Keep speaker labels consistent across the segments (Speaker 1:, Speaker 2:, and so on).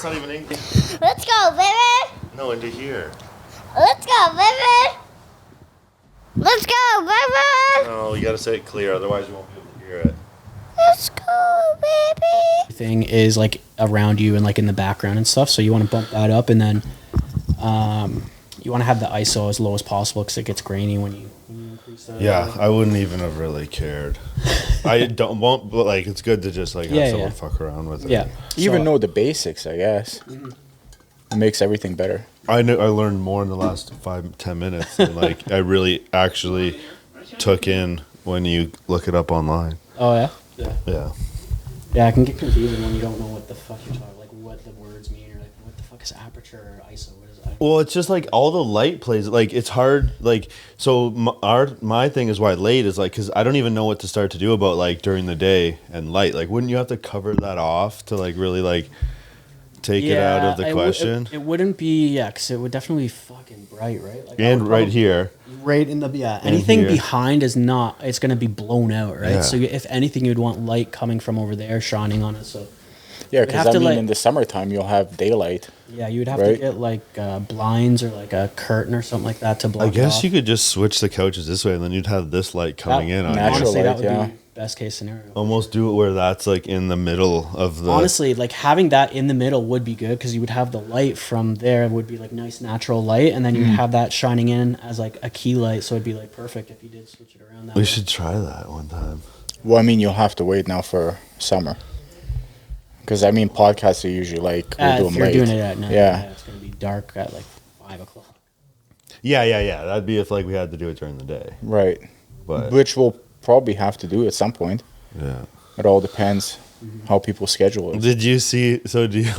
Speaker 1: That's not even English.
Speaker 2: Let's go, baby.
Speaker 1: No, into here.
Speaker 2: Let's go, baby. Let's go, baby.
Speaker 1: No, you gotta say it clear, otherwise you won't be able to hear it.
Speaker 2: Let's go, baby.
Speaker 3: Thing is like around you and like in the background and stuff. So you want to bump that up, and then you want to have the ISO as low as possible because it gets grainy when you increase that.
Speaker 1: Yeah, I wouldn't even have really cared. Won't, but like it's good to just like have someone fuck around with it.
Speaker 3: Yeah,
Speaker 4: You even know the basics, I guess. It makes everything better.
Speaker 1: I learned more in the last 5-10 minutes than like I really actually took in when you look it up online.
Speaker 3: Oh yeah. Yeah.
Speaker 1: Yeah.
Speaker 3: Yeah, it can get confusing when you don't know what the fuck you're talking, like what the words mean, or like what the fuck is aperture or ISO. What is that?
Speaker 1: Well, it's just like all the light plays. Like it's hard. Like so, my thing is why late is like because I don't even know what to start to do about like during the day and light. Like, wouldn't you have to cover that off to like really like take it out of the question?
Speaker 3: It wouldn't be because it would definitely be fucking bright, right? Like,
Speaker 1: And right here.
Speaker 3: Right in the anything
Speaker 1: here.
Speaker 3: behind is not. It's gonna be blown out, right?
Speaker 1: Yeah.
Speaker 3: So if anything, you'd want light coming from over there shining on it. So
Speaker 4: Yeah, because
Speaker 3: like,
Speaker 4: in the summertime you'll have daylight.
Speaker 3: yeah, you would have to get like blinds or like a curtain or something like that to block.
Speaker 1: I guess
Speaker 3: off.
Speaker 1: you could just switch the couches this way, and then you'd have this light coming in on
Speaker 4: natural
Speaker 1: you.
Speaker 3: Honestly, that
Speaker 4: light,
Speaker 3: would be best case scenario.
Speaker 1: Almost do it where that's like in the middle of the.
Speaker 3: Honestly, like having that in the middle would be good because you would have the light from there would be like nice natural light, and then you'd have that shining in as like a key light, so it'd be like perfect if you did switch it around that
Speaker 1: We
Speaker 3: way.
Speaker 1: should try that one time.
Speaker 4: Well, I mean, you'll have to wait now for summer. Because, I mean, podcasts are usually like, we'll do
Speaker 3: if
Speaker 4: them
Speaker 3: you're
Speaker 4: late.
Speaker 3: doing it at night,
Speaker 4: Yeah.
Speaker 3: it's going to be dark at like 5 o'clock.
Speaker 1: Yeah. That'd be if like we had to do it during the day.
Speaker 4: Right.
Speaker 1: But
Speaker 4: Which we'll probably have to do at some point.
Speaker 1: yeah.
Speaker 4: It all depends how people schedule it.
Speaker 1: Did you see? So do you?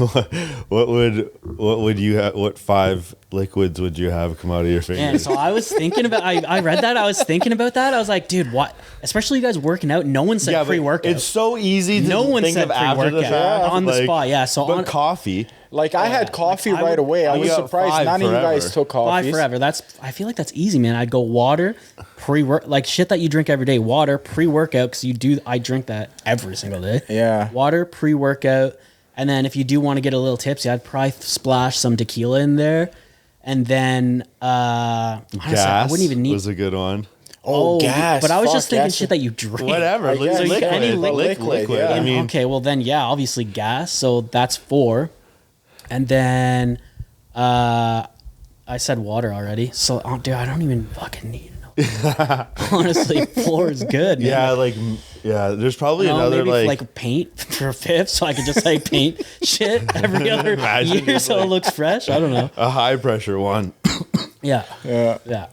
Speaker 1: What would you have? What 5 liquids would you have come out of your
Speaker 3: And
Speaker 1: fingers?
Speaker 3: so I was thinking about, I read that, I was thinking about that. I was like, dude, what? Especially you guys working out, no one said
Speaker 1: but
Speaker 3: pre-workout.
Speaker 1: it's so easy to
Speaker 3: No one
Speaker 1: think
Speaker 3: said
Speaker 1: of after the
Speaker 3: pre-workout
Speaker 1: fact,
Speaker 3: on the
Speaker 1: like,
Speaker 3: spot. Yeah, so
Speaker 1: but
Speaker 3: on
Speaker 1: coffee.
Speaker 4: Like, I had coffee
Speaker 3: like, I
Speaker 4: right
Speaker 3: would-
Speaker 4: away. I
Speaker 1: You
Speaker 4: was
Speaker 1: got
Speaker 4: surprised
Speaker 1: 5
Speaker 4: none of you guys
Speaker 1: forever.
Speaker 4: took coffee.
Speaker 3: 5 forever. I feel like that's easy, man. I'd go water, pre-work, like shit that you drink every day. Water, pre-workout, because I drink that every single day.
Speaker 4: Yeah.
Speaker 3: Water, pre-workout, and then if you do want to get a little tipsy, I'd probably splash some tequila in there, and then honestly, I
Speaker 1: Gas
Speaker 3: wouldn't even need.
Speaker 4: Oh,
Speaker 1: was a good one.
Speaker 4: gas.
Speaker 3: But I was
Speaker 4: Fuck,
Speaker 3: just thinking
Speaker 4: gas.
Speaker 3: shit that you drink.
Speaker 1: Whatever.
Speaker 4: I guess.
Speaker 1: Liquid.
Speaker 3: Any
Speaker 1: liquid.
Speaker 4: yeah.
Speaker 1: I mean,
Speaker 3: Okay, well then, yeah, obviously gas. So that's 4, and then I said water already. So dude, I don't even fucking need it. Honestly, 4 is good. Man.
Speaker 1: yeah. There's probably
Speaker 3: You know,
Speaker 1: another
Speaker 3: maybe
Speaker 1: like
Speaker 3: paint for 5th, so I could just like paint shit every other
Speaker 1: Imagine
Speaker 3: year,
Speaker 1: just,
Speaker 3: so it
Speaker 1: like-
Speaker 3: looks fresh. I don't know.
Speaker 1: a high pressure one.
Speaker 3: Yeah,
Speaker 4: Yeah.
Speaker 3: yeah.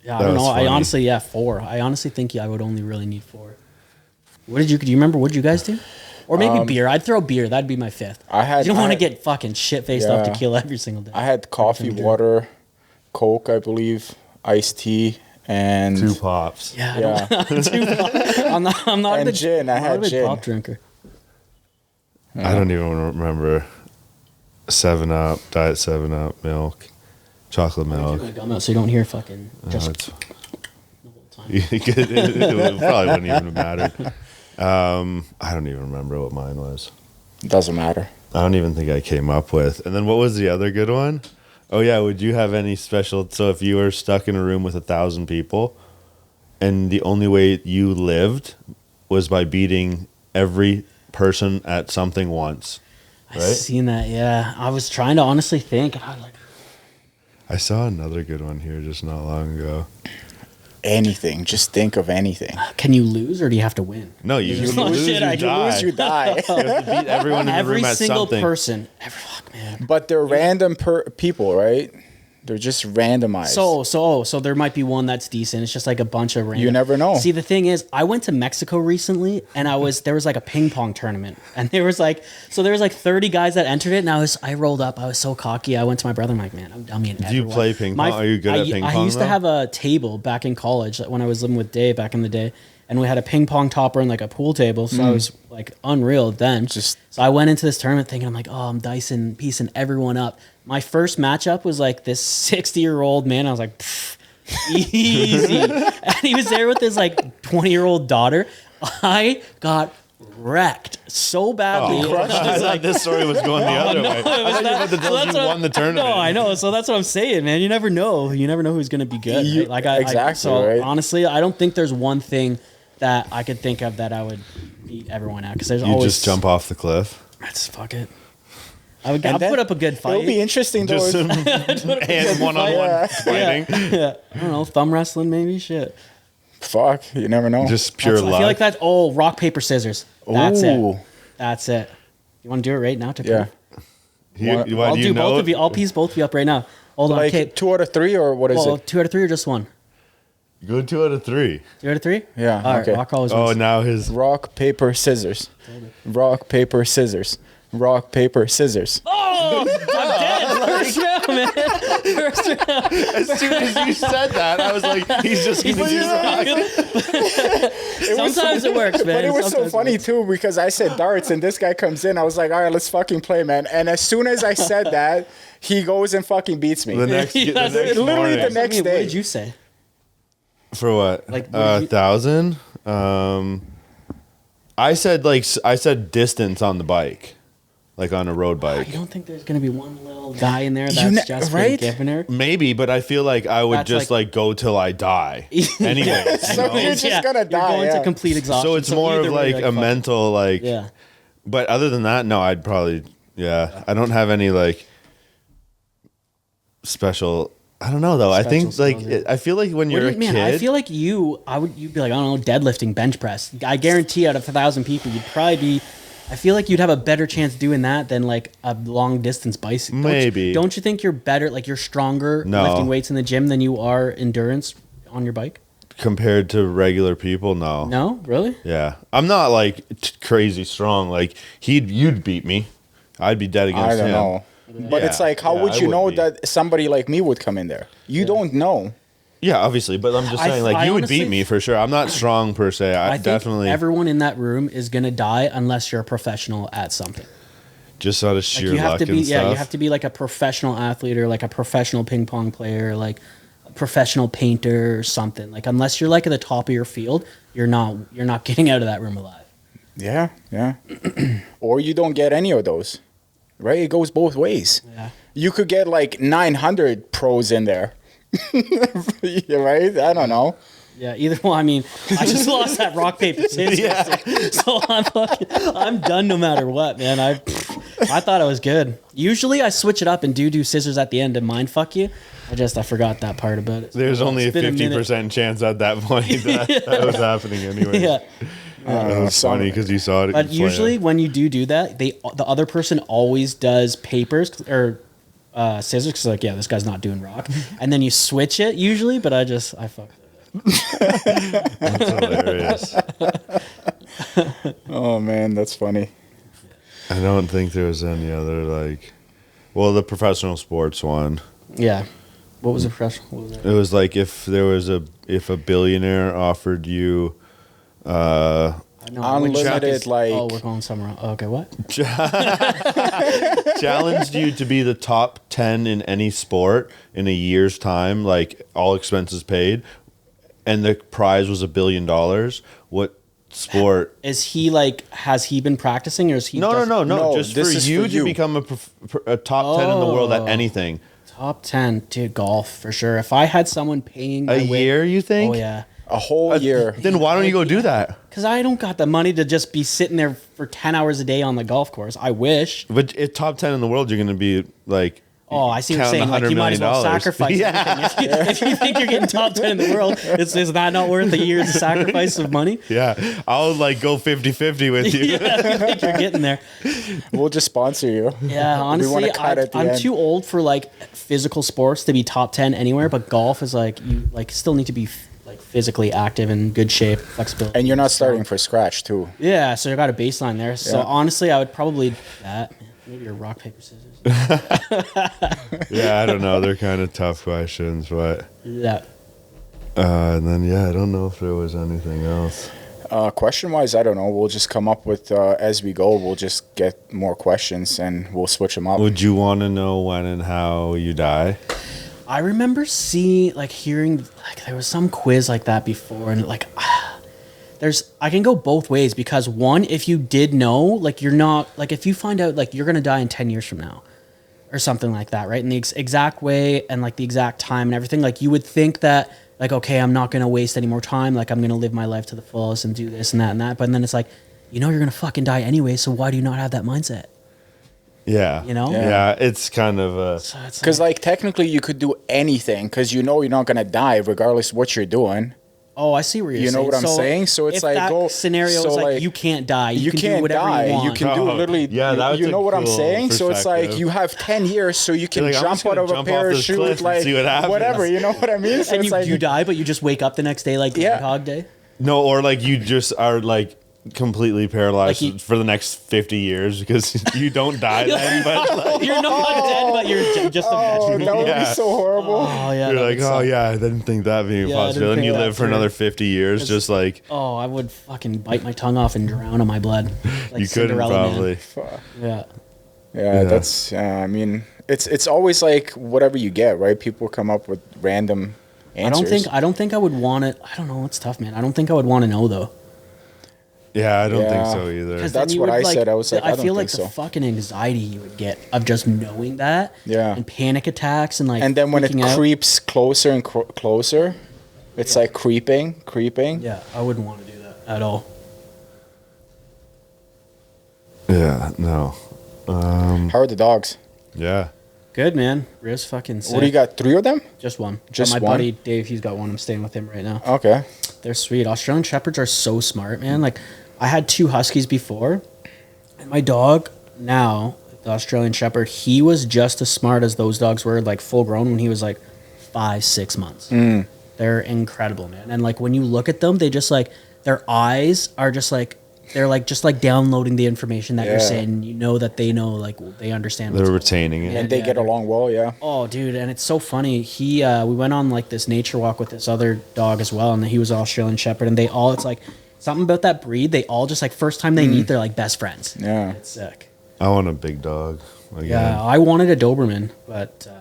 Speaker 3: I
Speaker 1: That
Speaker 3: don't
Speaker 1: was
Speaker 3: know.
Speaker 1: funny.
Speaker 3: I honestly, 4. I honestly think I would only really need 4. Do you remember what you guys do? Or maybe beer. I'd throw beer. That'd be my 5th. You don't want to get fucking shit faced off
Speaker 4: Yeah.
Speaker 3: tequila every single day.
Speaker 4: I had coffee, water, Coke, I believe, iced tea, and
Speaker 1: 2 pops.
Speaker 3: Yeah, I
Speaker 4: yeah.
Speaker 3: I'm not
Speaker 4: And
Speaker 3: a big,
Speaker 4: gin. I
Speaker 3: I'm not a
Speaker 4: had
Speaker 3: big
Speaker 4: gin.
Speaker 3: pop drinker.
Speaker 1: I don't even remember. 7-Up, Diet 7-Up, milk, chocolate
Speaker 3: Take
Speaker 1: milk.
Speaker 3: my gum out so you don't hear fucking just
Speaker 1: It's-
Speaker 3: the whole time.
Speaker 1: it probably wouldn't even have mattered. I don't even remember what mine was.
Speaker 4: doesn't matter.
Speaker 1: I don't even think I came up with. And then what was the other good one? Oh yeah, would you have any special? So if you were stuck in a room with 1,000 people, and the only way you lived was by beating every person at something once,
Speaker 3: I
Speaker 1: right?
Speaker 3: seen that. Yeah, I was trying to honestly think. And I was like,
Speaker 1: I saw another good one here just not long ago.
Speaker 4: Anything. Just think of anything.
Speaker 3: can you lose or do you have to win?
Speaker 1: No, you
Speaker 4: You
Speaker 1: lose,
Speaker 3: shit,
Speaker 1: you
Speaker 3: I
Speaker 1: die.
Speaker 4: lose, you die.
Speaker 1: You have to beat everyone in the
Speaker 3: Every
Speaker 1: room at
Speaker 3: single
Speaker 1: something.
Speaker 3: person. Fuck, man.
Speaker 4: But they're random people, right? They're just randomized.
Speaker 3: So there might be one that's decent. It's just like a bunch of random.
Speaker 4: You never know.
Speaker 3: See, the thing is, I went to Mexico recently, and there was like a ping pong tournament, and there was like 30 guys that entered it, and I rolled up. I was so cocky. I went to my brother. I'm like, man, I'm dummy.
Speaker 1: Do you play ping pong? Are you good at ping
Speaker 3: I
Speaker 1: pong,
Speaker 3: used
Speaker 1: though?
Speaker 3: to have a table back in college when I was living with Dave back in the day, and we had a ping pong topper and like a pool table. So I was like unreal then. So I went into this tournament thinking, I'm like, oh, I'm piecing everyone up. My first matchup was like this 60-year-old man. I was like, easy. And he was there with his like 20-year-old daughter. I got wrecked so badly.
Speaker 1: Oh, I thought this story was going the other way. I thought you were about to tell us you won the tournament.
Speaker 3: No, I know. So that's what I'm saying, man. You never know. You never know who's going to be good. Right? Like
Speaker 4: Exactly, right?
Speaker 3: Honestly, I don't think there's one thing that I could think of that I would beat everyone at, because there's
Speaker 1: You
Speaker 3: always
Speaker 1: just jump off the cliff.
Speaker 3: Just fuck it. I'll put up a good fight.
Speaker 4: It'll be interesting though.
Speaker 1: Just some hand one-on-one fighting.
Speaker 3: Yeah, I don't know, thumb wrestling maybe. Shit.
Speaker 4: Fuck, you never know.
Speaker 1: Just pure luck.
Speaker 3: I feel like that's rock paper scissors. That's
Speaker 4: Ooh.
Speaker 3: it. That's it. You want to do it right now? To
Speaker 4: Yeah.
Speaker 3: prove?
Speaker 1: Why
Speaker 3: I'll
Speaker 1: do
Speaker 3: do
Speaker 1: you know?
Speaker 3: both of you. I'll piece both of you up right now. Hold on.
Speaker 4: Like
Speaker 3: Okay.
Speaker 4: 2 out of 3 or what is
Speaker 3: Well,
Speaker 4: it?
Speaker 3: 2 out of 3 or just 1?
Speaker 1: Go 2 out of 3.
Speaker 3: 2 out of 3?
Speaker 4: Yeah,
Speaker 3: All right.
Speaker 4: okay.
Speaker 3: Rock always
Speaker 1: Oh,
Speaker 3: wins.
Speaker 1: now his.
Speaker 4: Rock, paper, scissors. Rock, paper, scissors. Rock, paper, scissors.
Speaker 3: Oh, I'm dead. First round, man. First round.
Speaker 1: As soon as you said that, I was like, he's just going to do rock.
Speaker 3: Sometimes it works, man.
Speaker 4: But it was so
Speaker 3: Sometimes
Speaker 4: funny
Speaker 3: it works.
Speaker 4: too because I said darts and this guy comes in. I was like, all right, let's fucking play, man. And as soon as I said that, he goes and fucking beats me.
Speaker 1: The next,
Speaker 3: Yeah,
Speaker 1: the next
Speaker 4: literally
Speaker 1: morning.
Speaker 4: the next
Speaker 3: What
Speaker 4: day.
Speaker 3: did you say?
Speaker 1: For what?
Speaker 3: Like, what did you-
Speaker 1: 1,000. I said distance on the bike, like on a road
Speaker 3: I
Speaker 1: bike.
Speaker 3: don't think there's going to be one little guy in there that's
Speaker 4: You
Speaker 3: just
Speaker 4: right?
Speaker 3: for giving her.
Speaker 1: Maybe, but I feel like I would
Speaker 3: That's
Speaker 1: just
Speaker 3: like-
Speaker 1: like go till I die. Anyways,
Speaker 4: So you're just gonna die,
Speaker 3: You're going
Speaker 4: yeah.
Speaker 3: to complete exhaustion.
Speaker 1: so it's more
Speaker 3: either
Speaker 1: of
Speaker 3: way,
Speaker 1: like
Speaker 3: you're
Speaker 1: a
Speaker 3: fucked.
Speaker 1: mental like.
Speaker 3: Yeah.
Speaker 1: But other than that, no, I'd probably I don't have any like special. I don't know though. I think
Speaker 3: Special
Speaker 1: like
Speaker 3: skills,
Speaker 1: I feel like when
Speaker 3: What
Speaker 1: you're
Speaker 3: do
Speaker 1: a
Speaker 3: you, man,
Speaker 1: kid,
Speaker 3: I feel like you'd be like, I don't know, deadlifting, bench press. I guarantee out of 1,000 people, you'd probably be. I feel like you'd have a better chance doing that than like a long distance bicycle.
Speaker 1: Maybe.
Speaker 3: Don't you think you're better? Like you're stronger
Speaker 1: No.
Speaker 3: lifting weights in the gym than you are endurance on your bike?
Speaker 1: compared to regular people, no.
Speaker 3: No, really?
Speaker 1: Yeah, I'm not like crazy strong. Like you'd beat me. I'd be dead against
Speaker 4: I don't
Speaker 1: him.
Speaker 4: know. But it's
Speaker 1: Yeah,
Speaker 4: like, how
Speaker 1: yeah,
Speaker 4: would
Speaker 1: I
Speaker 4: you
Speaker 1: would
Speaker 4: know
Speaker 1: be.
Speaker 4: that somebody like me would come in there? You don't know.
Speaker 1: Yeah, obviously, but I'm just saying, like,
Speaker 3: I
Speaker 1: you would
Speaker 3: honestly-
Speaker 1: beat me for sure. I'm not strong per se. I
Speaker 3: think
Speaker 1: definitely
Speaker 3: everyone in that room is gonna die unless you're a professional at something.
Speaker 1: just out of
Speaker 3: Like
Speaker 1: sheer
Speaker 3: you have
Speaker 1: luck
Speaker 3: to be,
Speaker 1: and stuff.
Speaker 3: you have to be like a professional athlete or like a professional ping pong player, or like a professional painter or something. Like unless you're like at the top of your field, you're not getting out of that room alive.
Speaker 4: Yeah, yeah. Or you don't get any of those. Right? It goes both ways.
Speaker 3: Yeah.
Speaker 4: You could get like 900 pros in there. You're right? I don't know.
Speaker 3: Yeah, either one. I mean, I just lost that rock paper scissors, yesterday, so I'm done no matter what, man. I thought I was good. Usually I switch it up and do scissors at the end to mind fuck you. I forgot that part about it.
Speaker 1: There's only a
Speaker 3: It's been a minute.
Speaker 1: 50% chance at that point that was happening anyway.
Speaker 3: Yeah.
Speaker 1: That was funny because you saw it.
Speaker 3: But
Speaker 1: play
Speaker 3: usually
Speaker 1: out.
Speaker 3: when you do that, the other person always does papers or scissors because like, yeah, this guy's not doing rock, and then you switch it usually. But I fucked it.
Speaker 1: That's hilarious.
Speaker 4: Oh, man, that's funny.
Speaker 1: I don't think there was any other like, well, the professional sports one.
Speaker 3: Yeah. What was the professional? What was
Speaker 1: It
Speaker 3: that?
Speaker 1: was like if a billionaire offered you
Speaker 3: I know,
Speaker 4: Unlimited,
Speaker 3: which is-
Speaker 4: like-
Speaker 3: Oh, we're going somewhere else. Okay, what?
Speaker 1: challenged you to be the top 10 in any sport in a year's time, like all expenses paid, and the prize was $1 billion, what sport?
Speaker 3: Is he like? Has he been practicing, or is he?
Speaker 1: No,
Speaker 4: No,
Speaker 1: just
Speaker 4: this
Speaker 1: for
Speaker 4: is
Speaker 1: you
Speaker 4: for
Speaker 1: to
Speaker 4: you.
Speaker 1: become a top 10 in the world at
Speaker 3: Oh.
Speaker 1: anything.
Speaker 3: Top 10, dude. Golf for sure. If I had someone paying my
Speaker 1: A
Speaker 3: way-
Speaker 1: year, you think?
Speaker 3: Oh yeah.
Speaker 4: A whole year.
Speaker 1: Then why don't you go do that?
Speaker 3: Because I don't got the money to just be sitting there for 10 hours a day on the golf course. I wish.
Speaker 1: But at top 10 in the world, you're going to be like,
Speaker 3: Oh, I see what you're
Speaker 1: counting
Speaker 3: saying. Like,
Speaker 1: $100
Speaker 3: you might as well
Speaker 1: million.
Speaker 3: sacrifice
Speaker 1: Yeah.
Speaker 3: everything. If you think you're getting top 10 in the world, is that not worth a year's sacrifice of money?
Speaker 1: yeah, I'll like go 50-50 with you.
Speaker 3: Yeah, you think you're getting there.
Speaker 4: We'll just sponsor you.
Speaker 3: Yeah, honestly,
Speaker 4: cut at the
Speaker 3: I'm
Speaker 4: end.
Speaker 3: too old for like physical sports to be top 10 anywhere, but golf is like, you like still need to be like physically active and good shape, flexibility.
Speaker 4: And you're not starting from scratch, too.
Speaker 3: Yeah, so you got a baseline there. So
Speaker 4: Yeah.
Speaker 3: honestly, I would probably that. Maybe your rock, paper, scissors.
Speaker 1: Yeah, I don't know. They're kind of tough questions, but
Speaker 3: That.
Speaker 1: and then I don't know if there was anything else.
Speaker 4: Question-wise, I don't know. We'll just come up with, as we go, we'll just get more questions and we'll switch them up.
Speaker 1: Would you want to know when and how you die?
Speaker 3: I remember hearing, like there was some quiz like that before, and like, I can go both ways because one, if you did know, like you're not, like if you find out like you're going to die in 10 years from now or something like that, right? In the exact way and like the exact time and everything, like you would think that like, okay, I'm not going to waste any more time. Like I'm going to live my life to the fullest and do this and that and that. But then it's like, you know, you're going to fucking die anyway. So why do you not have that mindset?
Speaker 1: Yeah.
Speaker 3: You know?
Speaker 1: Yeah. It's kind of
Speaker 4: Because like technically you could do anything because you know you're not gonna die regardless of what you're doing.
Speaker 3: Oh, I see where you're saying.
Speaker 4: You know what I'm saying? So it's
Speaker 3: if
Speaker 4: like
Speaker 3: that scenario
Speaker 4: so
Speaker 3: is like
Speaker 4: like,
Speaker 3: you can't die. You can
Speaker 4: can't
Speaker 3: do whatever
Speaker 4: die.
Speaker 3: you want.
Speaker 4: You can do literally.
Speaker 1: Yeah, that's
Speaker 4: you know
Speaker 1: a
Speaker 4: what I'm
Speaker 1: cool
Speaker 4: saying? So it's like
Speaker 1: perspective.
Speaker 4: you have 10 years, so you can
Speaker 1: You're like, I'm just
Speaker 4: jump out
Speaker 1: gonna
Speaker 4: of a
Speaker 1: jump off this cliff
Speaker 4: parachute,
Speaker 1: and
Speaker 4: like
Speaker 1: see what happens.
Speaker 4: whatever. You know what I mean? So
Speaker 3: and
Speaker 4: it's like
Speaker 3: you die, but you just wake up the next day like
Speaker 4: Yeah.
Speaker 3: Groundhog Day.
Speaker 1: no, or like you just are like completely paralyzed
Speaker 3: Like you-
Speaker 1: for the next 50 years because you don't die then, but like,
Speaker 3: You're not dead, but you're just a
Speaker 4: oh,
Speaker 3: vegetable.
Speaker 4: that would
Speaker 1: Yeah.
Speaker 4: be so horrible.
Speaker 3: Oh yeah,
Speaker 1: you're
Speaker 3: that
Speaker 1: like,
Speaker 3: would
Speaker 1: oh
Speaker 3: suck.
Speaker 1: yeah, I didn't think that being
Speaker 3: Yeah, I
Speaker 1: possible.
Speaker 3: didn't
Speaker 1: And you
Speaker 3: think
Speaker 1: live
Speaker 3: that
Speaker 1: for
Speaker 3: through.
Speaker 1: another 50 years, just like
Speaker 3: Oh, I would fucking bite my tongue off and drown in my blood. Like
Speaker 1: you couldn't
Speaker 3: Cinderella Man.
Speaker 1: probably.
Speaker 4: Fuck.
Speaker 3: Yeah.
Speaker 4: Yeah, that's. I mean, it's always like whatever you get, right? People come up with random answers.
Speaker 3: I don't think I would want it. I don't know. It's tough, man. I don't think I would want to know though.
Speaker 1: Yeah, I don't think
Speaker 4: Yeah.
Speaker 1: so either.
Speaker 3: Because
Speaker 4: That's
Speaker 3: then you
Speaker 4: what
Speaker 3: would,
Speaker 4: I said. I was like, I don't
Speaker 3: feel like
Speaker 4: think
Speaker 3: the
Speaker 4: so.
Speaker 3: fucking anxiety you would get of just knowing that.
Speaker 4: Yeah.
Speaker 3: And panic attacks and like.
Speaker 4: And then when it
Speaker 3: freaking out.
Speaker 4: creeps closer and closer, it's like creeping.
Speaker 3: Yeah, I wouldn't want to do that at all.
Speaker 1: Yeah, no.
Speaker 4: How are the dogs?
Speaker 1: Yeah.
Speaker 3: Good man. Riz fucking sick.
Speaker 4: What do you got? 3 of them?
Speaker 3: Just one.
Speaker 4: Just
Speaker 3: But my
Speaker 4: one?
Speaker 3: buddy Dave, he's got one. I'm staying with him right now.
Speaker 4: Okay.
Speaker 3: They're sweet. Australian Shepherds are so smart, man. Like, I had 2 Huskies before, and my dog now, the Australian Shepherd, he was just as smart as those dogs were, like, full grown when he was, like, 5-6 months. They're incredible, man. And, like, when you look at them, they just, like, their eyes are just, like, they're, like, just, like, downloading the information that you're
Speaker 4: Yeah.
Speaker 3: saying. You know that they know, like, they understand
Speaker 1: They're
Speaker 3: what's going on.
Speaker 1: retaining it.
Speaker 4: And they
Speaker 3: Yeah,
Speaker 4: get
Speaker 3: they're-
Speaker 4: along well, yeah.
Speaker 3: Oh, dude, and it's so funny. We went on like this nature walk with this other dog as well, and he was Australian Shepherd, and they all, it's like something about that breed. They all just like first time they meet, they're like best friends.
Speaker 4: Yeah.
Speaker 3: It's sick.
Speaker 1: I want a big dog. Again.
Speaker 3: Yeah, I wanted a Doberman, but ended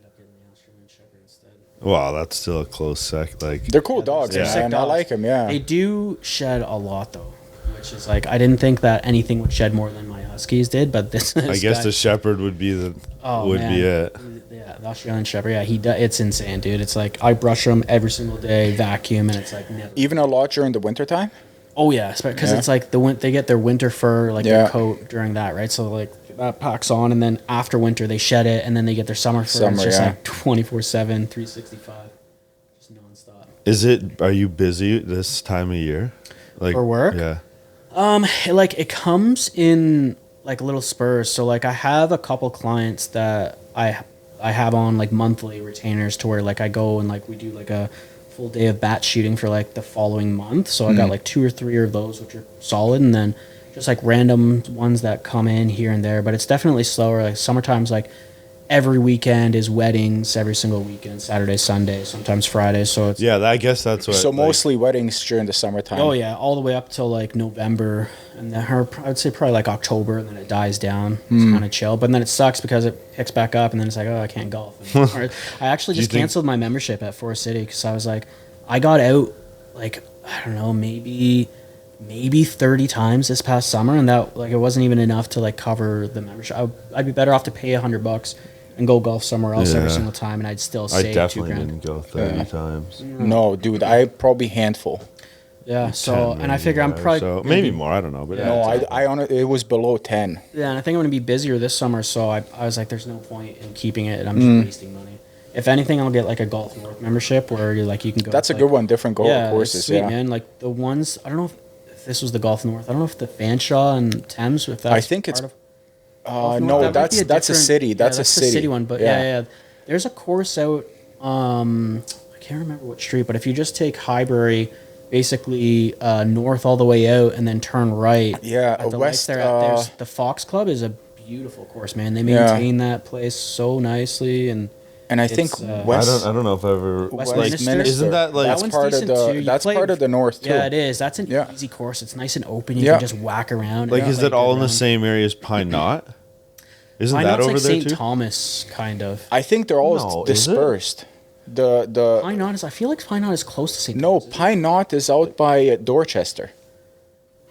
Speaker 3: up getting the Australian Shepherd instead.
Speaker 1: Well, that's still a close sec. Like,
Speaker 4: They're cool dogs,
Speaker 1: they're
Speaker 4: man.
Speaker 3: sick
Speaker 4: I
Speaker 3: dogs.
Speaker 4: like them, yeah.
Speaker 3: They do shed a lot though, which is like I didn't think that anything would shed more than my Huskies did, but this.
Speaker 1: I guess
Speaker 3: guy-
Speaker 1: the shepherd would be the be it.
Speaker 3: Yeah, the Australian Shepherd. Yeah, it's insane, dude. It's like I brush them every single day, vacuum, and it's like never.
Speaker 4: Even a lot during the wintertime?
Speaker 3: Oh yeah, because
Speaker 4: Yeah.
Speaker 3: it's like they get their winter fur, like
Speaker 4: Yeah.
Speaker 3: their coat during that, right? So like that packs on, and then after winter they shed it, and then they get their summer fur.
Speaker 4: Summer,
Speaker 3: it's just
Speaker 4: yeah.
Speaker 3: like 24/7, 365, just nonstop.
Speaker 1: Is it? Are you busy this time of year? Like
Speaker 3: For work?
Speaker 1: Yeah.
Speaker 3: It comes in like little spurs. So like I have a couple clients that I have on like monthly retainers to where like I go and like we do like a full day of bat shooting for like the following month. So I got like 2 or 3 of those which are solid, and then just like random ones that come in here and there. But it's definitely slower. Like summertime's like every weekend is weddings, every single weekend, Saturday, Sunday, sometimes Friday. So it's
Speaker 1: Yeah, I guess that's what.
Speaker 4: So
Speaker 1: like,
Speaker 4: mostly weddings during the summertime.
Speaker 3: oh yeah, all the way up till like November, and then I would say probably like October, and then it dies down. It's kind of chill, but then it sucks because it picks back up, and then it's like, oh, I can't golf anymore. I actually
Speaker 1: Do you
Speaker 3: just
Speaker 1: think-
Speaker 3: canceled my membership at Forest City because I was like, I got out like I don't know, maybe 30 times this past summer, and that like it wasn't even enough to like cover the membership. I'd be better off to pay $100 and go golf somewhere else every
Speaker 1: Yeah.
Speaker 3: single time, and I'd still
Speaker 1: I
Speaker 3: save
Speaker 1: definitely
Speaker 3: $2,000.
Speaker 1: didn't go 30
Speaker 4: Yeah.
Speaker 1: times.
Speaker 4: No, dude, I probably handful.
Speaker 3: Yeah, so
Speaker 1: 10
Speaker 3: and I
Speaker 1: maybe,
Speaker 3: figure I'm
Speaker 1: yeah,
Speaker 3: probably
Speaker 1: so
Speaker 3: gonna
Speaker 1: maybe
Speaker 3: be-
Speaker 1: more. I don't know, but
Speaker 4: No, it was below 10.
Speaker 3: Yeah, and I think I'm going to be busier this summer, so I was like, there's no point in keeping it. I'm just wasting money. If anything, I'll get like a Golf North membership where you're like you can go.
Speaker 4: That's a
Speaker 3: like,
Speaker 4: good one. Different
Speaker 3: Yeah,
Speaker 4: courses,
Speaker 3: it's sweet,
Speaker 4: yeah.
Speaker 3: man. Like the ones I don't know if this was the Golf North. I don't know if the Fanshawe and Thames. If that's
Speaker 4: I think it's-
Speaker 3: part of Golf North.
Speaker 4: No,
Speaker 3: That might be
Speaker 4: that's a
Speaker 3: different-
Speaker 4: city.
Speaker 3: yeah,
Speaker 4: That's a
Speaker 3: the
Speaker 4: city.
Speaker 3: one. But
Speaker 4: Yeah.
Speaker 3: yeah. There's a course out. I can't remember what street, but if you just take Highbury, basically north all the way out, and then turn right.
Speaker 4: Yeah,
Speaker 3: at the
Speaker 4: west,
Speaker 3: lights there, there's the Fox Club is a beautiful course, man. They
Speaker 4: Yeah.
Speaker 3: maintain that place so nicely, and
Speaker 4: And I
Speaker 3: It's,
Speaker 4: think
Speaker 3: I
Speaker 4: West.
Speaker 1: I don't know if I ever
Speaker 3: Westminster?
Speaker 1: Isn't that like
Speaker 4: That's
Speaker 3: one's
Speaker 4: part of
Speaker 3: decent
Speaker 4: the
Speaker 3: too. You
Speaker 4: that's
Speaker 3: play-
Speaker 4: part of the north too.
Speaker 3: yeah, it is. That's an
Speaker 4: Yeah.
Speaker 3: easy course. It's nice and open. You
Speaker 4: Yeah.
Speaker 3: can just whack around.
Speaker 1: like
Speaker 3: and
Speaker 1: is
Speaker 3: play
Speaker 1: it all
Speaker 3: good
Speaker 1: in the
Speaker 3: round.
Speaker 1: same area as Pine Knot? Isn't
Speaker 3: I
Speaker 1: that
Speaker 3: know it's
Speaker 1: over
Speaker 3: like
Speaker 1: there
Speaker 3: St.
Speaker 1: too?
Speaker 3: Thomas, kind of.
Speaker 4: I think they're all
Speaker 1: No, is it?
Speaker 4: dispersed. The
Speaker 3: Pine Knot is. I feel like Pine Knot is close to St.
Speaker 4: no,
Speaker 3: Thomas.
Speaker 4: Pine Knot is out by Dorchester.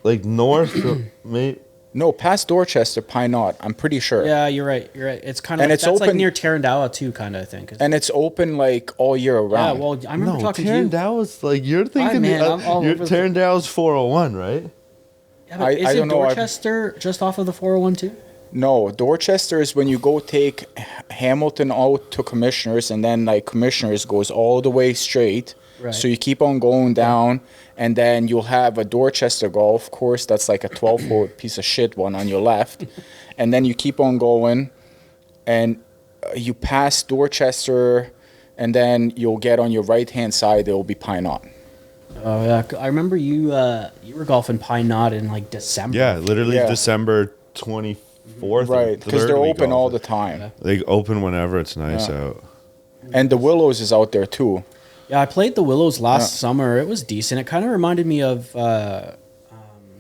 Speaker 1: Like north, mate.
Speaker 4: No, past Dorchester, Pine Knot. I'm pretty sure.
Speaker 3: Yeah, you're right. You're right. It's kind of
Speaker 4: And
Speaker 3: like,
Speaker 4: it's
Speaker 3: that's like
Speaker 4: open-
Speaker 3: near Tarandawa too, kind of I think.
Speaker 4: And it's open like all year
Speaker 3: yeah,
Speaker 4: around.
Speaker 3: well, I remember
Speaker 1: No,
Speaker 3: talking to you.
Speaker 1: Tarandow's like you're thinking.
Speaker 3: man, I'm all over the-
Speaker 1: Tarandow's 401, right?
Speaker 3: Yeah, but
Speaker 4: I
Speaker 3: is it
Speaker 4: don't know, I've-
Speaker 3: Dorchester just off of the 401 too?
Speaker 4: No, Dorchester is when you go take Hamilton out to Commissioners, and then like Commissioners goes all the way straight.
Speaker 3: Right.
Speaker 4: So you keep on going down, and then you'll have a Dorchester golf course that's like a 12-hole piece of shit one on your left, and then you keep on going, and you pass Dorchester, and then you'll get on your right-hand side. There will be Pine Knot.
Speaker 3: Oh yeah, I remember you. You were golfing Pine Knot in like December.
Speaker 1: Yeah, literally
Speaker 4: Yeah.
Speaker 1: December 24th.
Speaker 4: Right, because they're open all the time.
Speaker 3: Yeah.
Speaker 1: They open whenever it's nice
Speaker 4: Yeah.
Speaker 1: out.
Speaker 4: And the Willows is out there too.
Speaker 3: Yeah, I played the Willows last
Speaker 4: Yeah.
Speaker 3: summer. It was decent. It kind of reminded me of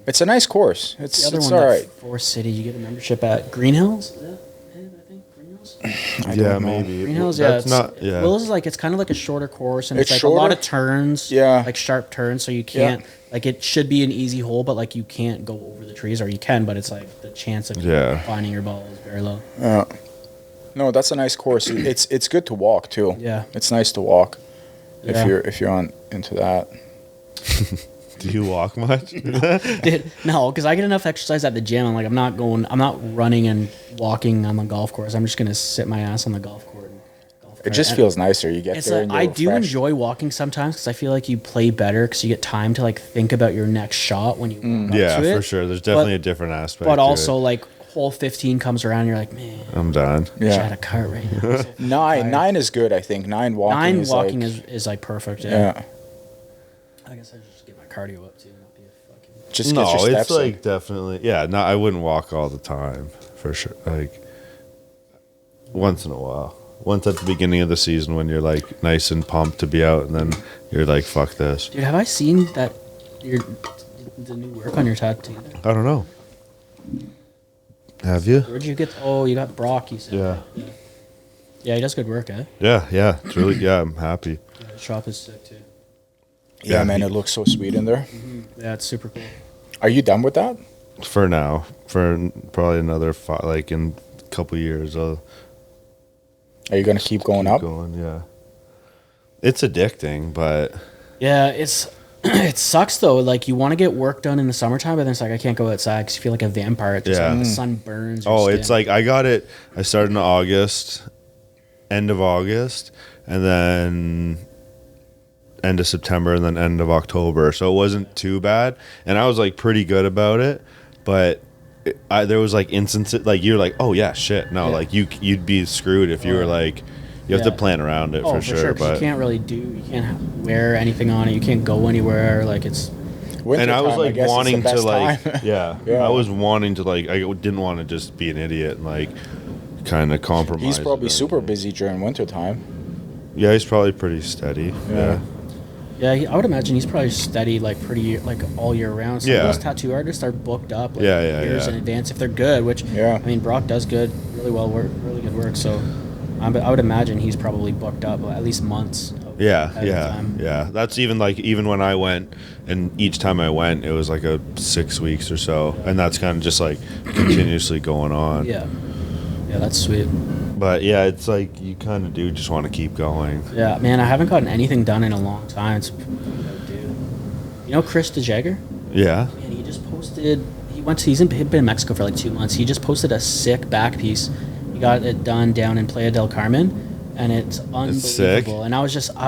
Speaker 4: It's a nice course.
Speaker 3: the
Speaker 4: It's
Speaker 3: other
Speaker 4: it's
Speaker 3: one,
Speaker 4: all
Speaker 3: that
Speaker 4: right.
Speaker 3: Forest City. You get a membership at Green Hills. Is that it, I think Green Hills.
Speaker 1: Yeah,
Speaker 4: don't know.
Speaker 1: maybe.
Speaker 3: Green Hills,
Speaker 1: That's
Speaker 3: yeah.
Speaker 1: not. Yeah.
Speaker 3: Willows is like it's kind of like a shorter course, and it's
Speaker 4: It's
Speaker 3: like a lot
Speaker 4: shorter?
Speaker 3: of turns.
Speaker 4: Yeah.
Speaker 3: like sharp turns, so you can't like it should be an easy hole, but like you can't go over the trees, or you can, but it's like the chance of
Speaker 1: Yeah.
Speaker 3: finding your ball is very low.
Speaker 4: Yeah. No, that's a nice course. It's good to walk too.
Speaker 3: Yeah.
Speaker 4: It's nice to walk
Speaker 3: Yeah.
Speaker 4: if you're on into that.
Speaker 1: Do you walk much?
Speaker 3: Dude, no, because I get enough exercise at the gym. I'm not running and walking on the golf course. I'm just gonna sit my ass on the golf court. And golf
Speaker 4: It
Speaker 3: cart.
Speaker 4: just
Speaker 3: And
Speaker 4: feels nicer. You get
Speaker 3: It's
Speaker 4: there
Speaker 3: like,
Speaker 4: and you're
Speaker 3: I do
Speaker 4: refreshed.
Speaker 3: enjoy walking sometimes because I feel like you play better because you get time to like think about your next shot when you walk
Speaker 1: Yeah,
Speaker 3: up to it.
Speaker 1: for sure. There's definitely
Speaker 3: But-
Speaker 1: a different aspect.
Speaker 3: But
Speaker 1: to
Speaker 3: also
Speaker 1: it.
Speaker 3: like hole 15 comes around, and you're like, man,
Speaker 1: I'm done.
Speaker 3: I wish I
Speaker 4: Yeah.
Speaker 3: had a cart right now. So
Speaker 4: Nine is good. I think nine walking.
Speaker 3: Nine
Speaker 4: is
Speaker 3: walking
Speaker 4: like,
Speaker 3: is like perfect. Yeah.
Speaker 4: yeah.
Speaker 3: I guess I should just get my cardio up too. Not be a fucking.
Speaker 4: Just
Speaker 1: No,
Speaker 4: get your steps
Speaker 1: it's like definitely. Yeah, no, I wouldn't walk all the time for sure. Like once in a while. Once at the beginning of the season when you're like nice and pumped to be out, and then you're like, "Fuck this."
Speaker 3: Dude, have I seen that? The new work on your tattoo.
Speaker 1: I don't know. Have you?
Speaker 3: Where'd you get? Oh, you got Brock. You said.
Speaker 1: Yeah.
Speaker 3: Yeah, he does good work, eh?
Speaker 1: Yeah. It's really. Yeah, I'm happy.
Speaker 3: Yeah, the shop is sick too.
Speaker 4: Yeah,
Speaker 1: Yeah,
Speaker 4: man,
Speaker 1: he-
Speaker 4: it looks so sweet in there.
Speaker 3: Yeah, it's super cool.
Speaker 4: Are you done with that?
Speaker 1: For now, for probably another like in a couple years, I'll
Speaker 4: Are you gonna keep going
Speaker 1: keep
Speaker 4: up?
Speaker 1: going. Yeah. It's addicting, but
Speaker 3: Yeah, it's it sucks though. Like you want to get work done in the summertime, but then it's like I can't go outside because you feel like a vampire. It's just
Speaker 1: Yeah.
Speaker 3: like the sun burns. your
Speaker 1: oh,
Speaker 3: skin.
Speaker 1: it's like I got it. I started in August, end of August, and then end of September, and then end of October. So it wasn't too bad, and I was like pretty good about it. But there was like instances like you're like, oh yeah, shit, no,
Speaker 3: Yeah.
Speaker 1: like you'd be screwed if you were like, you have
Speaker 3: Yeah.
Speaker 1: to plan around it
Speaker 3: oh,
Speaker 1: for sure.
Speaker 3: 'cause
Speaker 1: But
Speaker 3: you can't really you can't wear anything on it. You can't go anywhere. Like it's
Speaker 1: and I was
Speaker 4: Wintertime,
Speaker 1: like
Speaker 4: guess, is the
Speaker 1: wanting to
Speaker 4: best
Speaker 1: like
Speaker 4: time.
Speaker 1: yeah,
Speaker 4: Yeah.
Speaker 1: I was wanting to like I didn't want to just be an idiot and like kind of compromise.
Speaker 4: He's probably
Speaker 1: with
Speaker 4: super
Speaker 1: everything.
Speaker 4: busy during wintertime.
Speaker 1: Yeah, he's probably pretty steady.
Speaker 4: Yeah.
Speaker 3: yeah. I would imagine he's probably steady like pretty like all year round. Some
Speaker 1: Yeah.
Speaker 3: of those tattoo artists are booked up like
Speaker 1: Yeah,
Speaker 3: years
Speaker 1: yeah.
Speaker 3: in advance if they're good. Which
Speaker 4: Yeah.
Speaker 3: I mean, Brock does really good work. So I would imagine he's probably booked up at least months.
Speaker 1: Yeah,
Speaker 3: ahead of
Speaker 1: yeah,
Speaker 3: time.
Speaker 1: yeah. That's even when I went, and each time I went, it was like a 6 weeks or so, and that's kind of just like continuously going on.
Speaker 3: Yeah, that's sweet.
Speaker 1: But yeah, it's like you kind of do just want to keep going.
Speaker 3: Yeah, man, I haven't gotten anything done in a long time. It's dude. You know Chris DeJagger?
Speaker 1: Yeah.
Speaker 3: Man, he just posted. He's been in Mexico for like 2 months. He just posted a sick back piece. He got it done down in Playa del Carmen, and it's unbelievable.
Speaker 1: sick.
Speaker 3: And I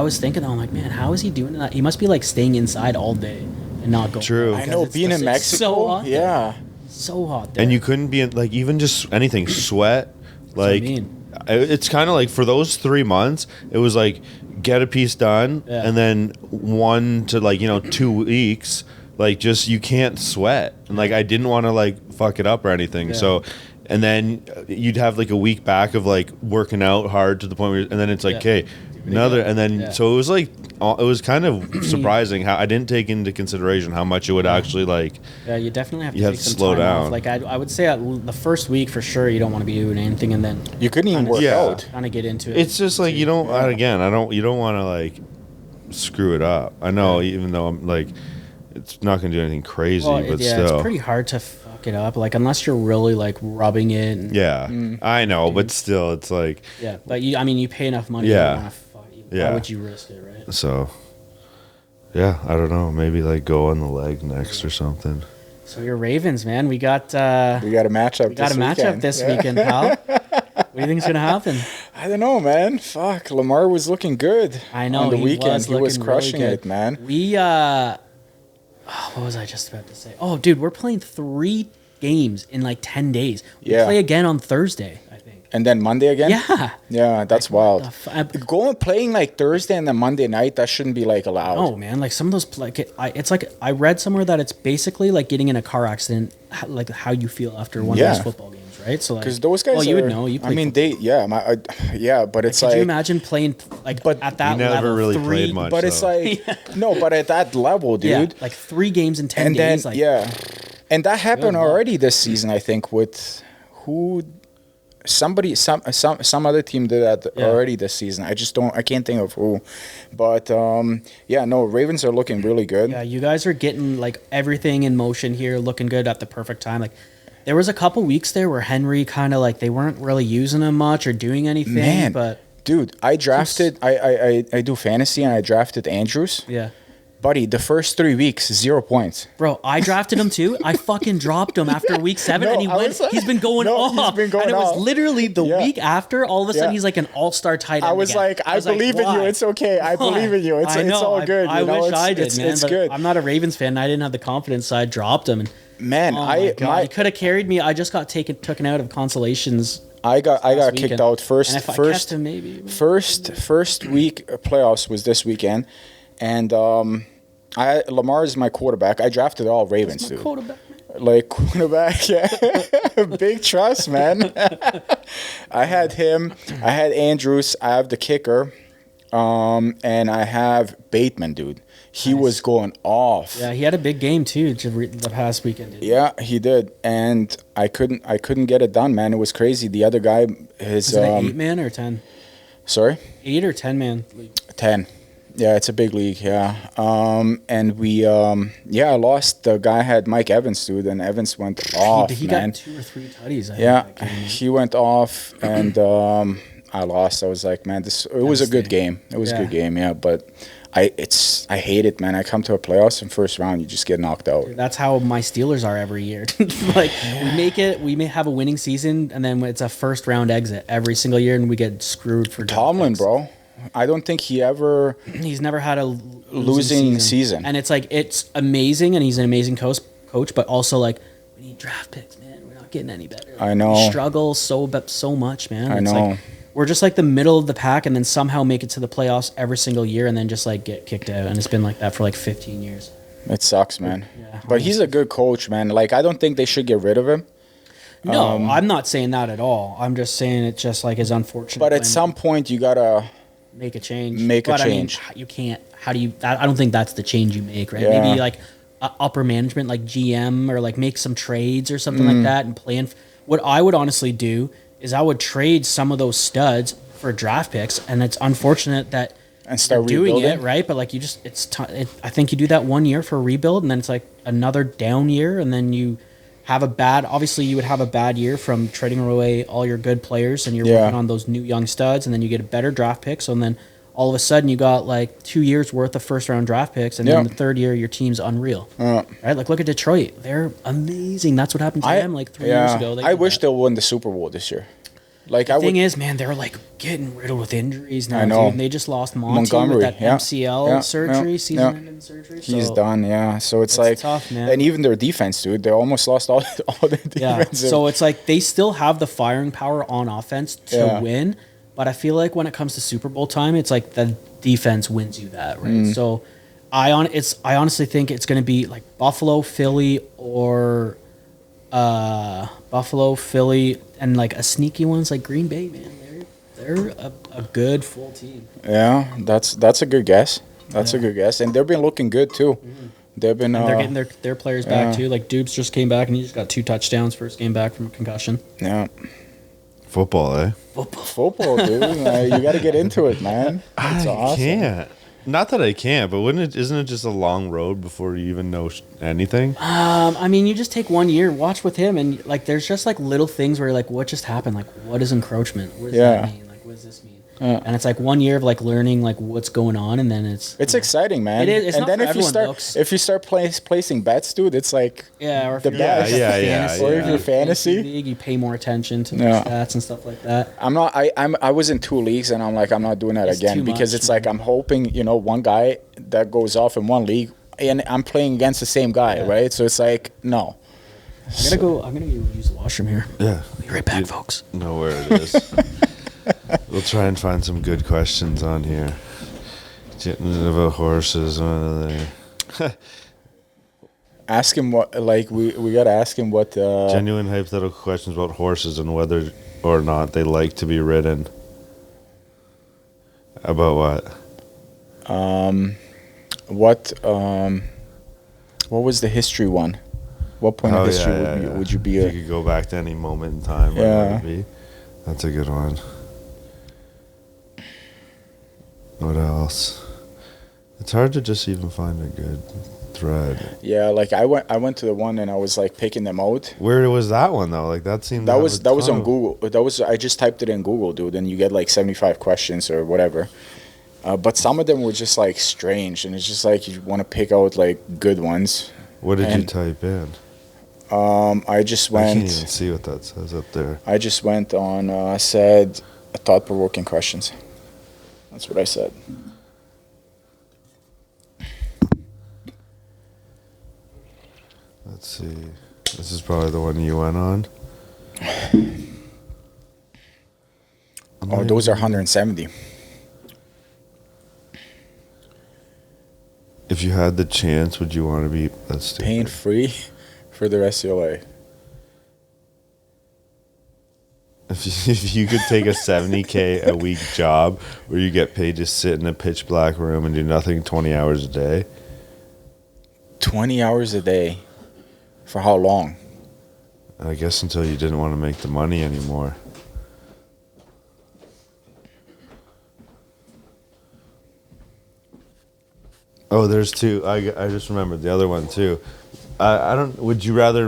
Speaker 3: was thinking, I'm like, man, how is he doing that? He must be like staying inside all day and not going.
Speaker 1: True.
Speaker 4: I
Speaker 3: because
Speaker 4: know,
Speaker 3: it's
Speaker 4: being in
Speaker 3: it's
Speaker 4: Mexico.
Speaker 3: so hot. there.
Speaker 4: Yeah.
Speaker 3: So hot there.
Speaker 1: And you couldn't be in like even just anything sweat,
Speaker 3: what I
Speaker 1: like
Speaker 3: mean.
Speaker 1: it's kind of like for those 3 months, it was like get a piece done,
Speaker 3: Yeah.
Speaker 1: and then 1 to 2 weeks. Like just you can't sweat, and like I didn't want to like fuck it up or anything.
Speaker 3: Yeah.
Speaker 1: So, and then you'd have like a week back of like working out hard to the point where, and then it's like,
Speaker 3: Yeah.
Speaker 1: okay, Another, and then
Speaker 3: Yeah.
Speaker 1: so it was like it was kind of surprising how I didn't take into consideration how much it would actually like.
Speaker 3: Yeah, you definitely have to
Speaker 1: You have
Speaker 3: take
Speaker 1: to
Speaker 3: some
Speaker 1: slow
Speaker 3: time off.
Speaker 1: down.
Speaker 3: Like I would say the first week for sure you don't want to be doing anything, and then
Speaker 4: You couldn't even work
Speaker 1: Yeah.
Speaker 4: out.
Speaker 3: kind of get into it.
Speaker 1: It's just like you don't. You don't want to like screw it up. I know, even though I'm like, it's not gonna do anything crazy,
Speaker 3: Well,
Speaker 1: but
Speaker 3: yeah,
Speaker 1: still.
Speaker 3: it's pretty hard to fuck it up. Like unless you're really like rubbing it. And,
Speaker 1: Yeah, I know, but still, it's like
Speaker 3: yeah, but you pay enough money.
Speaker 1: Yeah.
Speaker 3: You don't wanna
Speaker 1: Yeah.
Speaker 3: Why would you risk it, right?
Speaker 1: so. Yeah, I don't know. Maybe like go on the leg next or something.
Speaker 3: So your Ravens, man, we got
Speaker 4: We got a matchup.
Speaker 3: we got
Speaker 4: this
Speaker 3: a matchup
Speaker 4: weekend.
Speaker 3: this
Speaker 4: Yeah.
Speaker 3: weekend, pal. What do you think's gonna happen?
Speaker 4: I don't know, man. Fuck, Lamar was looking good.
Speaker 3: I know
Speaker 4: on the
Speaker 3: he
Speaker 4: weekend.
Speaker 3: was
Speaker 4: He was
Speaker 3: looking
Speaker 4: crushing
Speaker 3: really
Speaker 4: it,
Speaker 3: good.
Speaker 4: man.
Speaker 3: We what was I just about to say? Oh, dude, we're playing 3 games in like 10 days. We
Speaker 4: Yeah.
Speaker 3: play again on Thursday, I think.
Speaker 4: And then Monday again.
Speaker 3: Yeah.
Speaker 4: Yeah, that's wild.
Speaker 3: The
Speaker 4: Going playing like Thursday and then Monday night, that shouldn't be like allowed.
Speaker 3: Oh man, like some of those it's like I read somewhere that it's basically like getting in a car accident, like how you feel after one of
Speaker 4: Yeah.
Speaker 3: those football games, right? So like,
Speaker 4: Because those guys
Speaker 3: well,
Speaker 4: are,
Speaker 3: you would know. You
Speaker 4: I
Speaker 3: played
Speaker 4: mean,
Speaker 3: football.
Speaker 4: yeah, but it's
Speaker 3: Could
Speaker 4: like,
Speaker 3: you imagine playing like
Speaker 4: But
Speaker 3: at that
Speaker 1: You never
Speaker 3: level?
Speaker 1: really
Speaker 3: 3,
Speaker 1: played much.
Speaker 4: but it's
Speaker 1: so.
Speaker 4: like, no, but at that level,
Speaker 3: yeah,
Speaker 4: dude.
Speaker 3: like 3 games in 10
Speaker 4: And
Speaker 3: days.
Speaker 4: then,
Speaker 3: Like,
Speaker 4: yeah. And that happened
Speaker 3: luck.
Speaker 4: already this season, I think, with who, somebody, some other team did that
Speaker 3: Yeah.
Speaker 4: already this season. I can't think of who. But, yeah, no, Ravens are looking really good.
Speaker 3: Yeah, you guys are getting like everything in motion here, looking good at the perfect time. Like there was a couple weeks there where Henry kind of like they weren't really using him much or doing anything.
Speaker 4: Man,
Speaker 3: but
Speaker 4: dude, I drafted, I do fantasy and I drafted Andrews.
Speaker 3: yeah.
Speaker 4: Buddy, the first 3 weeks, 0 points.
Speaker 3: Bro, I drafted him too. I fucking dropped him after week 7,
Speaker 4: No,
Speaker 3: and he
Speaker 4: I
Speaker 3: went.
Speaker 4: was like-
Speaker 3: He's been going
Speaker 4: No,
Speaker 3: off.
Speaker 4: he's been going
Speaker 3: and it
Speaker 4: off.
Speaker 3: was literally the
Speaker 4: Yeah.
Speaker 3: week after. All of a sudden,
Speaker 4: Yeah.
Speaker 3: he's like an all-star tight end.
Speaker 4: I was
Speaker 3: again.
Speaker 4: like, I believe in you.
Speaker 3: why?
Speaker 4: It's okay. I believe in you. It's
Speaker 3: I know.
Speaker 4: all good.
Speaker 3: I
Speaker 4: you know?
Speaker 3: wish I did,
Speaker 4: it's,
Speaker 3: man.
Speaker 4: It's
Speaker 3: but
Speaker 4: good.
Speaker 3: I'm not a Ravens fan. And I didn't have the confidence, so I dropped him. And
Speaker 4: Man,
Speaker 3: oh my God, he could have carried me. I just got taken out of consolations.
Speaker 4: I got
Speaker 3: last
Speaker 4: kicked
Speaker 3: weekend.
Speaker 4: out first.
Speaker 3: And if I
Speaker 4: first
Speaker 3: kept him, maybe.
Speaker 4: first week playoffs was this weekend, and Lamar is my quarterback. I drafted all Ravens,
Speaker 3: My
Speaker 4: dude.
Speaker 3: quarterback.
Speaker 4: Like quarterback, yeah. Big trust, man. I had him. I had Andrews. I have the kicker, and I have Bateman, dude. He was going off.
Speaker 3: Yeah, he had a big game too the past weekend. Didn't he?
Speaker 4: Yeah, he did, and I couldn't get it done, man. It was crazy. The other guy, his
Speaker 3: Is it an 8-man or 10?
Speaker 4: sorry,
Speaker 3: 8 or 10-man.
Speaker 4: 10. Yeah, it's a big league. Yeah, and we, I lost. The guy had Mike Evans, dude, and Evans went off,
Speaker 3: He
Speaker 4: man.
Speaker 3: got 2 or 3 tutties. I
Speaker 4: Yeah,
Speaker 3: think, that game.
Speaker 4: he went off, and I lost. I was like, man, it was a good game. It was a good game, yeah. But I hate it, man. I come to a playoffs in first round, you just get knocked out.
Speaker 3: That's how my Steelers are every year. Like we may have a winning season, and then it's a first round exit every single year, and we get screwed for draft
Speaker 4: Tomlin,
Speaker 3: picks.
Speaker 4: bro. I don't think he ever.
Speaker 3: He's never had a
Speaker 4: Losing season.
Speaker 3: and it's like it's amazing, and he's an amazing coach. But also like we need draft picks, man. We're not getting any better.
Speaker 4: I know.
Speaker 3: We struggle so much, man.
Speaker 4: I
Speaker 3: It's
Speaker 4: know.
Speaker 3: Like, we're just like the middle of the pack, and then somehow make it to the playoffs every single year, and then just like get kicked out. And it's been like that for like 15 years.
Speaker 4: It sucks, man.
Speaker 3: Yeah,
Speaker 4: But he's a good coach, man. Like I don't think they should get rid of him.
Speaker 3: No, I'm not saying that at all. I'm just saying it just like is unfortunate.
Speaker 4: But at
Speaker 3: when
Speaker 4: some point, you gotta.
Speaker 3: make a change.
Speaker 4: Make a
Speaker 3: but
Speaker 4: change.
Speaker 3: I mean, you can't. How do you? I don't think that's the change you make, right?
Speaker 4: Yeah.
Speaker 3: Maybe like upper management, like GM, or like make some trades or something
Speaker 4: Mm.
Speaker 3: like that, and plan. What I would honestly do is I would trade some of those studs for draft picks, and it's unfortunate that
Speaker 4: And start
Speaker 3: you're doing
Speaker 4: rebuilding.
Speaker 3: it right. But like you just, I think you do that 1 year for a rebuild, and then it's like another down year, and then you have a bad. Obviously, you would have a bad year from trading away all your good players, and you're
Speaker 4: Yeah.
Speaker 3: working on those new young studs, and then you get a better draft pick. So then all of a sudden you got like 2 years worth of first round draft picks, and
Speaker 4: Yeah.
Speaker 3: then the third year your team's unreal. Right? Like look at Detroit; they're amazing. That's what happened to them like 3 years ago. They
Speaker 4: I
Speaker 3: did
Speaker 4: wish
Speaker 3: that.
Speaker 4: they'll win the Super Bowl this year. Like
Speaker 3: The
Speaker 4: I
Speaker 3: thing
Speaker 4: would.
Speaker 3: is, man, they're like getting riddled with injuries now.
Speaker 4: I know.
Speaker 3: Dude. And they just lost Monty
Speaker 4: Montgomery,
Speaker 3: with that
Speaker 4: yeah.
Speaker 3: MCL
Speaker 4: Yeah,
Speaker 3: surgery,
Speaker 4: yeah,
Speaker 3: season-ending surgery.
Speaker 4: He's
Speaker 3: so,
Speaker 4: done, yeah. So it's like,
Speaker 3: tough, man.
Speaker 4: and even their defense, dude, they almost lost all their
Speaker 3: Yeah.
Speaker 4: defense.
Speaker 3: So it's like they still have the firing power on offense to
Speaker 4: Yeah.
Speaker 3: win, but I feel like when it comes to Super Bowl time, it's like the defense wins you that, right?
Speaker 4: Mm.
Speaker 3: So I honestly think it's going to be like Buffalo, Philly, or Buffalo, Philly, and like a sneaky one's like Green Bay, man. They're they're a good full team.
Speaker 4: Yeah, that's a good guess. That's a good guess, and they've been looking good too. They've been.
Speaker 3: And they're getting their players back too. Like Dubes just came back and he just got 2 touchdowns first game back from a concussion.
Speaker 4: Yeah.
Speaker 1: Football, eh?
Speaker 4: Football, dude. You got to get into it, man. It's awesome.
Speaker 1: Can't. Not that I can't, but isn't it just a long road before you even know anything?
Speaker 3: I mean, you just take 1 year, watch with him, and like, there's just like little things where you're like, what just happened? Like, what is encroachment? What does that mean? Like, what does this mean? And it's like 1 year of like learning like what's going on, and then it's
Speaker 4: exciting, man.
Speaker 3: It is. It's
Speaker 4: and
Speaker 3: not
Speaker 4: then
Speaker 3: for
Speaker 4: if you start placing bets, dude, it's like
Speaker 3: or if
Speaker 4: the
Speaker 3: you're
Speaker 4: best.
Speaker 3: fantasy,
Speaker 4: Or if you're fantasy
Speaker 3: league, you pay more attention to the stats and stuff like that.
Speaker 4: I was in 2 leagues, and I'm like, I'm not doing that again because it's like I'm hoping, one guy that goes off in one league, and I'm playing against the same guy, right? So it's like, no.
Speaker 3: I'm gonna go use the washroom here.
Speaker 1: Yeah.
Speaker 3: Be right back, folks.
Speaker 1: Know where it is. We'll try and find some good questions on here. Getting about horses.
Speaker 4: Ask him what, like, we got to ask him what.
Speaker 1: Genuine hypothetical questions about horses and whether or not they like to be ridden. About what?
Speaker 4: What was the history one? What point of history would you be?
Speaker 1: If you could go back to any moment in time, what would it be? That's a good one. What else? It's hard to just even find a good thread.
Speaker 4: Yeah, like I went to the one and I was like picking them out.
Speaker 1: Where was that one though? Like that seemed
Speaker 4: that was on Google. I just typed it in Google, dude, and you get like 75 questions or whatever. But some of them were just like strange, and it's just like you want to pick out like good ones.
Speaker 1: What did you type in?
Speaker 4: I just went.
Speaker 1: I can't even see what that says up there.
Speaker 4: I just went on. Said thought-provoking questions. That's what I said.
Speaker 1: Let's see. This is probably the one you went on.
Speaker 4: Oh, those are 170.
Speaker 1: If you had the chance, would you want to be
Speaker 4: pain-free for the rest of your life?
Speaker 1: If you could take a $70K a week job where you get paid to sit in a pitch black room and do nothing 20 hours a day.
Speaker 4: 20 hours a day? For how long?
Speaker 1: I guess until you didn't want to make the money anymore. Oh, there's 2. I just remembered the other one too. I don't. Would you rather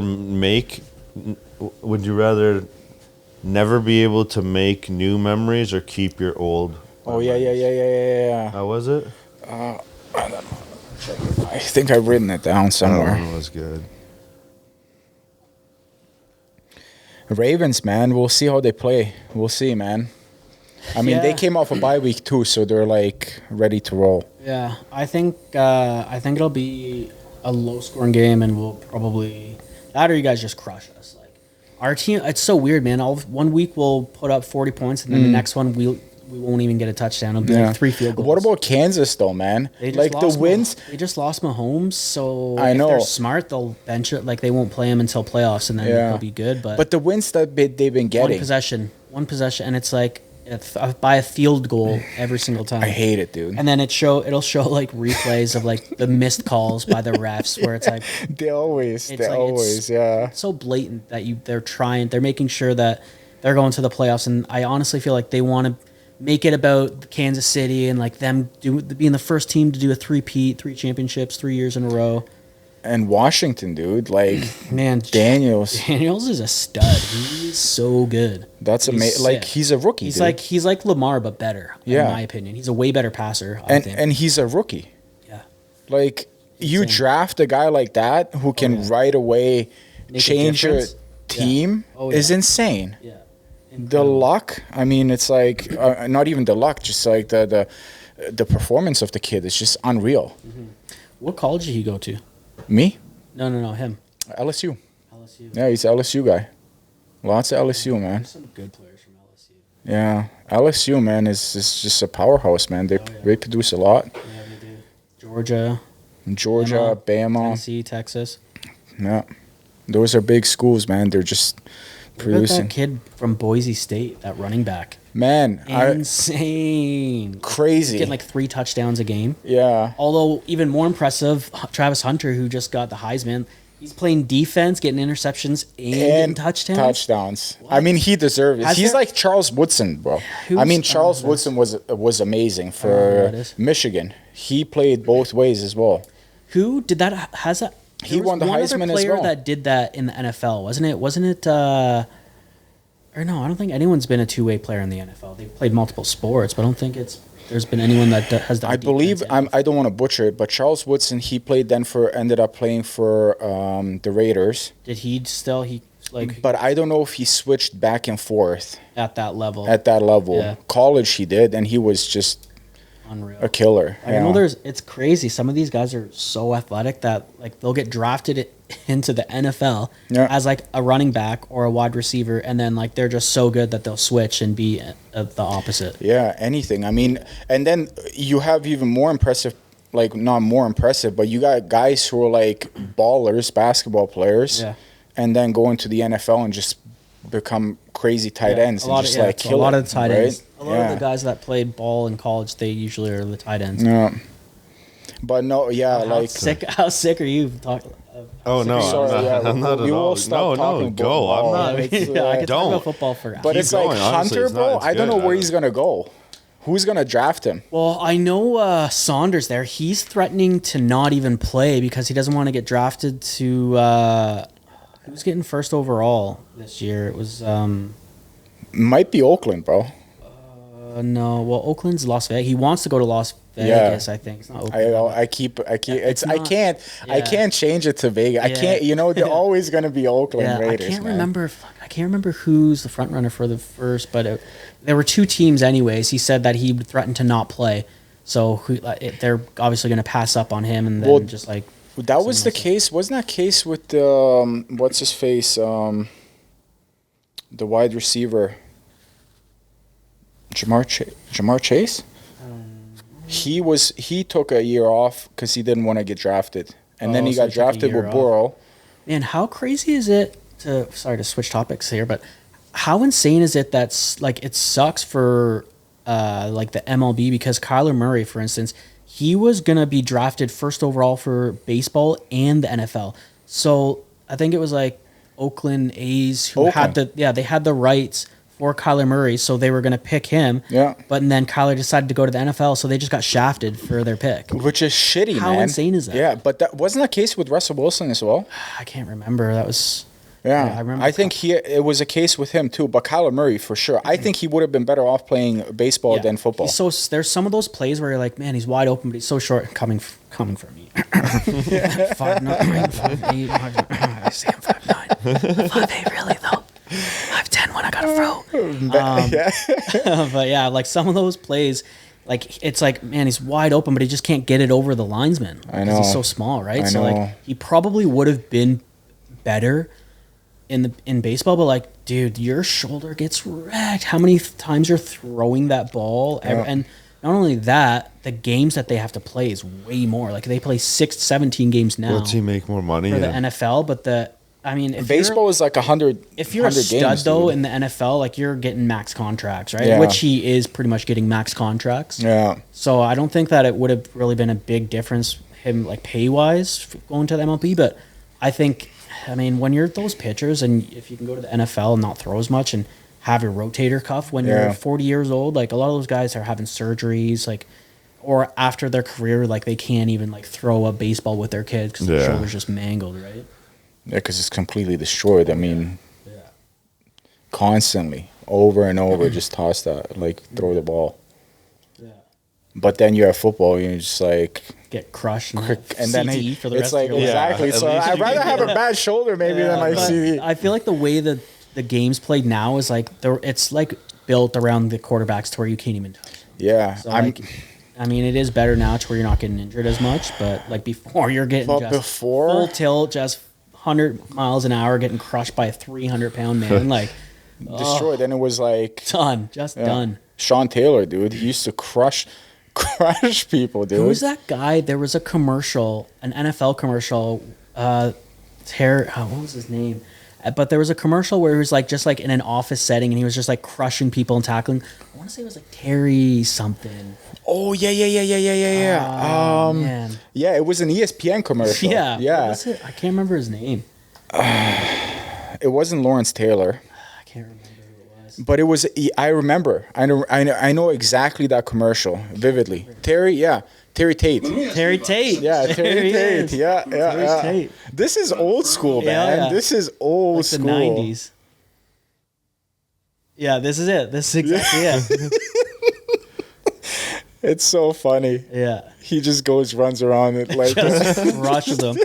Speaker 1: never be able to make new memories or keep your old?
Speaker 4: Oh yeah.
Speaker 1: How was it?
Speaker 4: I don't know. I think I've written it down somewhere.
Speaker 1: That one was good.
Speaker 4: Ravens, man. We'll see how they play. We'll see, man. I mean, they came off a bye week too, so they're like ready to roll.
Speaker 3: Yeah, I think it'll be a low-scoring game, and we'll probably that or you guys just crush us. Like our team, it's so weird, man. 1 week we'll put up 40 points, and then the next one we won't even get a touchdown. It'll be like 3 field goals.
Speaker 4: What about Kansas though, man? Like the wins.
Speaker 3: They just lost Mahomes, so
Speaker 4: I know.
Speaker 3: If they're smart, they'll bench it. Like they won't play him until playoffs, and then they'll be good. But
Speaker 4: the wins that they've been getting,
Speaker 3: one possession, and it's like by a field goal every single time.
Speaker 4: I hate it, dude.
Speaker 3: And then it'll show like replays of like the missed calls by the refs where it's like it's so blatant that they're making sure that they're going to the playoffs, and I honestly feel like they want to make it about Kansas City and like them being the first team to do a 3 championships 3 years in a row.
Speaker 4: And Washington, dude, like
Speaker 3: man, Daniels is a stud. He's so good.
Speaker 4: That's amazing. Like he's a rookie.
Speaker 3: He's like Lamar, but better. In my opinion, he's a way better passer.
Speaker 4: And he's a rookie.
Speaker 3: Yeah.
Speaker 4: Like you draft a guy like that who can right away change your team is insane.
Speaker 3: Yeah.
Speaker 4: The luck. I mean, it's like not even the luck, just like the performance of the kid is just unreal.
Speaker 3: Mm-hmm. What college did he go to?
Speaker 4: Me?
Speaker 3: No, him.
Speaker 4: LSU. Yeah, he's an LSU guy. Lots of LSU, man.
Speaker 3: There's some good players from LSU.
Speaker 4: Yeah, LSU, man, is just a powerhouse, man. They produce a lot.
Speaker 3: Yeah, they do.
Speaker 4: Georgia, Bama.
Speaker 3: Tennessee, Texas.
Speaker 4: Yeah. Those are big schools, man.
Speaker 3: What about that kid from Boise State, that running back?
Speaker 4: Man,
Speaker 3: Insane.
Speaker 4: Crazy.
Speaker 3: Getting like 3 touchdowns a game.
Speaker 4: Yeah.
Speaker 3: Although even more impressive, Travis Hunter, who just got the Heisman, he's playing defense, getting interceptions and getting touchdowns.
Speaker 4: I mean, he deserved it. He's
Speaker 3: there-
Speaker 4: like Charles Woodson, bro. I mean, Charles Woodson was amazing for Michigan. He played both ways as well.
Speaker 3: Who did that? Has that?
Speaker 4: He won the Heisman as well.
Speaker 3: One other player that did that in the NFL, wasn't it? Wasn't it? Or no, I don't think anyone's been a two-way player in the NFL. They've played multiple sports, but I don't think there's been anyone that has done.
Speaker 4: I believe I don't want to butcher it, but Charles Woodson, he ended up playing for the Raiders.
Speaker 3: Did he still
Speaker 4: But I don't know if he switched back and forth
Speaker 3: at that level.
Speaker 4: Yeah. College he did, and he was just
Speaker 3: unreal,
Speaker 4: a killer.
Speaker 3: I know it's crazy. Some of these guys are so athletic that like they'll get drafted into the NFL as like a running back or a wide receiver, and then like they're just so good that they'll switch and be the opposite.
Speaker 4: Yeah, anything. I mean, and then you have even more impressive, like not more impressive, but you got guys who are like ballers, basketball players, and then go into the NFL and just become crazy tight ends and just like kill
Speaker 3: a lot
Speaker 4: it,
Speaker 3: of the tight
Speaker 4: right?
Speaker 3: ends. A lot of the guys that played ball in college, they usually are the tight ends.
Speaker 4: Yeah. But no,
Speaker 3: How sick are you talking?
Speaker 1: Oh no,
Speaker 4: sorry,
Speaker 1: I'm not
Speaker 4: we
Speaker 1: at
Speaker 4: will
Speaker 1: all.
Speaker 4: stop talking about
Speaker 1: Go.
Speaker 4: ball.
Speaker 1: I'm not.
Speaker 3: I can talk
Speaker 1: Don't.
Speaker 3: about football for
Speaker 4: But
Speaker 1: Keep
Speaker 4: it's like
Speaker 1: going. Honestly,
Speaker 4: Hunter,
Speaker 1: it's not-
Speaker 4: bro.
Speaker 1: it's
Speaker 4: I don't know
Speaker 1: good.
Speaker 4: where he's gonna go. Who's gonna draft him?
Speaker 3: Well, I know Saunders there. He's threatening to not even play because he doesn't want to get drafted to. Who's getting first overall this year? It was.
Speaker 4: Might be Oakland, bro.
Speaker 3: No, well, Oakland's Las Vegas. He wants to go to Las Vegas. I think it's not Oakland.
Speaker 4: I can't change it to Vegas. I
Speaker 3: Yeah.
Speaker 4: can't. You know, they're always gonna be Oakland Raiders.
Speaker 3: I can't
Speaker 4: man.
Speaker 3: remember. I can't remember who's the front runner for the first, but there were 2 teams anyways. He said that he threatened to not play, so they're obviously going to pass up on him and then just like.
Speaker 4: That was the case. Wasn't that case with what's his face? The wide receiver. Jamar Chase. He took a year off because he didn't want to get drafted, and then he got drafted with Burrow.
Speaker 3: Man, how crazy is it sorry to switch topics here, but how insane is it that's like it sucks for like the MLB because Kyler Murray, for instance, he was gonna be drafted first overall for baseball and the NFL. So I think it was like Oakland A's who had the rights for Kyler Murray, so they were going to pick him.
Speaker 4: Yeah.
Speaker 3: But then Kyler decided to go to the NFL, so they just got shafted for their pick.
Speaker 4: Which is shitty, man.
Speaker 3: How insane is that?
Speaker 4: Yeah, but that wasn't the case with Russell Wilson as well.
Speaker 3: I can't remember. That was.
Speaker 4: Yeah,
Speaker 3: I remember.
Speaker 4: I think it was a case with him too, but Kyler Murray for sure. I think he would have been better off playing baseball than football.
Speaker 3: There's some of those plays where you're like, man, he's wide open, but he's so short. Coming from me. 5'9", 5'8". I say I'm 5'9". 5'8", really though. 5'10" when I got a throw. But yeah, like some of those plays, like it's like, man, he's wide open, but he just can't get it over the linesman.
Speaker 4: I know.
Speaker 3: He's so small, right?
Speaker 4: I
Speaker 3: So
Speaker 4: know.
Speaker 3: like he probably would have been better in baseball, but like, dude, your shoulder gets wrecked. How many times you're throwing that ball? And not only that, the games that they have to play is way more. Like they play 17 games now.
Speaker 1: Does he make more money?
Speaker 3: For the NFL, but if
Speaker 4: baseball is like 100.
Speaker 3: If you're a stud
Speaker 4: games,
Speaker 3: though
Speaker 4: dude.
Speaker 3: in the NFL, like you're getting max contracts, right?
Speaker 4: Yeah.
Speaker 3: Which he is pretty much getting max contracts.
Speaker 4: Yeah.
Speaker 3: So I don't think that it would have really been a big difference him like pay wise going to the MLB, but I think. I mean, when you're those pitchers and if you can go to the NFL and not throw as much and have your rotator cuff when you're 40 years old, like a lot of those guys are having surgeries, like, or after their career, like they can't even like throw a baseball with their kids because their shoulder's just mangled, right?
Speaker 4: Yeah, because it's completely destroyed. I mean, constantly, over and over, just toss that, like throw the ball. Yeah. But then you have football, you're just like
Speaker 3: get crushed and
Speaker 4: then
Speaker 3: CTE for the
Speaker 4: it's
Speaker 3: rest
Speaker 4: like
Speaker 3: of your life.
Speaker 4: exactly. So I'd rather have a bad shoulder maybe than like
Speaker 3: But
Speaker 4: CTE.
Speaker 3: I feel like the way that the game's played now is like it's like built around the quarterbacks to where you can't even touch.
Speaker 4: Yeah,
Speaker 3: So I mean, it is better now to where you're not getting injured as much, but like before, you're getting full tilt, just 100 miles an hour, getting crushed by a 300-pound man, like
Speaker 4: destroyed. Then it was like
Speaker 3: done.
Speaker 4: Sean Taylor, dude, he used to crush people, dude.
Speaker 3: Who was that guy? There was a commercial, an NFL commercial. What was his name? But there was a commercial where he was like just like in an office setting and he was just like crushing people and tackling. I want to say it was like Terry something.
Speaker 4: Oh yeah.
Speaker 3: Man.
Speaker 4: Yeah, it was an ESPN commercial.
Speaker 3: Yeah.
Speaker 4: Yeah.
Speaker 3: What was it? I can't remember his name.
Speaker 4: It wasn't Lawrence Taylor.
Speaker 3: I can't remember who it was.
Speaker 4: But it was. I remember. I know exactly that commercial vividly. Terry Tate.
Speaker 3: Terry Tate.
Speaker 4: Yeah,
Speaker 3: There
Speaker 4: Terry
Speaker 3: he
Speaker 4: Tate.
Speaker 3: is.
Speaker 4: Yeah.
Speaker 3: Tate.
Speaker 4: This is old school, man.
Speaker 3: Yeah.
Speaker 4: This is old
Speaker 3: Like
Speaker 4: school.
Speaker 3: the 90s. Yeah, this is it. This is exactly it.
Speaker 4: It's so funny.
Speaker 3: Yeah.
Speaker 4: He just runs around and like.
Speaker 3: Just crushes them.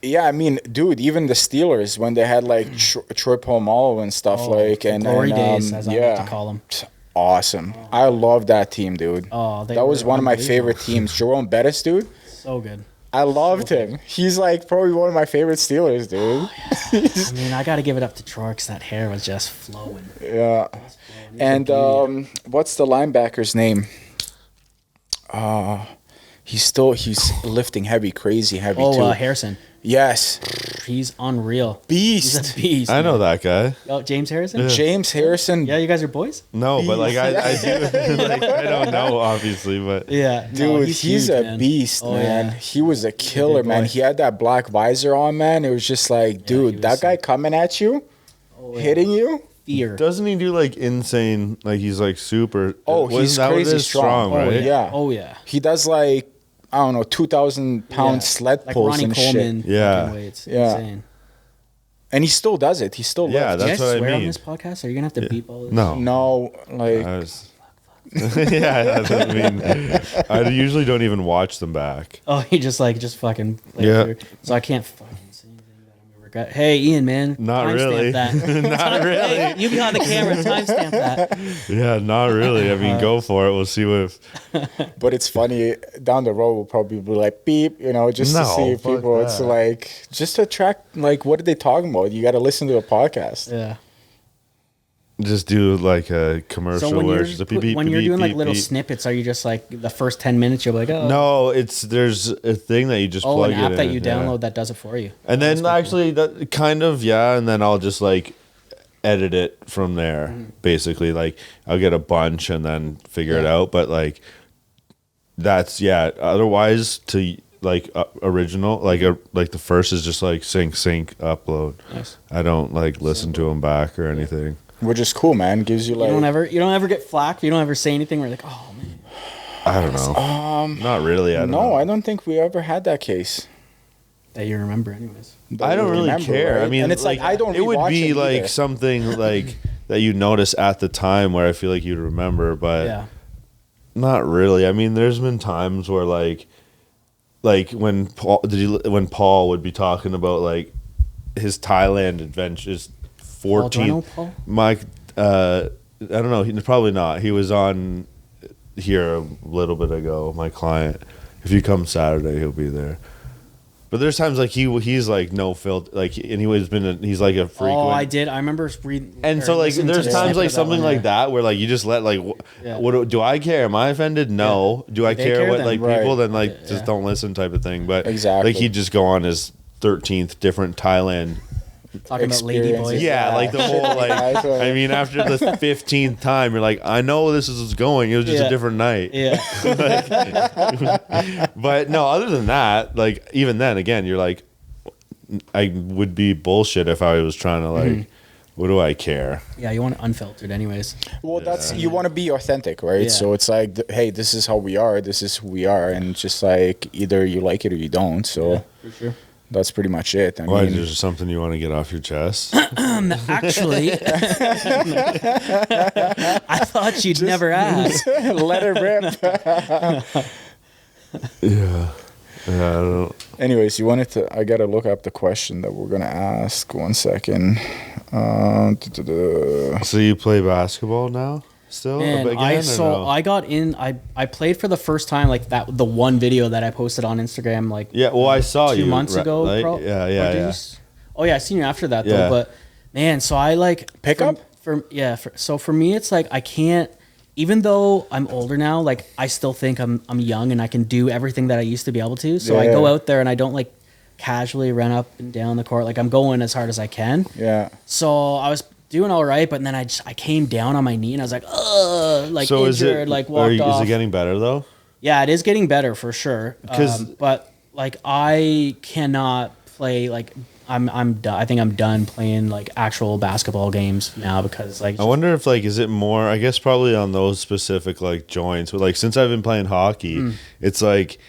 Speaker 4: Yeah, I mean, dude, even the Steelers when they had like Troy Polamalu and stuff
Speaker 3: Glory days, as I like to call them.
Speaker 4: Awesome. I love that team, dude.
Speaker 3: Oh,
Speaker 4: that was one of my favorite teams. Jerome Bettis, dude.
Speaker 3: So good.
Speaker 4: I loved him. He's like probably one of my favorite Steelers, dude.
Speaker 3: I mean, I got to give it up to Troy. That hair was just flowing.
Speaker 4: Yeah. And what's the linebacker's name? He's lifting heavy, crazy heavy too.
Speaker 3: Harrison.
Speaker 4: Yes.
Speaker 3: He's unreal.
Speaker 4: Beast.
Speaker 3: He's a beast.
Speaker 1: I know that guy.
Speaker 3: Oh, James Harrison?
Speaker 4: James Harrison.
Speaker 3: Yeah, you guys are boys?
Speaker 1: No, but like I do. Like, I don't know, obviously, but
Speaker 3: Yeah.
Speaker 4: Dude, he's
Speaker 3: huge,
Speaker 4: a
Speaker 3: man.
Speaker 4: beast,
Speaker 3: Oh,
Speaker 4: man.
Speaker 3: yeah.
Speaker 4: He was a killer,
Speaker 3: big
Speaker 4: man.
Speaker 3: boy.
Speaker 4: He had that black visor on, man. It was just like, dude,
Speaker 3: he was
Speaker 4: that guy
Speaker 3: sick.
Speaker 4: coming at you,
Speaker 3: Oh, yeah.
Speaker 4: hitting you.
Speaker 3: Fear.
Speaker 1: doesn't he do like insane? Like he's like super.
Speaker 4: Oh,
Speaker 1: wasn't
Speaker 4: he's
Speaker 1: that what it
Speaker 4: crazy
Speaker 1: is?
Speaker 4: strong.
Speaker 1: right?
Speaker 4: Oh, yeah.
Speaker 3: Oh, yeah.
Speaker 4: He does like, I don't know, 2,000-pound
Speaker 3: Yeah.
Speaker 4: sled
Speaker 3: Like
Speaker 4: pulls
Speaker 3: Ronnie
Speaker 4: and
Speaker 3: Coleman.
Speaker 4: shit.
Speaker 1: Yeah.
Speaker 3: fucking weights.
Speaker 4: Yeah.
Speaker 3: Insane.
Speaker 4: And he still does it. He still
Speaker 1: Yeah,
Speaker 4: lifts.
Speaker 3: Do you
Speaker 1: that's
Speaker 3: guys
Speaker 1: what I
Speaker 3: swear on
Speaker 1: mean.
Speaker 3: this podcast? Are you going to have to beep all this?
Speaker 1: No,
Speaker 4: No, like,
Speaker 1: I was. Yeah, I mean, I usually don't even watch them back.
Speaker 3: Oh, he just fucking. play
Speaker 1: Yeah.
Speaker 3: through. So I can't fucking say anything that I'm going to regret. Hey, Ian, man.
Speaker 1: Not
Speaker 3: timestamp
Speaker 1: really.
Speaker 3: That.
Speaker 1: Not really.
Speaker 3: Hey, you behind the camera, timestamp that.
Speaker 1: Yeah, not really. I mean, go for it. We'll see what.
Speaker 4: but it's funny. Down the road, we'll probably be like, beep, just to
Speaker 1: No,
Speaker 4: see if
Speaker 1: fuck
Speaker 4: people, it's
Speaker 1: that.
Speaker 4: like, just to track, like, what are they talking about? You got to listen to a podcast.
Speaker 3: Yeah.
Speaker 1: Just do like a commercial
Speaker 3: So when
Speaker 1: where
Speaker 3: you're,
Speaker 1: it's just a beep, beep,
Speaker 3: when you're
Speaker 1: beep,
Speaker 3: doing like
Speaker 1: beep,
Speaker 3: little
Speaker 1: beep.
Speaker 3: snippets, are you just like the first 10 minutes, you're like, oh.
Speaker 1: No, there's a thing that you just
Speaker 3: Oh,
Speaker 1: plug
Speaker 3: an
Speaker 1: it
Speaker 3: app
Speaker 1: in.
Speaker 3: that you
Speaker 1: yeah.
Speaker 3: download that does it for you.
Speaker 1: And then actually, that kind of, yeah, and then I'll just like edit it from there.
Speaker 3: Mm-hmm.
Speaker 1: Basically, like I'll get a bunch and then figure it out. But like that's Otherwise, to like original, like the first is just like sync, upload.
Speaker 3: Nice.
Speaker 1: I don't like listen to them back or anything.
Speaker 4: Which is cool, man. Gives you like.
Speaker 3: You don't ever get flack. You don't ever say anything where you're like, oh man.
Speaker 1: I don't know. Not really. I don't know.
Speaker 4: I don't think we ever had that case.
Speaker 3: That you remember, anyways.
Speaker 4: that
Speaker 1: I don't
Speaker 4: we
Speaker 1: really
Speaker 4: remember,
Speaker 1: care. I
Speaker 4: right?
Speaker 1: mean,
Speaker 4: and it's like I don't.
Speaker 1: It would
Speaker 4: rewatch
Speaker 1: be
Speaker 4: it
Speaker 1: like
Speaker 4: either.
Speaker 1: something like that you notice at the time where I feel like you'd remember, but
Speaker 3: Yeah.
Speaker 1: not really. I mean, there's been times where like when Paul would be talking about like his Thailand adventures, 14.
Speaker 3: Paul?
Speaker 1: Mike, I don't know. Probably not. He was on here a little bit ago. My client. If you come Saturday, he'll be there. But there's times like he's like no filter, like, and he's like a frequent.
Speaker 3: Oh, I did. I remember reading.
Speaker 1: And so like there's times like something like that where like you just let like
Speaker 3: Yeah.
Speaker 1: what do I care? Am I offended? No. Do I
Speaker 3: They
Speaker 1: care
Speaker 3: care
Speaker 1: what
Speaker 3: then.
Speaker 1: like
Speaker 4: Right.
Speaker 1: people then like
Speaker 3: Yeah.
Speaker 1: just don't listen type of thing? But
Speaker 4: Exactly.
Speaker 1: like he'd just go on his 13th different Thailand.
Speaker 3: talking about lady
Speaker 4: experiences.
Speaker 3: boys.
Speaker 1: Yeah, like the whole like
Speaker 4: That's what-
Speaker 1: I mean after the 15th time you're like I know this is going. It was just
Speaker 3: Yeah.
Speaker 1: a different night.
Speaker 3: Yeah.
Speaker 1: But no, other than that, like even then again you're like I would be bullshit if I was trying to like what do I care?
Speaker 3: Yeah, you want it unfiltered, anyways.
Speaker 4: Well, that's you want to be authentic, right?
Speaker 3: Yeah.
Speaker 4: So it's like, hey, this is how we are. This is who we are, and just like either you like it or you don't. So
Speaker 3: For sure.
Speaker 4: that's pretty much it. I
Speaker 1: Why
Speaker 4: mean,
Speaker 1: is there something you want to get off your chest?
Speaker 3: Actually, I thought you'd never ask.
Speaker 4: let it rip.
Speaker 1: Yeah. I don't.
Speaker 4: Anyways, you wanted to. I gotta look up the question that we're gonna ask. 1 second.
Speaker 1: So you play basketball now? Still?
Speaker 3: And
Speaker 1: again,
Speaker 3: I
Speaker 1: or
Speaker 3: saw
Speaker 1: no?
Speaker 3: I got in. I played for the first time like that. The one video that I posted on Instagram like
Speaker 1: Yeah, well, I saw
Speaker 3: 2
Speaker 1: you
Speaker 3: months ago.
Speaker 1: right?
Speaker 3: Bro.
Speaker 1: Yeah,
Speaker 3: Or
Speaker 1: yeah,
Speaker 3: did you
Speaker 1: yeah.
Speaker 3: oh yeah, I seen you after that
Speaker 1: Yeah.
Speaker 3: though. But man, so I like
Speaker 4: Pickup?
Speaker 3: So for me, it's like I can't. Even though I'm older now, like I still think I'm young and I can do everything that I used to be able to. So I
Speaker 4: Yeah.
Speaker 3: go out there and I don't like casually run up and down the court. Like I'm going as hard as I can.
Speaker 4: Yeah.
Speaker 3: So I was doing all right, but then I came down on my knee and I was like, ugh, like
Speaker 1: So
Speaker 3: injured, like walked off.
Speaker 1: Is it getting better though?
Speaker 3: Yeah, it is getting better for sure.
Speaker 1: 'Cause-
Speaker 3: But like I cannot play like I'm done. I think I'm done playing like actual basketball games now because like
Speaker 1: I wonder if like is it more? I guess probably on those specific like joints. But like since I've been playing hockey, it's like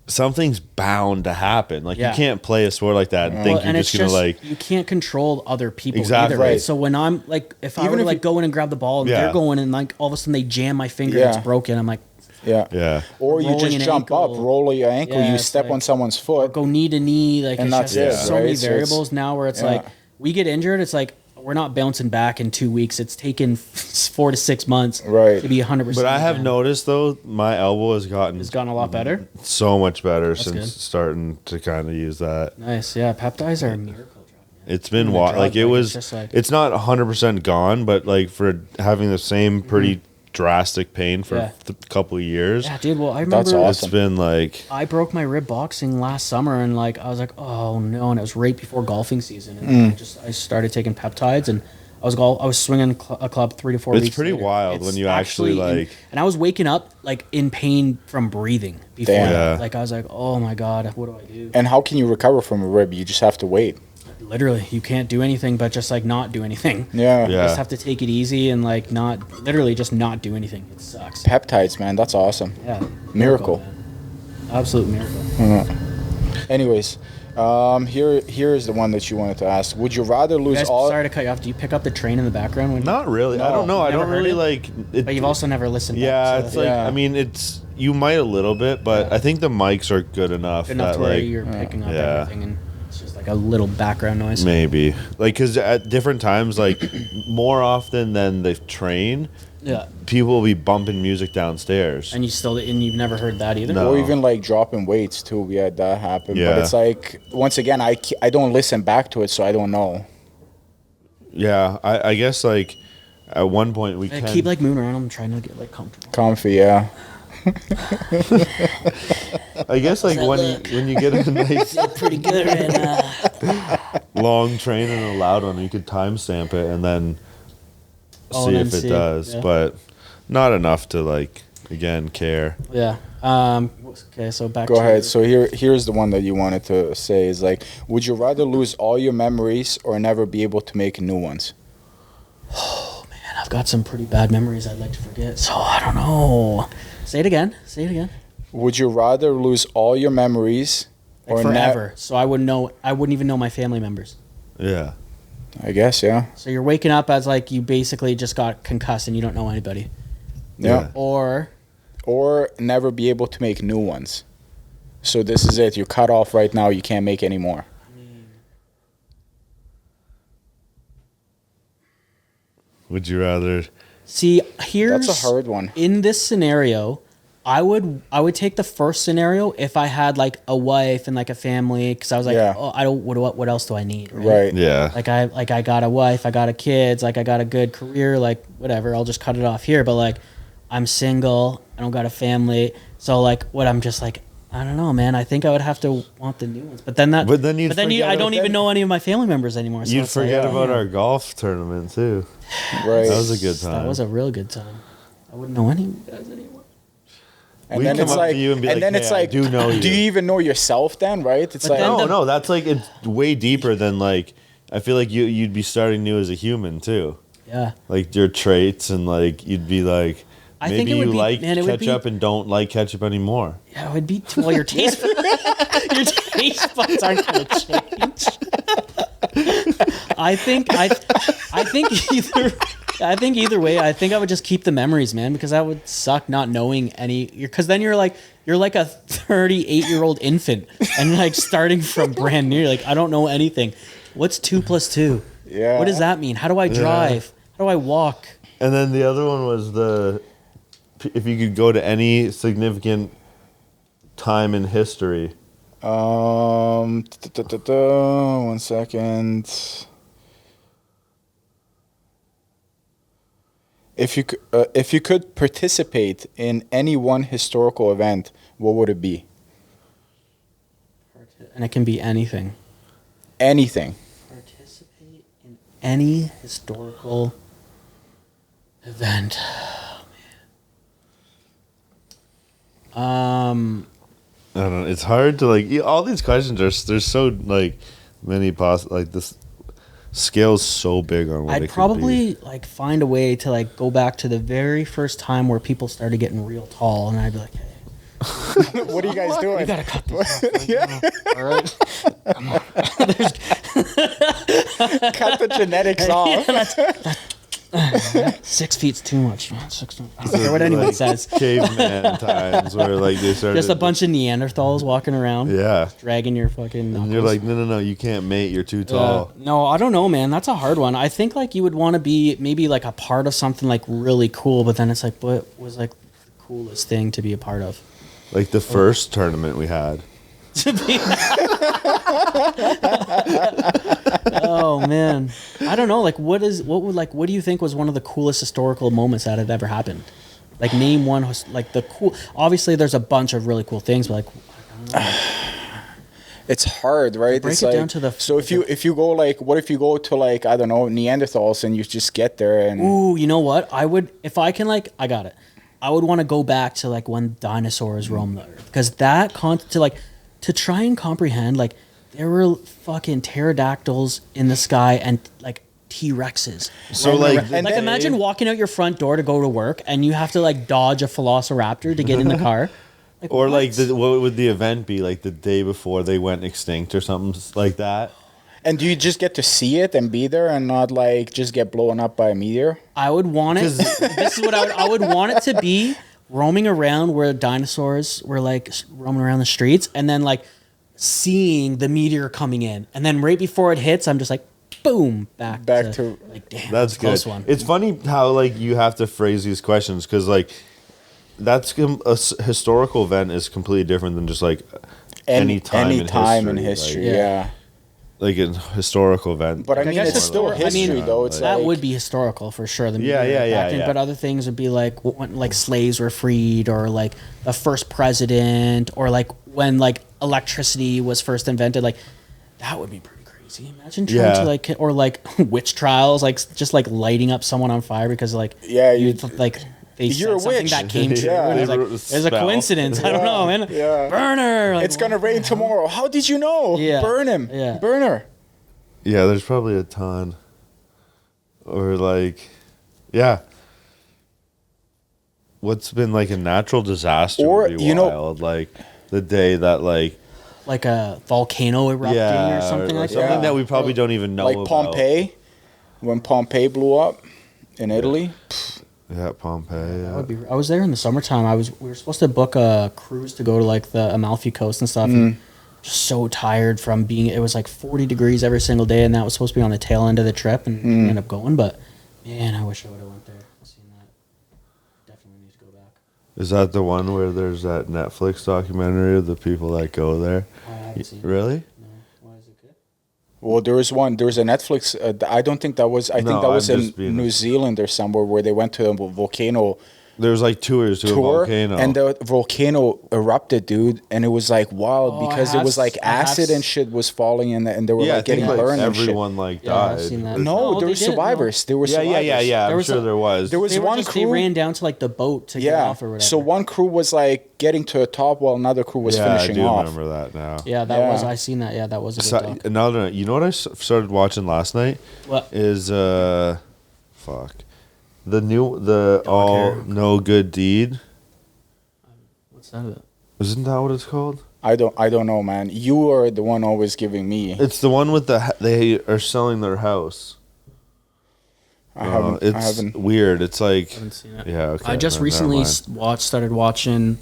Speaker 1: something's bound to happen. Like
Speaker 3: Yeah.
Speaker 1: you can't play a sport like that and think you're just gonna like.
Speaker 3: you can't control other people
Speaker 1: Exactly.
Speaker 3: either, right?
Speaker 4: Right.
Speaker 3: So when I'm like, if I
Speaker 4: Even
Speaker 3: were to
Speaker 4: if
Speaker 3: like
Speaker 4: you-
Speaker 3: go in and grab the ball and
Speaker 1: Yeah.
Speaker 3: they're going and like all of a sudden they jam my finger and
Speaker 4: Yeah.
Speaker 3: it's broken, I'm like,
Speaker 4: Yeah.
Speaker 1: Yeah.
Speaker 4: Or you
Speaker 3: Rolling
Speaker 4: just
Speaker 3: an
Speaker 4: jump
Speaker 3: ankle.
Speaker 4: up, roll your ankle,
Speaker 3: Yeah,
Speaker 4: you
Speaker 3: it's
Speaker 4: step
Speaker 3: like-
Speaker 4: on someone's foot.
Speaker 3: go knee to knee, like
Speaker 4: And
Speaker 3: it's
Speaker 4: that's
Speaker 3: just
Speaker 1: it,
Speaker 3: there's so
Speaker 4: right?
Speaker 3: many
Speaker 4: So it's-
Speaker 3: variables now where it's
Speaker 4: yeah.
Speaker 3: like we get injured, it's like we're not bouncing back in 2 weeks. It's taken 4 to 6 months
Speaker 4: Right.
Speaker 3: to be 100%.
Speaker 1: But I have
Speaker 3: again.
Speaker 1: noticed though, my elbow has gotten
Speaker 3: It's gotten a lot better.
Speaker 1: so much better
Speaker 3: That's
Speaker 1: since
Speaker 3: good.
Speaker 1: starting to kind of use that.
Speaker 3: Nice, yeah. Peptides are a miracle drug.
Speaker 1: It's been
Speaker 3: Even a drug,
Speaker 1: like it
Speaker 3: like,
Speaker 1: was.
Speaker 3: it's just like-
Speaker 1: It's not 100% gone, but like for having the same pretty drastic pain for
Speaker 3: Yeah.
Speaker 1: a couple of years,
Speaker 3: Yeah, dude. Well, I remember
Speaker 4: That's awesome.
Speaker 1: it's been like
Speaker 3: I broke my rib boxing last summer, and like I was like, oh no, and it was right before golfing season, and I started taking peptides, and I was swinging a club 3 to 4
Speaker 1: It's
Speaker 3: weeks.
Speaker 1: pretty
Speaker 3: later.
Speaker 1: wild when you actually, like-
Speaker 3: and I was waking up like in pain from breathing before.
Speaker 4: Damn.
Speaker 3: that.
Speaker 1: Yeah.
Speaker 3: Like I was like, oh my god, what do I do?
Speaker 4: And how can you recover from a rib? You just have to wait.
Speaker 3: Literally, you can't do anything but just like not do anything.
Speaker 4: Yeah.
Speaker 3: You
Speaker 1: Yeah.
Speaker 3: just have to take it easy and like not literally just not do anything. It sucks.
Speaker 4: Peptides, man, that's awesome.
Speaker 3: Yeah,
Speaker 4: Miracle.
Speaker 3: man. Absolute miracle.
Speaker 4: Anyways, here is the one that you wanted to ask. Would you rather lose
Speaker 3: Guys,
Speaker 4: all?
Speaker 3: sorry to cut you off. Do you pick up the train in the background when?
Speaker 1: not really. I
Speaker 4: No,
Speaker 1: don't know. I
Speaker 3: never
Speaker 1: don't
Speaker 3: heard
Speaker 1: really
Speaker 3: it?
Speaker 1: like. It,
Speaker 3: But you've also never listened.
Speaker 1: yeah,
Speaker 3: back,
Speaker 1: it's
Speaker 3: so
Speaker 1: like
Speaker 4: Yeah.
Speaker 1: I mean, it's you might a little bit, but I think the mics are good enough
Speaker 3: good enough
Speaker 1: that
Speaker 3: to where
Speaker 1: like
Speaker 3: you're picking up
Speaker 1: yeah.
Speaker 3: everything, and it's just like a little background noise.
Speaker 1: maybe like because at different times, like more often than the train,
Speaker 3: Yeah,
Speaker 1: people will be bumping music downstairs.
Speaker 3: and you've never heard that either.
Speaker 1: No.
Speaker 4: Or even like dropping weights too. We had that happen. But
Speaker 1: Yeah.
Speaker 4: it's like once again, I don't listen back to it, so I don't know.
Speaker 1: Yeah, I guess like at one point we
Speaker 3: I
Speaker 1: can
Speaker 3: keep like moving around. I'm trying to get like comfortable.
Speaker 4: Comfy, yeah.
Speaker 1: I guess like
Speaker 3: that
Speaker 1: when
Speaker 3: look?
Speaker 1: when you get a nice
Speaker 3: Pretty good right now.
Speaker 1: long train and a loud one, you could timestamp it and then
Speaker 3: Oh,
Speaker 1: see
Speaker 3: and
Speaker 1: if
Speaker 3: then
Speaker 1: it
Speaker 3: see,
Speaker 1: does,
Speaker 3: yeah.
Speaker 1: but not enough to like again care.
Speaker 3: Yeah. Okay, so back.
Speaker 4: Go
Speaker 3: to
Speaker 4: ahead. So here's the one that you wanted to say is like, would you rather lose all your memories or never be able to make new ones?
Speaker 3: Man, I've got some pretty bad memories I'd like to forget. So I don't know. Say it again. Say it again.
Speaker 4: Would you rather lose all your memories
Speaker 3: Like
Speaker 4: or
Speaker 3: forever. So I wouldn't even know my family members.
Speaker 1: Yeah.
Speaker 4: I guess, yeah.
Speaker 3: So you're waking up as like you basically just got concussed and you don't know anybody.
Speaker 4: Yeah.
Speaker 3: Or
Speaker 4: Or never be able to make new ones. So this is it. You're cut off right now. You can't make any more.
Speaker 1: Would you rather?
Speaker 3: see, here's
Speaker 4: That's a hard one.
Speaker 3: in this scenario, I would take the first scenario if I had like a wife and like a family, because I was like,
Speaker 4: Yeah.
Speaker 3: oh, I don't. What else do I need?
Speaker 4: Right.
Speaker 1: Yeah.
Speaker 3: Like I got a wife, I got a kids, like I got a good career, like whatever. I'll just cut it off here. But like, I'm single, I don't got a family, so like, what I'm just like, I don't know, man. I think I would have to want the new ones. But then
Speaker 1: But then you'd forget
Speaker 3: I don't
Speaker 1: about-
Speaker 3: even know any of my family members anymore. So
Speaker 1: You'd
Speaker 3: it's like,
Speaker 1: forget
Speaker 3: oh,
Speaker 1: about
Speaker 3: yeah.
Speaker 1: our golf tournament too.
Speaker 4: Right.
Speaker 1: That was a good time.
Speaker 3: That was a real good time. I wouldn't know any of you guys anymore.
Speaker 4: And
Speaker 1: We'd
Speaker 4: then
Speaker 1: come
Speaker 4: it's
Speaker 1: up to
Speaker 4: like,
Speaker 1: you and be like,
Speaker 4: then
Speaker 1: "Hey,
Speaker 4: it's
Speaker 1: I
Speaker 4: like,
Speaker 1: do know
Speaker 4: do
Speaker 1: you."
Speaker 4: you even know yourself then, right? It's
Speaker 3: But
Speaker 4: like,
Speaker 3: then
Speaker 1: No, that's like it's way deeper than like. I feel like you'd be starting new as a human too,
Speaker 3: Yeah.
Speaker 1: like your traits and like you'd be like.
Speaker 3: I think
Speaker 1: Maybe
Speaker 3: it would
Speaker 1: you
Speaker 3: be-
Speaker 1: like
Speaker 3: man, it would be-
Speaker 1: ketchup and don't like ketchup anymore.
Speaker 3: Yeah, it would be well, your taste your taste buds aren't gonna change. I think either way, I think I would just keep the memories, man, because that would suck not knowing any. Because then you're like a 38-year-old infant and like starting from brand new. Like I don't know anything. What's 2 + 2?
Speaker 4: Yeah.
Speaker 3: What does that mean? How do I drive? How do I walk?
Speaker 1: And then the other one was if you could go to any significant time in history.
Speaker 4: 1 second. If you could participate in any one historical event, what would it be?
Speaker 3: And it can be anything.
Speaker 4: Anything.
Speaker 3: Participate in any historical event. Oh, man.
Speaker 1: I don't know. It's hard to like all these questions are there's so like many like this scale's so big on what it
Speaker 3: I'd
Speaker 1: could
Speaker 3: probably
Speaker 1: be.
Speaker 3: like find a way to like go back to the very first time where people started getting real tall, and I'd be like, hey,
Speaker 4: What are you guys doing?
Speaker 3: we gotta cut this off right now. All right, come on.
Speaker 4: Cut the genetics off.
Speaker 3: 6 feet's too much, man. 6 feet. I don't care what anyone
Speaker 1: Like
Speaker 3: says.
Speaker 1: caveman times where like they started
Speaker 3: Just a bunch of Neanderthals walking around,
Speaker 1: yeah.
Speaker 3: dragging your fucking knuckles.
Speaker 1: And you're like, no, you can't mate. You're too tall.
Speaker 3: No, I don't know, man. That's a hard one. I think like you would want to be maybe like a part of something like really cool, but then it's like, what was like the coolest thing to be a part of?
Speaker 1: Like the first tournament we had.
Speaker 3: Oh man, I don't know. Like, what do you think was one of the coolest historical moments that had ever happened? Like, name one. Like the cool. Obviously, there's a bunch of really cool things, but like, I don't know.
Speaker 4: It's hard, right?
Speaker 3: Break
Speaker 4: it's
Speaker 3: it
Speaker 4: like,
Speaker 3: down to the.
Speaker 4: so if you go like, what if you go to like, I don't know, Neanderthals and you just get there and
Speaker 3: Ooh, you know what? I would, if I can, like, I got it. I would want to go back to like when dinosaurs roamed the earth, because that to try and comprehend, like, there were fucking pterodactyls in the sky and like T-Rexes.
Speaker 1: So
Speaker 3: running
Speaker 1: like,
Speaker 3: around.
Speaker 1: the
Speaker 3: Like,
Speaker 1: day-
Speaker 3: imagine walking out your front door to go to work and you have to like dodge a velociraptor to get in the car. Like,
Speaker 1: or like
Speaker 3: what?
Speaker 1: what would the event be like the day before they went extinct or something like that?
Speaker 4: and do you just get to see it and be there and not like just get blown up by a meteor?
Speaker 3: I would want it. This is what I would want it to be: roaming around where dinosaurs were like roaming around the streets, and then like seeing the meteor coming in, and then right before it hits, I'm just like, boom, back to like, damn,
Speaker 1: That's
Speaker 3: a
Speaker 1: good.
Speaker 3: close one.
Speaker 1: It's funny how like you have to phrase these questions because like that's historical event is completely different than just like any time
Speaker 4: in
Speaker 1: in
Speaker 4: history.
Speaker 1: Like,
Speaker 4: Yeah.
Speaker 1: like a historical event.
Speaker 4: But I mean,
Speaker 3: guess
Speaker 4: it's still
Speaker 3: I mean,
Speaker 4: history, though. It's
Speaker 3: that
Speaker 4: like,
Speaker 3: would be historical for sure. The
Speaker 1: Yeah,
Speaker 3: meteor
Speaker 1: yeah,
Speaker 3: impacting,
Speaker 1: yeah.
Speaker 3: But other things would be like when like slaves were freed, or like the first president, or like when like electricity was first invented. Like that would be pretty crazy. Imagine trying
Speaker 1: Yeah.
Speaker 3: to like or like witch trials, like just like lighting up someone on fire because like
Speaker 4: Yeah,
Speaker 3: you
Speaker 4: you'd-
Speaker 3: like they
Speaker 4: You're
Speaker 3: said
Speaker 4: a
Speaker 3: something
Speaker 4: witch.
Speaker 3: that came true.
Speaker 4: Yeah.
Speaker 3: And it's
Speaker 1: They
Speaker 3: like
Speaker 1: wrote a
Speaker 3: there's a
Speaker 1: spell.
Speaker 3: coincidence. I don't know, man.
Speaker 4: Yeah.
Speaker 3: Burner. Like,
Speaker 4: it's gonna rain tomorrow. How did you know?
Speaker 3: Yeah.
Speaker 4: Burn him.
Speaker 3: Yeah.
Speaker 4: Burn her.
Speaker 1: Yeah, there's probably a ton. Or like, yeah. What's been like a natural disaster
Speaker 4: Or,
Speaker 1: would be
Speaker 4: you know-
Speaker 1: wild. Like the day that like
Speaker 3: like a volcano erupting
Speaker 1: yeah
Speaker 3: or something like
Speaker 1: something
Speaker 3: that.
Speaker 1: that we probably don't even know
Speaker 4: Like
Speaker 1: about.
Speaker 4: Pompeii, when Pompeii blew up in Italy.
Speaker 1: Yeah, Pompeii.
Speaker 3: That
Speaker 1: Yeah.
Speaker 3: would be, I was there in the summertime. We were supposed to book a cruise to go to like the Amalfi Coast and stuff. And just so tired from being. It was like 40 degrees every single day, and that was supposed to be on the tail end of the trip, and we ended up going. But man, I wish I would have went there. I've seen that. Definitely need to go back.
Speaker 1: Is that the one where there's that Netflix documentary of the people that go there?
Speaker 3: I haven't seen it.
Speaker 1: Really?
Speaker 3: No. Why is it good?
Speaker 4: Well, there was one. There was a Netflix. I don't think that was. I think
Speaker 1: No,
Speaker 4: that was
Speaker 1: I'm
Speaker 4: in
Speaker 1: just being-
Speaker 4: New Zealand or somewhere where they went to a volcano
Speaker 1: There's like tours to a
Speaker 4: tour,
Speaker 1: volcano.
Speaker 4: and the volcano erupted, dude, and it was like wild
Speaker 3: Oh,
Speaker 4: because
Speaker 3: I
Speaker 4: it
Speaker 3: have
Speaker 4: was like
Speaker 3: I have
Speaker 4: acid and shit was falling, and they were
Speaker 1: yeah,
Speaker 4: like
Speaker 1: I think
Speaker 4: getting
Speaker 1: like
Speaker 4: burned and shit.
Speaker 1: everyone like
Speaker 3: Yeah, I've
Speaker 1: died.
Speaker 3: seen that.
Speaker 4: No,
Speaker 3: No,
Speaker 4: there
Speaker 3: they
Speaker 4: were
Speaker 3: didn't, no.
Speaker 4: survivors. There were
Speaker 1: Yeah,
Speaker 4: survivors.
Speaker 1: yeah.
Speaker 3: There
Speaker 1: I'm
Speaker 3: was
Speaker 1: sure
Speaker 3: a-
Speaker 1: there was.
Speaker 4: There was
Speaker 3: They were
Speaker 4: one
Speaker 3: just, they
Speaker 4: crew.
Speaker 3: ran down to like the boat to get
Speaker 4: Yeah.
Speaker 3: off or whatever.
Speaker 4: So one crew was like getting to the top while another crew was
Speaker 1: yeah,
Speaker 4: finishing
Speaker 1: I do
Speaker 4: off.
Speaker 1: remember that now.
Speaker 3: yeah, that
Speaker 4: Yeah.
Speaker 3: was I seen that. Yeah, that was a good
Speaker 1: So,
Speaker 3: doc.
Speaker 1: another, you know what I started watching last night
Speaker 3: What?
Speaker 1: is fuck, the all
Speaker 3: Hair.
Speaker 1: no good deed.
Speaker 3: What's that about?
Speaker 1: Isn't that what it's called?
Speaker 4: I don't know, man. You are the one always giving me.
Speaker 1: It's the one with they are selling their house.
Speaker 4: I haven't.
Speaker 1: It's
Speaker 4: I haven't.
Speaker 1: weird. It's like
Speaker 3: Haven't seen it.
Speaker 1: yeah. Okay,
Speaker 3: I just
Speaker 1: never
Speaker 3: recently
Speaker 1: mind.
Speaker 3: started watching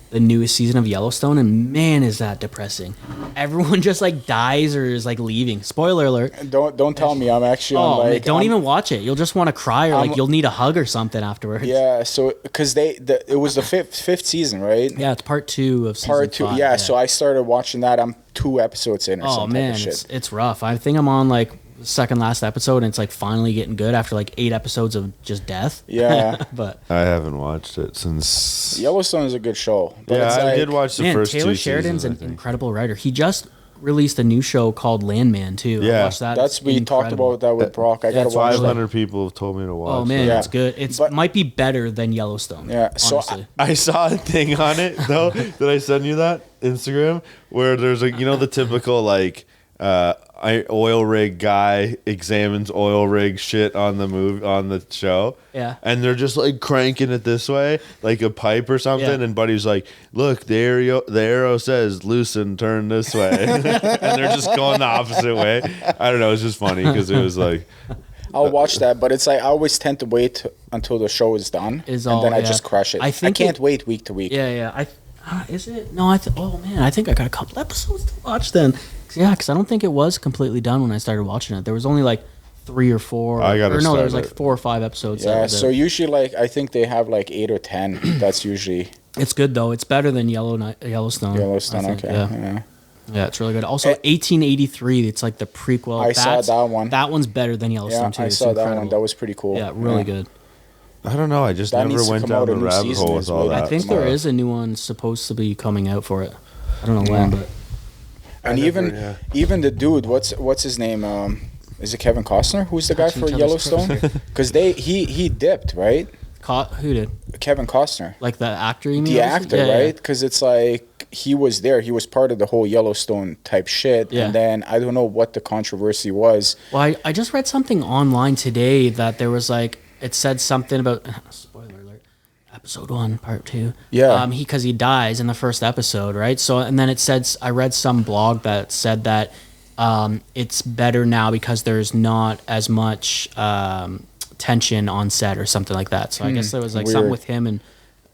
Speaker 3: the newest season of Yellowstone, and man, is that depressing. Everyone just like dies or is like leaving. Spoiler alert.
Speaker 4: Don't tell me. I'm actually on
Speaker 3: Oh, man,
Speaker 4: like.
Speaker 3: don't
Speaker 4: I'm-
Speaker 3: even watch it. You'll just want to cry, or like
Speaker 4: I'm-
Speaker 3: you'll need a hug or something afterwards.
Speaker 4: Yeah. So because it was the fifth season, right?
Speaker 3: Yeah, it's part 2 of season
Speaker 4: Part 2.
Speaker 3: 5,
Speaker 4: Yeah. So I started watching that. I'm 2 episodes in or
Speaker 3: Oh
Speaker 4: some
Speaker 3: man,
Speaker 4: type of
Speaker 3: it's
Speaker 4: shit.
Speaker 3: it's rough. I think I'm on like the second last episode, and it's like finally getting good after like 8 episodes of just death.
Speaker 4: Yeah.
Speaker 3: But
Speaker 1: I haven't watched it since.
Speaker 4: Yellowstone is a good show. But
Speaker 1: Yeah,
Speaker 4: it's
Speaker 1: I
Speaker 4: like,
Speaker 1: did watch the
Speaker 3: man,
Speaker 1: first
Speaker 3: Taylor
Speaker 1: 2
Speaker 3: Sheridan's
Speaker 1: seasons. I
Speaker 3: an
Speaker 1: think.
Speaker 3: incredible writer. He just released a new show called Landman too.
Speaker 1: Yeah.
Speaker 3: I watched that.
Speaker 4: That's
Speaker 3: It's
Speaker 4: we talked
Speaker 3: incredible.
Speaker 4: about that with Brock. I gotta
Speaker 3: it's
Speaker 4: watch that.
Speaker 1: 500 people have told me to watch.
Speaker 3: Oh man,
Speaker 1: that.
Speaker 3: it's good. It's
Speaker 4: But-
Speaker 3: might be better than Yellowstone.
Speaker 4: Yeah, so
Speaker 3: honestly.
Speaker 1: I saw a thing on it though. Did I send you that Instagram where there's a the typical like oil rig guy examines oil rig shit on the show.
Speaker 3: Yeah.
Speaker 1: And they're just like cranking it this way, like a pipe or something.
Speaker 3: Yeah.
Speaker 1: And Buddy's like, "Look, the arrow says loosen, turn this way," and they're just going the opposite way. I don't know. It's just funny because it was like.
Speaker 4: I'll watch that, but it's like I always tend to wait until the show is done, and then I just crush it.
Speaker 3: I think
Speaker 4: can't wait week to week.
Speaker 3: Yeah. Is it? No, oh man, I think I got a couple episodes to watch then. Yeah, because I don't think it was completely done when I started watching it. There was only like 3 or 4.
Speaker 1: I gotta
Speaker 3: or no, there was
Speaker 1: start
Speaker 3: like
Speaker 1: it.
Speaker 3: 4 or 5 episodes.
Speaker 4: Yeah,
Speaker 3: that was
Speaker 4: so
Speaker 3: it.
Speaker 4: usually like I think they have like 8 or 10. That's usually
Speaker 3: It's good though. It's better than Yellowstone.
Speaker 4: Yellowstone.
Speaker 3: I think,
Speaker 4: Okay.
Speaker 3: Yeah. Yeah, it's really good. Also,
Speaker 4: Eh,
Speaker 3: 1883. It's like the prequel.
Speaker 4: I saw that one.
Speaker 3: That one's better than Yellowstone
Speaker 4: Yeah,
Speaker 3: too.
Speaker 4: I
Speaker 3: It's
Speaker 4: saw that one.
Speaker 3: incredible.
Speaker 4: That was pretty cool.
Speaker 3: Yeah, really good.
Speaker 1: I don't know. I just
Speaker 4: That
Speaker 1: never
Speaker 4: needs to
Speaker 1: went
Speaker 4: come
Speaker 1: down
Speaker 4: out a
Speaker 1: the
Speaker 4: new
Speaker 1: rabbit
Speaker 4: season
Speaker 1: hole
Speaker 4: as
Speaker 1: with all
Speaker 4: well.
Speaker 1: that.
Speaker 3: I think there
Speaker 1: stuff.
Speaker 3: is a new one supposed to be coming out for it. I don't know when, but
Speaker 4: And even the dude, what's his name? Is it Kevin Costner? Who's the guy for
Speaker 3: Kevin
Speaker 4: Yellowstone? Because he dipped, right?
Speaker 3: who did?
Speaker 4: Kevin Costner,
Speaker 3: Like the actor? You mean?
Speaker 4: the
Speaker 3: obviously?
Speaker 4: actor,
Speaker 3: Yeah,
Speaker 4: right? Because it's like he was there. He was part of the whole Yellowstone type shit.
Speaker 3: Yeah.
Speaker 4: And then I don't know what the controversy was.
Speaker 3: Well, I just read something online today that there was like it said something about spoiler alert, episode 1, part 2.
Speaker 4: Yeah.
Speaker 3: Because he dies in the first episode, right? So and then it said I read some blog that said that it's better now because there's not as much tension on set or something like that. So I guess there was like something
Speaker 4: Weird.
Speaker 3: with him and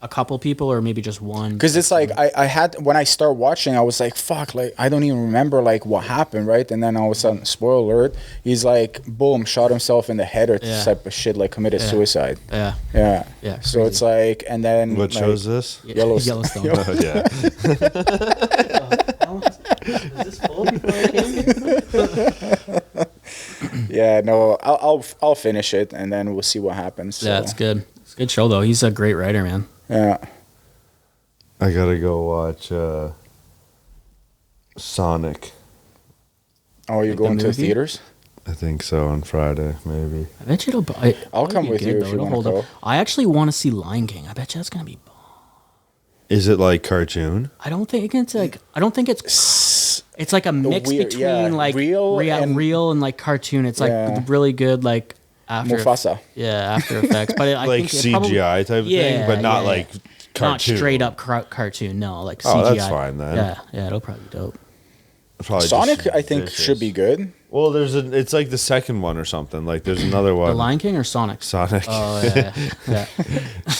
Speaker 3: a couple people or maybe just one.
Speaker 4: Because it's like I had when I start watching, I was like, fuck, like I don't even remember like what happened, right? And then all of a sudden, spoiler alert, he's like, boom, shot himself in the head or
Speaker 3: Yeah.
Speaker 4: type of shit, like committed suicide.
Speaker 3: Yeah.
Speaker 4: Yeah.
Speaker 3: Yeah,
Speaker 4: So
Speaker 3: crazy.
Speaker 4: it's like, and then
Speaker 1: What
Speaker 4: like,
Speaker 1: show is this?
Speaker 4: Yellowstone.
Speaker 1: Oh, yeah.
Speaker 3: Is this full before I came here?
Speaker 4: Yeah, no, I'll finish it and then we'll see what happens.
Speaker 3: Yeah,
Speaker 4: so,
Speaker 3: it's good. It's a good show though. He's a great writer, man.
Speaker 4: Yeah.
Speaker 1: I gotta go watch Sonic.
Speaker 4: Oh, you're
Speaker 3: Like the
Speaker 4: going to
Speaker 3: movie?
Speaker 4: theaters?
Speaker 1: I think so on Friday, maybe.
Speaker 3: I bet you it'll.
Speaker 4: I'll
Speaker 3: it'll
Speaker 4: come
Speaker 3: be
Speaker 4: with
Speaker 3: good,
Speaker 4: you if
Speaker 3: though.
Speaker 4: you
Speaker 3: It'll
Speaker 4: wanna
Speaker 3: hold up.
Speaker 4: go.
Speaker 3: I actually want to see Lion King. I bet you that's gonna be.
Speaker 1: Is it like cartoon?
Speaker 3: I don't think it's like. I don't think it's. It's like a mix
Speaker 4: weird-
Speaker 3: between
Speaker 4: yeah,
Speaker 3: like
Speaker 4: real and-
Speaker 3: real and like cartoon. It's like
Speaker 4: Yeah.
Speaker 3: really good like after
Speaker 4: Mufasa.
Speaker 3: Yeah, After Effects, but I
Speaker 1: Like
Speaker 3: think it probably-
Speaker 1: CGI type of thing,
Speaker 3: Yeah,
Speaker 1: but not
Speaker 3: yeah,
Speaker 1: like
Speaker 3: yeah.
Speaker 1: cartoon.
Speaker 3: Not straight up cartoon. No, like
Speaker 1: Oh,
Speaker 3: CGI.
Speaker 1: that's fine then.
Speaker 3: Yeah, it'll probably be dope.
Speaker 1: Probably
Speaker 4: Sonic,
Speaker 1: just
Speaker 4: I think,
Speaker 1: vicious.
Speaker 4: should be good.
Speaker 1: Well, it's like the second one or something. Like there's another
Speaker 3: The
Speaker 1: one.
Speaker 3: Lion King or Sonic?
Speaker 1: Sonic.
Speaker 3: Oh yeah.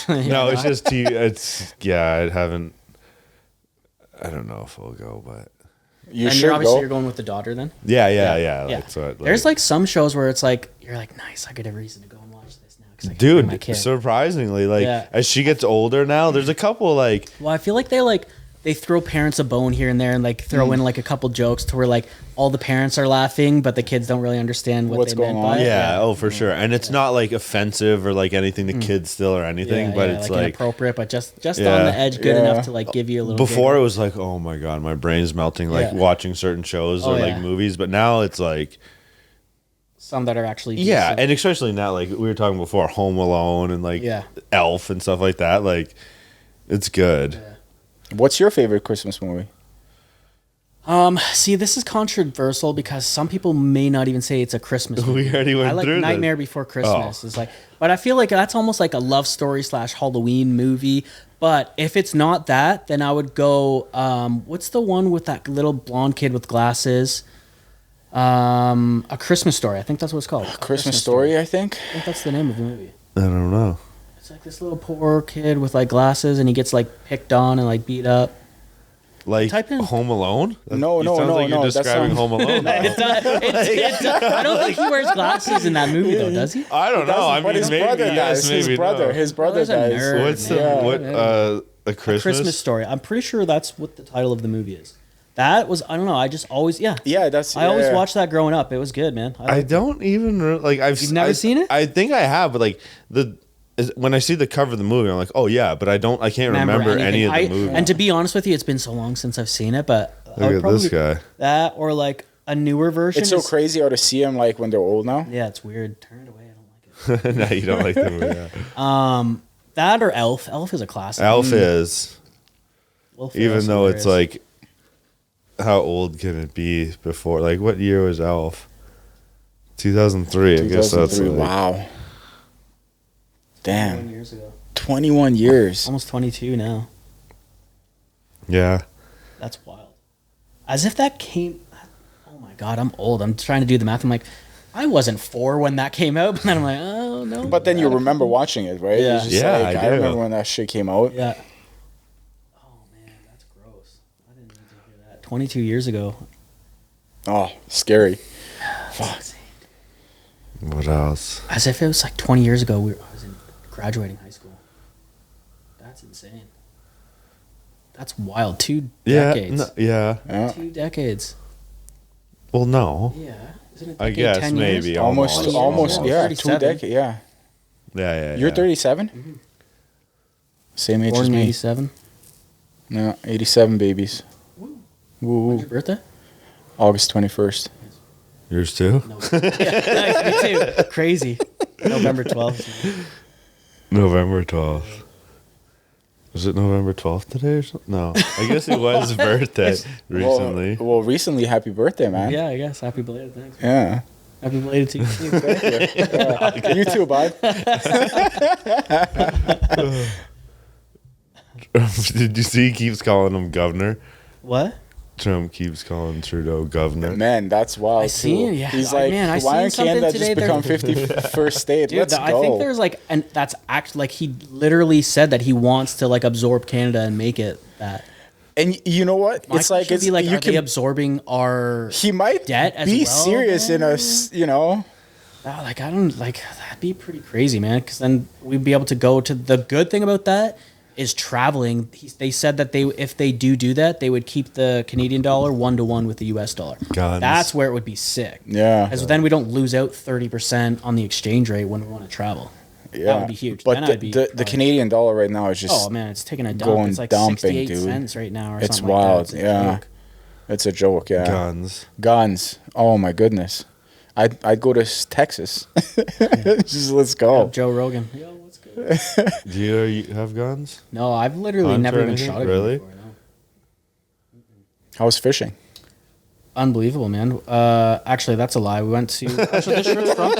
Speaker 1: No, it's just I haven't. I don't know if we'll go, but
Speaker 4: You
Speaker 3: And
Speaker 4: should
Speaker 3: you're obviously
Speaker 4: go.
Speaker 3: you're going with the daughter then.
Speaker 1: yeah.
Speaker 3: Yeah.
Speaker 1: That's what,
Speaker 3: There's like some shows where it's like you're like nice. I get a reason to go and watch this now because I can bring my
Speaker 1: dude.
Speaker 3: kid.
Speaker 1: Surprisingly, like
Speaker 3: Yeah.
Speaker 1: as she gets older now, there's a couple like
Speaker 3: Well, I feel like they throw parents a bone here and there and like throw in like a couple jokes to where like all the parents are laughing, but the kids don't really understand what
Speaker 4: What's
Speaker 3: they
Speaker 4: going
Speaker 3: meant
Speaker 4: on.
Speaker 3: by it.
Speaker 1: yeah, oh for sure, and it's not like offensive or like anything to kids still or anything, but it's like
Speaker 3: inappropriate, but just
Speaker 1: Yeah.
Speaker 3: on the edge, good
Speaker 4: Yeah.
Speaker 3: enough to like give you a little.
Speaker 1: before it
Speaker 3: giggle.
Speaker 1: was like, oh my god, my brain's melting like
Speaker 3: Yeah.
Speaker 1: watching certain shows
Speaker 3: Oh,
Speaker 1: or like
Speaker 3: yeah.
Speaker 1: movies, but now it's like
Speaker 3: some that are actually
Speaker 1: yeah,
Speaker 3: decent.
Speaker 1: and especially now like we were talking before, Home Alone and like
Speaker 3: Yeah.
Speaker 1: Elf and stuff like that, like it's good.
Speaker 4: What's your favorite Christmas movie?
Speaker 3: See, this is controversial because some people may not even say it's a Christmas movie.
Speaker 1: We already went
Speaker 3: I like
Speaker 1: through this.
Speaker 3: Nightmare Before Christmas. Is like, but I feel like that's almost like a love story / Halloween movie. But if it's not that, then I would go. What's the one with that little blonde kid with glasses? A Christmas Story. I think that's what it's called. A
Speaker 4: Christmas Story, I think.
Speaker 3: I think that's the name of the movie.
Speaker 1: I don't know.
Speaker 3: It's like this little poor kid with like glasses, and he gets like picked on and like beat up.
Speaker 1: Like
Speaker 3: Type in-
Speaker 1: Home Alone?
Speaker 4: No,
Speaker 1: It
Speaker 4: no,
Speaker 1: sounds
Speaker 4: no,
Speaker 1: like
Speaker 4: no,
Speaker 1: you're
Speaker 4: that
Speaker 1: describing
Speaker 4: sounds-
Speaker 1: Home Alone.
Speaker 3: I don't think he wears glasses in that movie though, does he?
Speaker 1: I don't know. I
Speaker 4: But
Speaker 1: mean,
Speaker 4: his
Speaker 1: maybe
Speaker 4: brother
Speaker 1: yes,
Speaker 4: does.
Speaker 1: maybe
Speaker 4: His brother,
Speaker 1: no.
Speaker 4: his brother
Speaker 3: Brother's a
Speaker 4: does.
Speaker 3: nerd.
Speaker 1: What's the
Speaker 3: Yeah.
Speaker 1: what? A Christmas?
Speaker 3: Christmas Story. I'm pretty sure that's what the title of the movie is. That was I don't know. I just always
Speaker 4: Yeah, that's.
Speaker 3: I always
Speaker 4: yeah.
Speaker 3: watched that growing up. It was good, man.
Speaker 1: I don't even like.
Speaker 3: You've never seen it?
Speaker 1: I think I have, but like when I see the cover of the movie, I'm like, oh yeah, but I can't remember any of the movie.
Speaker 3: And to be honest with you, it's been so long since I've seen it, but I would
Speaker 1: Look at this
Speaker 3: probably-
Speaker 1: guy.
Speaker 3: That or like a newer version.
Speaker 4: It's so
Speaker 3: is-
Speaker 4: crazy how to see them like when they're old now.
Speaker 3: Yeah, it's weird. Turn it away. I don't like it.
Speaker 1: No, you don't like the movie. Yeah.
Speaker 3: That or Elf. Elf is a classic.
Speaker 1: Elf is,
Speaker 3: Will Ferrell's
Speaker 1: even though it's
Speaker 3: hilarious.
Speaker 1: like, how old can it be before? Like, what year was Elf? 2003. I guess that's
Speaker 4: 2003.
Speaker 1: like,
Speaker 4: Wow.
Speaker 3: 21
Speaker 4: Damn.
Speaker 3: years ago.
Speaker 4: 21 years.
Speaker 3: Almost 22 now.
Speaker 1: Yeah.
Speaker 3: That's wild. As if that came. Oh my god, I'm old. I'm trying to do the math. I'm like, I wasn't 4 when that came out, but then I'm like, oh no.
Speaker 4: But then you remember watching it, right?
Speaker 3: Yeah.
Speaker 4: It's just
Speaker 1: Yeah,
Speaker 4: like,
Speaker 1: I
Speaker 4: I
Speaker 1: do.
Speaker 4: remember when that shit came out.
Speaker 3: Yeah. Oh man, that's gross. I didn't need to hear that. 22 years ago.
Speaker 4: Oh, scary. Fuck.
Speaker 1: What else?
Speaker 3: As if it was like 20 years ago. I was graduating high school. That's insane. That's wild. 2
Speaker 1: Yeah.
Speaker 3: decades.
Speaker 1: Yeah.
Speaker 4: Yeah.
Speaker 3: 2 decades.
Speaker 1: Well, no.
Speaker 3: Yeah. Isn't it
Speaker 1: I
Speaker 3: decade,
Speaker 1: guess
Speaker 3: 10 years?
Speaker 1: maybe.
Speaker 4: Almost,
Speaker 3: Almost.
Speaker 4: almost,
Speaker 3: Yeah.
Speaker 4: yeah.
Speaker 3: 37.
Speaker 4: 2 decades, yeah.
Speaker 1: Yeah.
Speaker 4: You're
Speaker 1: yeah.
Speaker 4: 37? Same age
Speaker 3: Born
Speaker 4: as
Speaker 3: in
Speaker 4: me.
Speaker 3: 87.
Speaker 4: No, 87 babies.
Speaker 3: When's
Speaker 4: Woo.
Speaker 3: your birthday?
Speaker 4: August 21st.
Speaker 1: Yours too?
Speaker 3: No. Yeah, me too. Crazy. November 12th.
Speaker 1: November 12th. Was it November 12th today or something? No. I guess it was his birthday recently.
Speaker 4: Well, recently, happy birthday, man.
Speaker 3: Yeah, I guess. Happy belated. Thanks.
Speaker 4: Yeah.
Speaker 3: Happy belated to you. too.
Speaker 4: Thank you. You too, bud.
Speaker 1: Did you see he keeps calling him governor?
Speaker 3: What?
Speaker 1: Trump keeps calling Trudeau governor.
Speaker 4: Man, that's wild.
Speaker 3: I seen,
Speaker 4: too.
Speaker 3: yeah.
Speaker 4: He's
Speaker 3: I-
Speaker 4: like,
Speaker 3: man, I
Speaker 4: why
Speaker 3: seen
Speaker 4: can't that
Speaker 3: something
Speaker 4: just
Speaker 3: today
Speaker 4: become 51st state?
Speaker 3: Dude,
Speaker 4: Let's go.
Speaker 3: I think there's like, and that's actually like he literally said that he wants to like absorb Canada and make it that.
Speaker 4: And you know what?
Speaker 3: My
Speaker 4: It's like
Speaker 3: question would
Speaker 4: it's
Speaker 3: be like,
Speaker 4: you
Speaker 3: are they
Speaker 4: can.
Speaker 3: absorbing our?
Speaker 4: He might
Speaker 3: debt as
Speaker 4: be
Speaker 3: well,
Speaker 4: serious in us, you know.
Speaker 3: Like I don't like that'd be pretty crazy, man. Because then we'd be able to go to the good thing about that is traveling. They said that if they do that, they would keep the Canadian dollar 1-to-1 with the US dollar.
Speaker 1: Guns.
Speaker 3: That's where it would be sick.
Speaker 4: Yeah.
Speaker 3: Because then we don't lose out 30% on the exchange rate when we want to travel.
Speaker 4: Yeah.
Speaker 3: That would be huge.
Speaker 4: But
Speaker 3: Then
Speaker 4: the,
Speaker 3: I'd be
Speaker 4: the
Speaker 3: probably-
Speaker 4: Canadian dollar right now is just
Speaker 3: Oh man, it's taking a dump.
Speaker 4: going
Speaker 3: It's like
Speaker 4: dumping,
Speaker 3: 68
Speaker 4: dude.
Speaker 3: cents right now or
Speaker 4: It's
Speaker 3: something
Speaker 4: wild.
Speaker 3: like that. It's a
Speaker 4: Yeah.
Speaker 3: joke.
Speaker 4: it's a joke. Yeah.
Speaker 1: Guns.
Speaker 4: Guns. Oh my goodness. I'd go to Texas. Just let's go.
Speaker 3: Joe Rogan. Yo, what's good?
Speaker 1: Do you have guns?
Speaker 3: No, I've literally
Speaker 1: Hunt
Speaker 3: never
Speaker 1: or
Speaker 3: even
Speaker 1: anything?
Speaker 3: shot a gun
Speaker 1: Really?
Speaker 3: before. No.
Speaker 4: How's fishing?
Speaker 3: Unbelievable, man. Actually, that's a lie. We went to. Actually, this shirt's from.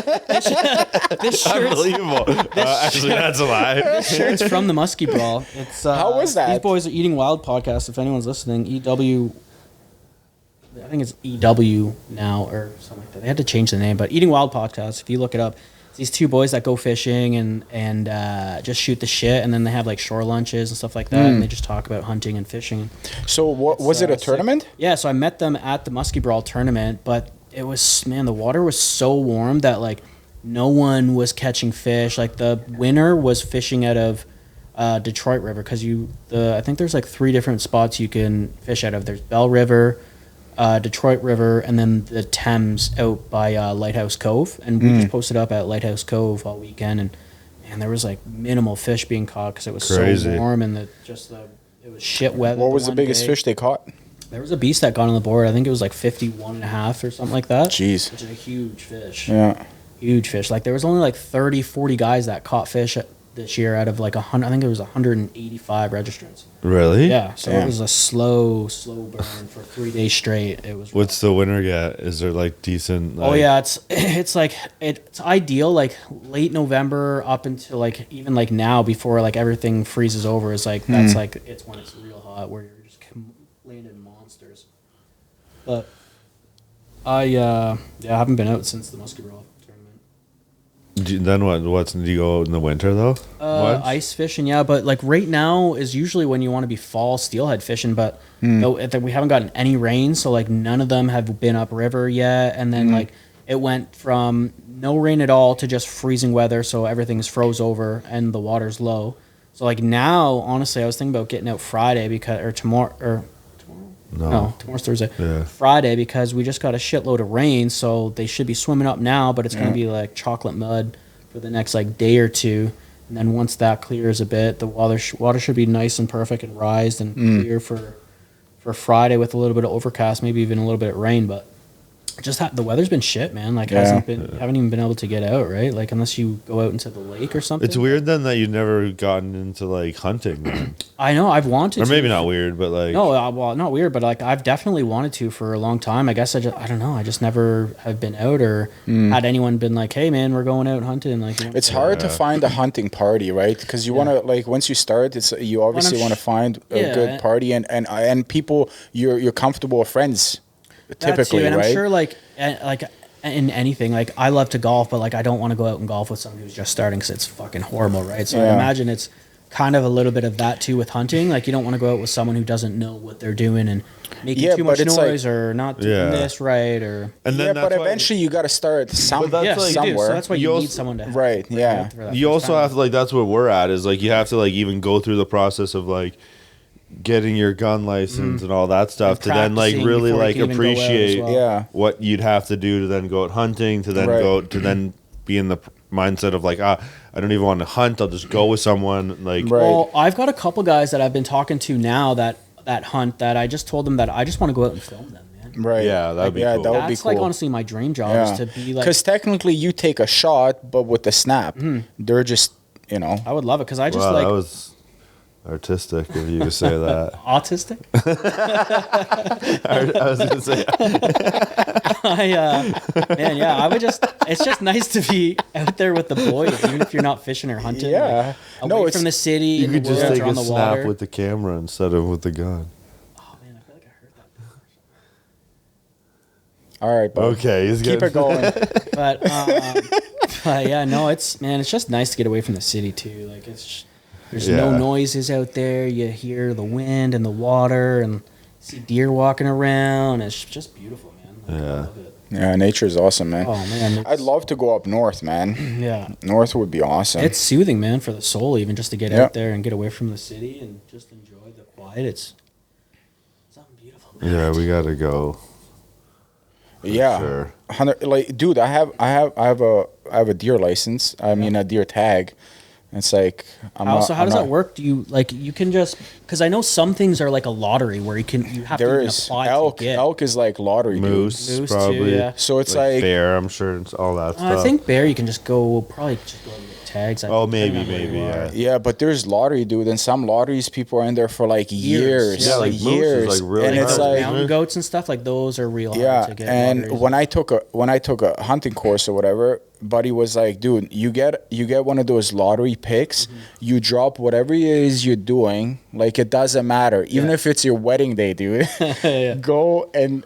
Speaker 3: This shirt's,
Speaker 1: Unbelievable. Actually, that's a lie.
Speaker 3: this shirt's from the Muskie Brawl. It's
Speaker 4: How was that?
Speaker 3: These boys are Eating Wild podcast. If anyone's listening, EW. I think it's EW now or something like that. They had to change the name, but Eating Wild podcast. If you look it up, it's these two boys that go fishing and just shoot the shit, and then they have like shore lunches and stuff like that, and they just talk about hunting and fishing.
Speaker 4: So what was it? A
Speaker 3: sick.
Speaker 4: tournament?
Speaker 3: Yeah, so I met them at the Muskie Brawl tournament, but it was, man, the water was so warm that like no one was catching fish. Like the winner was fishing out of Detroit River because I think there's like 3 different spots you can fish out of. There's Bell River, Detroit River, and then the Thames out by Lighthouse Cove. And we just posted up at Lighthouse Cove all weekend, and man, there was like minimal fish being caught because it was
Speaker 1: Crazy.
Speaker 3: so warm and it was shit weather.
Speaker 4: What was the
Speaker 3: one
Speaker 4: biggest
Speaker 3: day.
Speaker 4: fish they caught?
Speaker 3: There was a beast that got on the board. I think it was like 51.5 or something like that.
Speaker 4: Jeez.
Speaker 3: Which is a huge fish.
Speaker 4: Yeah.
Speaker 3: Huge fish. Like there was only like 30, 40 guys that caught fish this year out of like 100. I think it was 185 registrants.
Speaker 1: Really?
Speaker 3: Yeah. So
Speaker 4: Damn.
Speaker 3: it was a slow burn for 3 days straight. It was.
Speaker 1: What's the winner get? Is there like decent?
Speaker 3: Oh
Speaker 1: like-
Speaker 3: yeah, it's like it's ideal like late November up until like even like now before like everything freezes over is like that's like it's when it's real hot where you're just landing monsters. But I haven't been out since the Muskie Brawl tournament.
Speaker 1: Then what? Do you go in the winter though? Once?
Speaker 3: Ice fishing, yeah, but like right now is usually when you want to be fall steelhead fishing, but no, we haven't gotten any rain, so like none of them have been upriver yet, and then like it went from no rain at all to just freezing weather, so everything's froze over and the water's low. So like now, honestly, I was thinking about getting out Friday tomorrow's Thursday.
Speaker 1: Yeah.
Speaker 3: Friday because we just got a shitload of rain, so they should be swimming up now, but it's going to be like chocolate mud for the next like day or two. And then once that clears a bit, the water should be nice and perfect and rised and clear for for Friday with a little bit of overcast, maybe even a little bit of rain, but just the weather's been shit, man. Like haven't even been able to get out, right? Like unless you go out into the lake or something.
Speaker 1: It's weird then that you've never gotten into like hunting. Then.
Speaker 3: I know I've wanted
Speaker 1: or
Speaker 3: to.
Speaker 1: maybe not weird, but like
Speaker 3: no, well, not weird, but like I've definitely wanted to for a long time. I guess I don't know. I just never have been out or had anyone been like, hey man, we're going out hunting. Like
Speaker 4: it's hard to find a hunting party, right? Because you want to like once you start, you obviously want to find a good party and people you're comfortable with friends. Typically,
Speaker 3: and
Speaker 4: right?
Speaker 3: I'm sure, like in anything, like I love to golf, but like I don't want to go out and golf with someone who's just starting because it's fucking horrible, right? So I imagine it's kind of a little bit of that too with hunting. Like you don't want to go out with someone who doesn't know what they're doing and making too much noise or not doing this right or.
Speaker 1: And then
Speaker 4: but eventually you got to start somewhere.
Speaker 3: So that's why you need someone to
Speaker 4: right. Yeah.
Speaker 1: You also have to like that's where we're at is like you have to like even go through the process of like getting your gun license and all that stuff to then like really like appreciate what you'd have to do to then go out hunting to then go to then be in the mindset of like I don't even want to hunt, I'll just go with someone like
Speaker 3: well I've got a couple guys that I've been talking to now that hunt that I just told them that I just want to go out and film them, man.
Speaker 4: Right.
Speaker 1: Yeah, that'd be cool.
Speaker 4: That would be
Speaker 3: That's
Speaker 4: cool.
Speaker 3: like honestly my dream job is to be like
Speaker 4: because technically you take a shot but with the snap they're just
Speaker 3: I would love it because I just
Speaker 1: that was artistic of you to say that.
Speaker 3: Autistic?
Speaker 1: I was gonna say
Speaker 3: I would just it's just nice to be out there with the boys, even if you're not fishing or hunting.
Speaker 4: Yeah.
Speaker 3: Like, away from the city
Speaker 1: you
Speaker 3: and
Speaker 1: could
Speaker 3: the
Speaker 1: just
Speaker 3: woods
Speaker 1: take
Speaker 3: or on
Speaker 1: a
Speaker 3: the
Speaker 1: snap
Speaker 3: water.
Speaker 1: with the camera instead of with the gun.
Speaker 3: Oh man, I feel like I heard that before.
Speaker 4: all right, bud.
Speaker 1: Okay, he's
Speaker 4: keep it going.
Speaker 3: But yeah, no, it's just nice to get away from the city too. Like there's no noises out there. You hear the wind and the water and see deer walking around. It's just beautiful, man. Like, I love it.
Speaker 4: Yeah, nature's awesome, man.
Speaker 3: Oh man,
Speaker 4: I'd love to go up north, man.
Speaker 3: Yeah,
Speaker 4: north would be awesome.
Speaker 3: It's soothing, man, for the soul, even just to get out there and get away from the city and just enjoy the quiet. It's something beautiful, man.
Speaker 1: Yeah, we gotta go.
Speaker 4: Yeah,
Speaker 1: sure.
Speaker 4: Like, dude, I have a deer license. I mean, a deer tag. It's like
Speaker 3: how does that work? Do you you can just because I know some things are like a lottery where you have to even apply
Speaker 4: elk.
Speaker 3: to get.
Speaker 4: Elk is like lottery.
Speaker 1: Moose probably.
Speaker 3: Too, yeah.
Speaker 4: So it's like
Speaker 1: bear. I'm sure it's all that stuff.
Speaker 3: I think bear you can just go and get tags.
Speaker 1: Maybe.
Speaker 4: Yeah, but there's lottery, dude, and some lotteries people are in there for like years.
Speaker 1: Yeah, like
Speaker 4: years.
Speaker 1: Moose is like really
Speaker 4: and it's
Speaker 1: hard.
Speaker 4: like
Speaker 3: mountain goats and stuff like those are real hard to get.
Speaker 4: And
Speaker 3: lotteries.
Speaker 4: when I took a hunting course or whatever, buddy was like, dude, you get one of those lottery picks, you drop whatever it is you're doing, like it doesn't matter, even if it's your wedding day, dude. Go and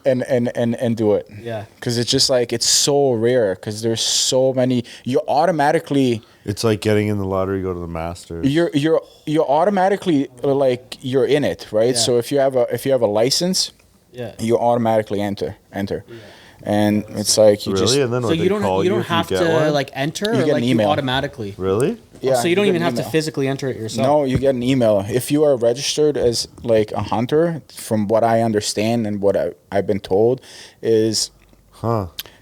Speaker 4: do it.
Speaker 3: Yeah,
Speaker 4: because it's just like it's so rare because there's so many. You automatically.
Speaker 1: It's like getting in the lottery, go to the Masters.
Speaker 4: You're automatically like you're in it, right?
Speaker 3: Yeah.
Speaker 4: So if you have a license, you automatically enter. Yeah. And it's like you just
Speaker 1: and then
Speaker 3: so you don't have to like enter or
Speaker 4: get
Speaker 3: like
Speaker 4: an email.
Speaker 3: you automatically.
Speaker 1: Really?
Speaker 4: Yeah.
Speaker 3: So you don't
Speaker 4: get
Speaker 3: even
Speaker 4: an
Speaker 3: have to
Speaker 4: email.
Speaker 3: physically enter it yourself.
Speaker 4: No, you get an email. If you are registered as like a hunter, from what I understand and what I've been told, is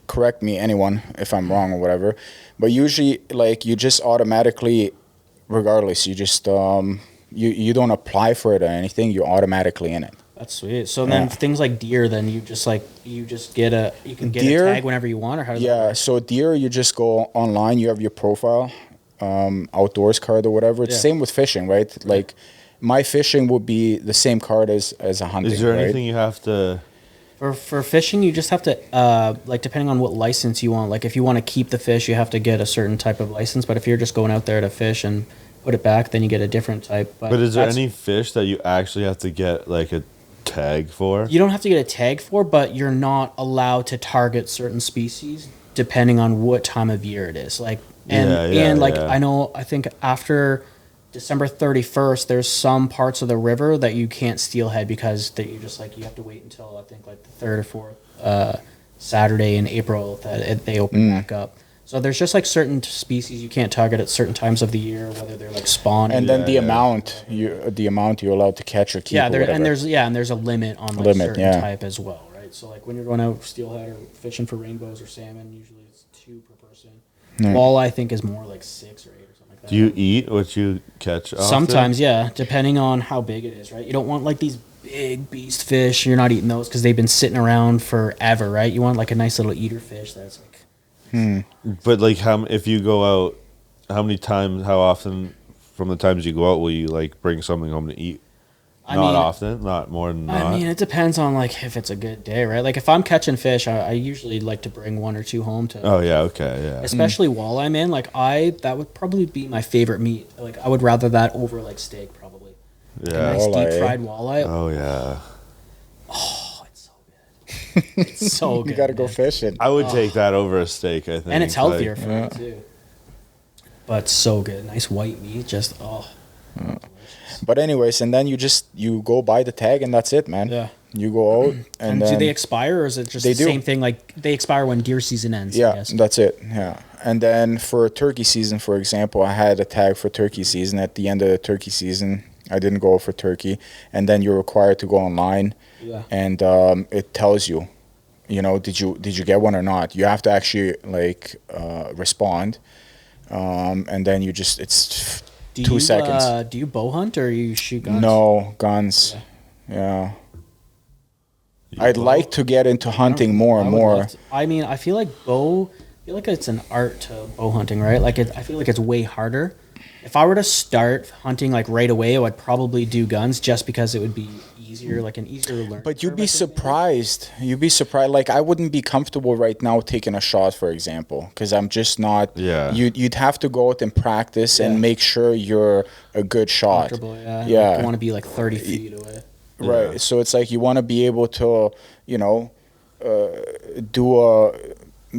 Speaker 4: correct me anyone if I'm wrong or whatever, but usually like you just automatically, regardless, you just you don't apply for it or anything, you're automatically in it.
Speaker 3: That's sweet. So then things like deer, then you can get a tag whenever you want, or how does that work?
Speaker 4: So deer, you just go online, you have your profile, outdoors card or whatever. It's same with fishing, right? Like my fishing would be the same card as a hunting.
Speaker 1: Is there anything you have to?
Speaker 3: For fishing, you just have to like depending on what license you want. Like if you want to keep the fish, you have to get a certain type of license. But if you're just going out there to fish and put it back, then you get a different type.
Speaker 1: But is there any fish that you actually have to get like a tag for?
Speaker 3: You don't have to get a tag for, but you're not allowed to target certain species depending on what time of year it is. Like I think after December 31st, there's some parts of the river that you can't steelhead because you have to wait until I think like the third or fourth Saturday in April that they open back up. So there's just like certain species you can't target at certain times of the year, whether they're like spawning.
Speaker 4: And then the amount you're allowed to catch or keep.
Speaker 3: And there's a limit on like certain type as well, right? right? So like when you're going out steelhead or fishing for rainbows or salmon, usually it's 2 per person.
Speaker 4: Yeah.
Speaker 3: Walleye I think is more like 6 or 8 or something like that.
Speaker 1: Do you eat what you catch? Often?
Speaker 3: Sometimes, yeah, depending on how big it is, right? You don't want like these big beast fish. You're not eating those because they've been sitting around forever, right? You want like a nice little eater fish that's like.
Speaker 1: But like, if you go out, how often from the times you go out will you like bring something home to eat? Not often, not more than not.
Speaker 3: I mean, it depends on like if it's a good day, right? Like if I'm catching fish, I usually like to bring 1 or 2 home to.
Speaker 1: Oh yeah, okay, yeah.
Speaker 3: Especially walleye, man. Like that would probably be my favorite meat. Like I would rather that over like steak, probably. Like
Speaker 1: Yeah.
Speaker 3: a nice
Speaker 4: Walleye.
Speaker 3: deep fried walleye.
Speaker 1: Oh yeah.
Speaker 3: Oh, it's so good. It's so good.
Speaker 4: You got to go
Speaker 3: man.
Speaker 4: fishing.
Speaker 1: I would take that over a steak. I think,
Speaker 3: And it's healthier
Speaker 1: like-
Speaker 3: for me too. But so good. Nice white meat. Just
Speaker 4: But anyways, and then you go buy the tag and that's it, man.
Speaker 3: Yeah.
Speaker 4: You go out
Speaker 3: And
Speaker 4: then
Speaker 3: do they expire, or is it just
Speaker 4: They
Speaker 3: the
Speaker 4: do.
Speaker 3: same thing? Like they expire when deer season ends. I
Speaker 4: yeah,
Speaker 3: guess.
Speaker 4: that's it. Yeah. And then for turkey season, for example, I had a tag for turkey season. At the end of the turkey season, I didn't go for turkey, and then you're required to go online,
Speaker 3: Yeah.
Speaker 4: and it tells you, did you get one or not? You have to actually respond, and then it's
Speaker 3: Do
Speaker 4: 2
Speaker 3: you,
Speaker 4: seconds.
Speaker 3: Do you bow hunt or you shoot guns?
Speaker 4: No guns. Yeah. I'd like to get into hunting more and
Speaker 3: I would
Speaker 4: more.
Speaker 3: love to- I mean, I feel like it's an art to bow hunting, right? Like I feel like it's way harder. If I were to start hunting like right away, I would probably do guns just because it would be easier, like an easier learn.
Speaker 4: But you'd
Speaker 3: curve,
Speaker 4: be
Speaker 3: I think, maybe.
Speaker 4: surprised. You'd be surprised. Like I wouldn't be comfortable right now taking a shot, for example, because I'm just not.
Speaker 1: Yeah.
Speaker 4: You'd have to go out and practice and make sure you're a good shot.
Speaker 3: Comfortable, yeah.
Speaker 4: Yeah.
Speaker 3: Like, you want to be like 30 feet away.
Speaker 4: Right.
Speaker 1: Yeah.
Speaker 4: So it's like you want to be able to,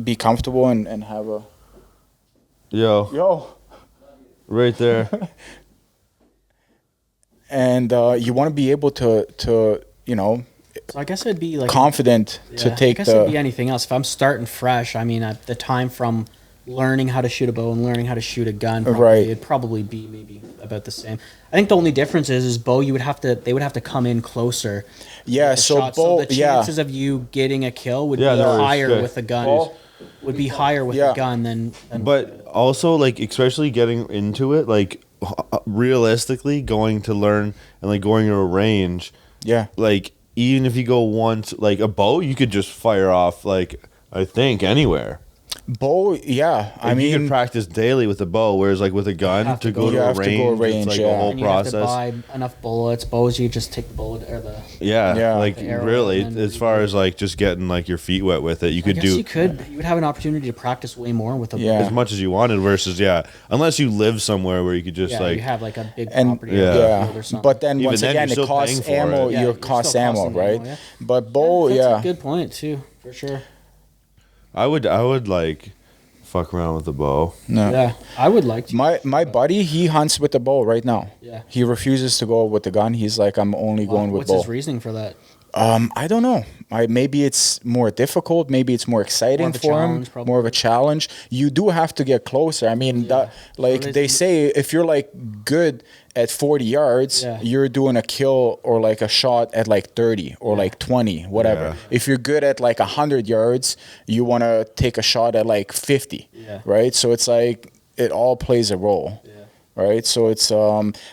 Speaker 4: be comfortable and have a.
Speaker 1: Yo, right there.
Speaker 4: And you want to be able to
Speaker 3: So I guess it'd be like
Speaker 4: confident to
Speaker 3: yeah,
Speaker 4: take
Speaker 3: I guess it'd be
Speaker 4: the.
Speaker 3: anything else. If I'm starting fresh, I mean, at the time from learning how to shoot a bow and learning how to shoot a gun, probably,
Speaker 4: Right.
Speaker 3: it'd probably be maybe about the same. I think the only difference is bow. They would have to come in closer.
Speaker 4: Yeah.
Speaker 3: with the
Speaker 4: So
Speaker 3: shot.
Speaker 4: bow.
Speaker 3: the
Speaker 4: Yeah.
Speaker 3: chances of you getting a kill would
Speaker 1: Yeah,
Speaker 3: be
Speaker 1: no,
Speaker 3: higher
Speaker 1: respect.
Speaker 3: with a gun.
Speaker 4: Bow.
Speaker 3: Would be higher with
Speaker 4: Yeah.
Speaker 3: a gun than
Speaker 1: But also, like, especially getting into it, like, realistically, going to learn and like going to a range,
Speaker 4: Yeah.
Speaker 1: like, even if you go once, like a bow, you could just fire off, like, I think anywhere.
Speaker 4: Bow. Yeah. I
Speaker 1: Like, you
Speaker 4: mean.
Speaker 1: could practice daily with a bow, whereas like with a gun,
Speaker 3: have
Speaker 1: to
Speaker 3: to
Speaker 1: go
Speaker 3: go-
Speaker 1: to
Speaker 4: You
Speaker 1: a
Speaker 4: have to
Speaker 1: range,
Speaker 4: go
Speaker 1: it's
Speaker 4: range,
Speaker 1: like
Speaker 4: yeah.
Speaker 1: a whole
Speaker 3: and you have to
Speaker 1: process.
Speaker 3: buy enough bullets. Bows, you just take the bullet or the.
Speaker 1: Yeah,
Speaker 4: Yeah.
Speaker 1: like
Speaker 3: The arrow
Speaker 1: really,
Speaker 3: and then
Speaker 1: as far as like just getting like your feet wet with it, you
Speaker 3: I
Speaker 1: could
Speaker 3: guess
Speaker 1: do
Speaker 3: you would have an opportunity to practice way more with a
Speaker 4: Yeah.
Speaker 1: as much as you wanted. Versus, unless you live somewhere where you could just
Speaker 3: Yeah,
Speaker 1: like
Speaker 3: you have like a big
Speaker 4: And
Speaker 3: property.
Speaker 1: Yeah.
Speaker 3: or a
Speaker 4: yeah,
Speaker 3: field or something.
Speaker 4: but then
Speaker 1: Even
Speaker 4: once
Speaker 1: then,
Speaker 4: again,
Speaker 1: you're
Speaker 4: it
Speaker 1: still
Speaker 4: costs
Speaker 1: paying for
Speaker 4: ammo.
Speaker 1: it.
Speaker 3: Yeah,
Speaker 4: Your
Speaker 3: you're
Speaker 4: cost
Speaker 3: still
Speaker 4: ammo,
Speaker 3: costing
Speaker 4: right?
Speaker 3: ammo, yeah.
Speaker 4: But bow,
Speaker 3: That's
Speaker 4: yeah.
Speaker 3: a good point too, for sure.
Speaker 1: I would like fuck around with a bow.
Speaker 4: No.
Speaker 3: Yeah, I would like to.
Speaker 4: My buddy, he hunts with the bow right now.
Speaker 3: Yeah.
Speaker 4: He refuses to go with the gun. He's like, I'm only going with
Speaker 3: What's
Speaker 4: bow.
Speaker 3: his reasoning for that?
Speaker 4: I don't know. Maybe it's more difficult. Maybe it's more exciting
Speaker 3: More of a
Speaker 4: for him.
Speaker 3: challenge, probably.
Speaker 4: More of a challenge. You do have to get closer. I mean, that like
Speaker 3: So
Speaker 4: they say, if you're like good at 40 yards,
Speaker 3: Yeah.
Speaker 4: you're doing a kill or like a shot at like 30 or like 20, whatever.
Speaker 1: Yeah.
Speaker 4: If you're good at like 100 yards, you want to take a shot at like 50,
Speaker 3: Yeah.
Speaker 4: right? So it's like it all plays a role.
Speaker 3: Yeah.
Speaker 4: Right, so it's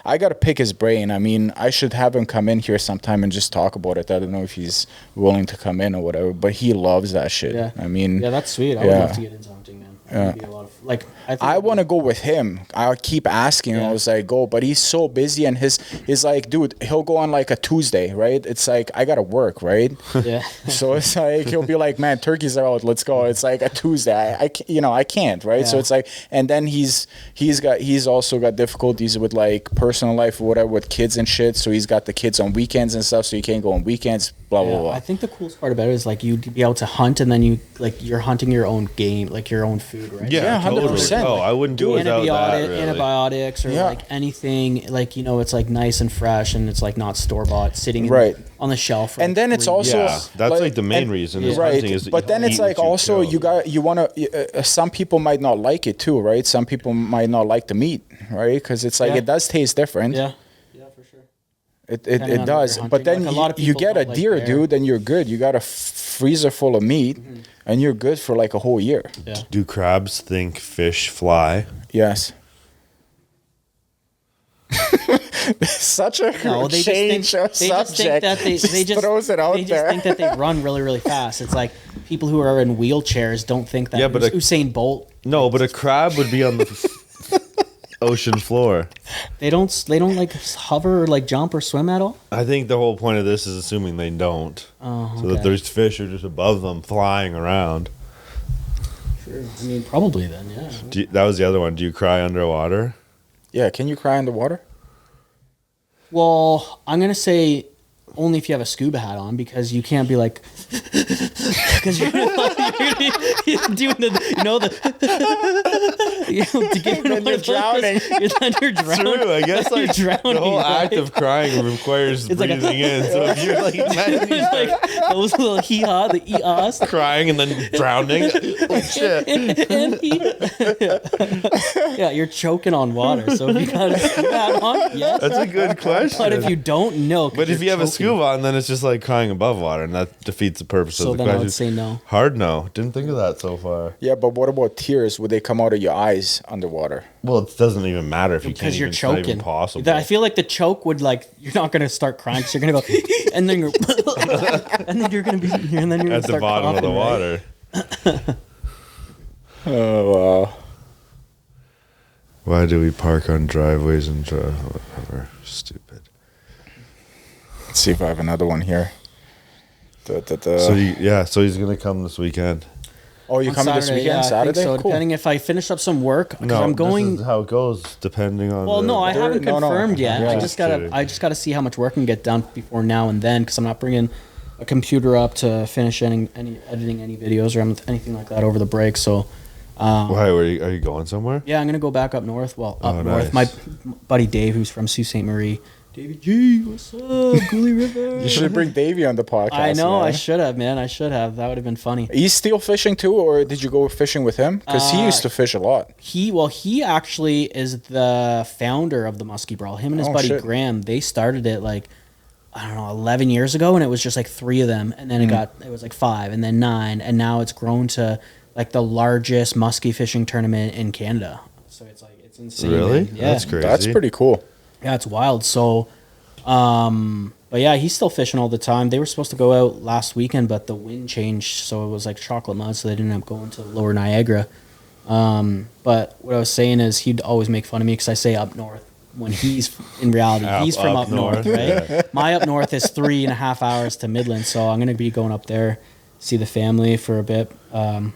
Speaker 4: I gotta pick his brain. I mean, I should have him come in here sometime and just talk about it. I don't know if he's willing to come in or whatever, but he loves that shit.
Speaker 3: Yeah.
Speaker 4: I mean,
Speaker 3: Yeah, that's sweet. I would
Speaker 4: Yeah.
Speaker 3: love to get into hunting, man. It'd be a lot of like.
Speaker 4: I want to go with him. I keep asking him. I
Speaker 3: Yeah.
Speaker 4: was like, go, but he's so busy, and he's like, dude, he'll go on like a Tuesday, right? It's like I gotta work, right?
Speaker 3: Yeah.
Speaker 4: So it's like he'll be like, man, turkeys are out, let's go. It's like a Tuesday. I can't, right? So
Speaker 3: Yeah.
Speaker 4: it's like, and then he's also got difficulties with like personal life or whatever with kids and shit. So he's got the kids on weekends and stuff, so he can't go on weekends. Blah
Speaker 3: Yeah,
Speaker 4: blah blah.
Speaker 3: I think the coolest part about it is like you'd be able to hunt and then you're hunting your own game, like your own food, right?
Speaker 4: Yeah, 100%.
Speaker 1: Oh, I wouldn't do it without that. Really.
Speaker 3: Antibiotics or
Speaker 4: Yeah.
Speaker 3: like anything, like it's like nice and fresh and it's like not store bought, sitting
Speaker 4: Right.
Speaker 3: on the shelf. For
Speaker 4: And
Speaker 3: like
Speaker 4: then it's
Speaker 3: 3
Speaker 4: also
Speaker 1: Yeah, that's like the main reason is
Speaker 4: right?
Speaker 1: hunting is that
Speaker 4: But
Speaker 1: you
Speaker 4: then it's
Speaker 1: eat
Speaker 4: like
Speaker 1: what you
Speaker 4: also
Speaker 1: kill.
Speaker 4: you want to. Some people might not like it too, right? Some people might not like the meat, right? Because it's like
Speaker 3: Yeah.
Speaker 4: it does taste different.
Speaker 3: Yeah, yeah, for sure. Depending
Speaker 4: It
Speaker 3: on
Speaker 4: does.
Speaker 3: what you're
Speaker 4: But then
Speaker 3: hunting. Like, a lot of
Speaker 4: you
Speaker 3: people
Speaker 4: get a
Speaker 3: don't like
Speaker 4: deer,
Speaker 3: bear.
Speaker 4: dude, and you're good. You got a freezer full of meat, and you're good for like a whole year.
Speaker 3: Yeah.
Speaker 1: Do crabs think fish fly?
Speaker 4: Yes. Such a
Speaker 3: No, they
Speaker 4: change
Speaker 3: just
Speaker 4: of
Speaker 3: think, they just think
Speaker 4: subject.
Speaker 3: that they just
Speaker 4: throws it out
Speaker 3: they just
Speaker 4: there.
Speaker 3: think that they run really, really fast. It's like people who are in wheelchairs don't think that
Speaker 1: Yeah, but
Speaker 3: Usain Bolt.
Speaker 1: No, but a crab would be on the ocean floor.
Speaker 3: They don't like hover or like jump or swim at all.
Speaker 1: I think the whole point of this is assuming they don't.
Speaker 3: Oh,
Speaker 1: So that
Speaker 3: okay.
Speaker 1: there's fish are just above them flying around.
Speaker 3: Sure. I mean, probably then. Yeah.
Speaker 1: That was the other one. Do you cry underwater?
Speaker 4: Yeah, can you cry in the water?
Speaker 3: Well, I'm gonna say only if you have a scuba hat on, because you can't be like, because you're doing to get
Speaker 4: Then you're drowning.
Speaker 3: Then you're drowning.
Speaker 1: True, I guess
Speaker 3: Then
Speaker 1: like
Speaker 3: you're drowning,
Speaker 1: the whole act
Speaker 3: right?
Speaker 1: of crying requires
Speaker 3: It's like a-
Speaker 1: breathing in. So if you're like, imagine you start
Speaker 3: like those little hee-haw, the ee-ahs.
Speaker 1: crying and then drowning, oh shit.
Speaker 3: Yeah, you're choking on water. So if you got a scuba hat on, yes.
Speaker 1: That's a good question.
Speaker 3: But if you don't, no. 'cause
Speaker 1: But if
Speaker 3: you're
Speaker 1: you have a
Speaker 3: choking.
Speaker 1: scuba on, then it's just like crying above water, and that defeats the purpose
Speaker 3: So
Speaker 1: of the
Speaker 3: then I
Speaker 1: question.
Speaker 3: would say no.
Speaker 1: Hard no. Didn't think of that so far.
Speaker 4: Yeah, but what about tears? Would they come out of your eyes underwater?
Speaker 1: Well, it doesn't even matter if you can't.
Speaker 3: Because you're
Speaker 1: It's not even
Speaker 3: choking.
Speaker 1: possible.
Speaker 3: I feel like the choke would like you're not gonna start crying because you're gonna go and then you're and then you're gonna be and then you're gonna
Speaker 1: at the
Speaker 3: start
Speaker 1: bottom of the
Speaker 3: coughing, right?
Speaker 1: water.
Speaker 4: Oh, wow.
Speaker 1: Why do we park on driveways and whatever? Stupid.
Speaker 4: Let's see if I have another one here.
Speaker 1: So he's gonna come this weekend.
Speaker 4: Oh, you're
Speaker 3: On
Speaker 4: coming this
Speaker 3: Saturday,
Speaker 4: weekend?
Speaker 3: yeah,
Speaker 4: Saturday?
Speaker 3: I think so.
Speaker 4: Cool.
Speaker 3: Depending if I finish up some work, because
Speaker 1: No,
Speaker 3: I'm going.
Speaker 1: This is how it goes, depending on.
Speaker 3: Well, no, I
Speaker 4: They're-
Speaker 3: haven't
Speaker 4: no, no.
Speaker 3: confirmed yet.
Speaker 4: Yeah.
Speaker 3: I
Speaker 1: Just
Speaker 3: just
Speaker 1: kidding.
Speaker 3: gotta see how much work can get done before now and then, because I'm not bringing a computer up to finish any editing any videos or anything like that over the break. So,
Speaker 1: Why are you going somewhere?
Speaker 3: yeah, I'm gonna go back up north. Well, up
Speaker 1: Oh,
Speaker 3: north.
Speaker 1: nice.
Speaker 3: My buddy Dave, who's from Sault Ste. Marie. Davey G, what's up, Gully River?
Speaker 4: You should bring Davey on the podcast.
Speaker 3: I know,
Speaker 4: man.
Speaker 3: I should have, man. I should have. That would have been funny.
Speaker 4: He's still fishing too, or did you go fishing with him? Because he used to fish a lot.
Speaker 3: He actually is the founder of the Muskie Brawl. Him and his
Speaker 4: Oh,
Speaker 3: buddy
Speaker 4: shit.
Speaker 3: Graham, they started it like, I don't know, 11 years ago, and it was just like 3 of them, and then it was like 5, and then 9, and now it's grown to like the largest muskie fishing tournament in Canada. So it's like, it's insane.
Speaker 1: Really?
Speaker 3: man. Yeah.
Speaker 1: That's crazy.
Speaker 4: That's pretty cool.
Speaker 3: Yeah, it's wild. So, but yeah, he's still fishing all the time. They were supposed to go out last weekend, but the wind changed, so it was like chocolate mud, so they didn't end up going to Lower Niagara. But what I was saying is he'd always make fun of me because I say up north when he's in reality he's from up north, right?
Speaker 1: yeah.
Speaker 3: My up north is 3.5 hours to Midland, so I'm gonna be going up there, see the family for a bit on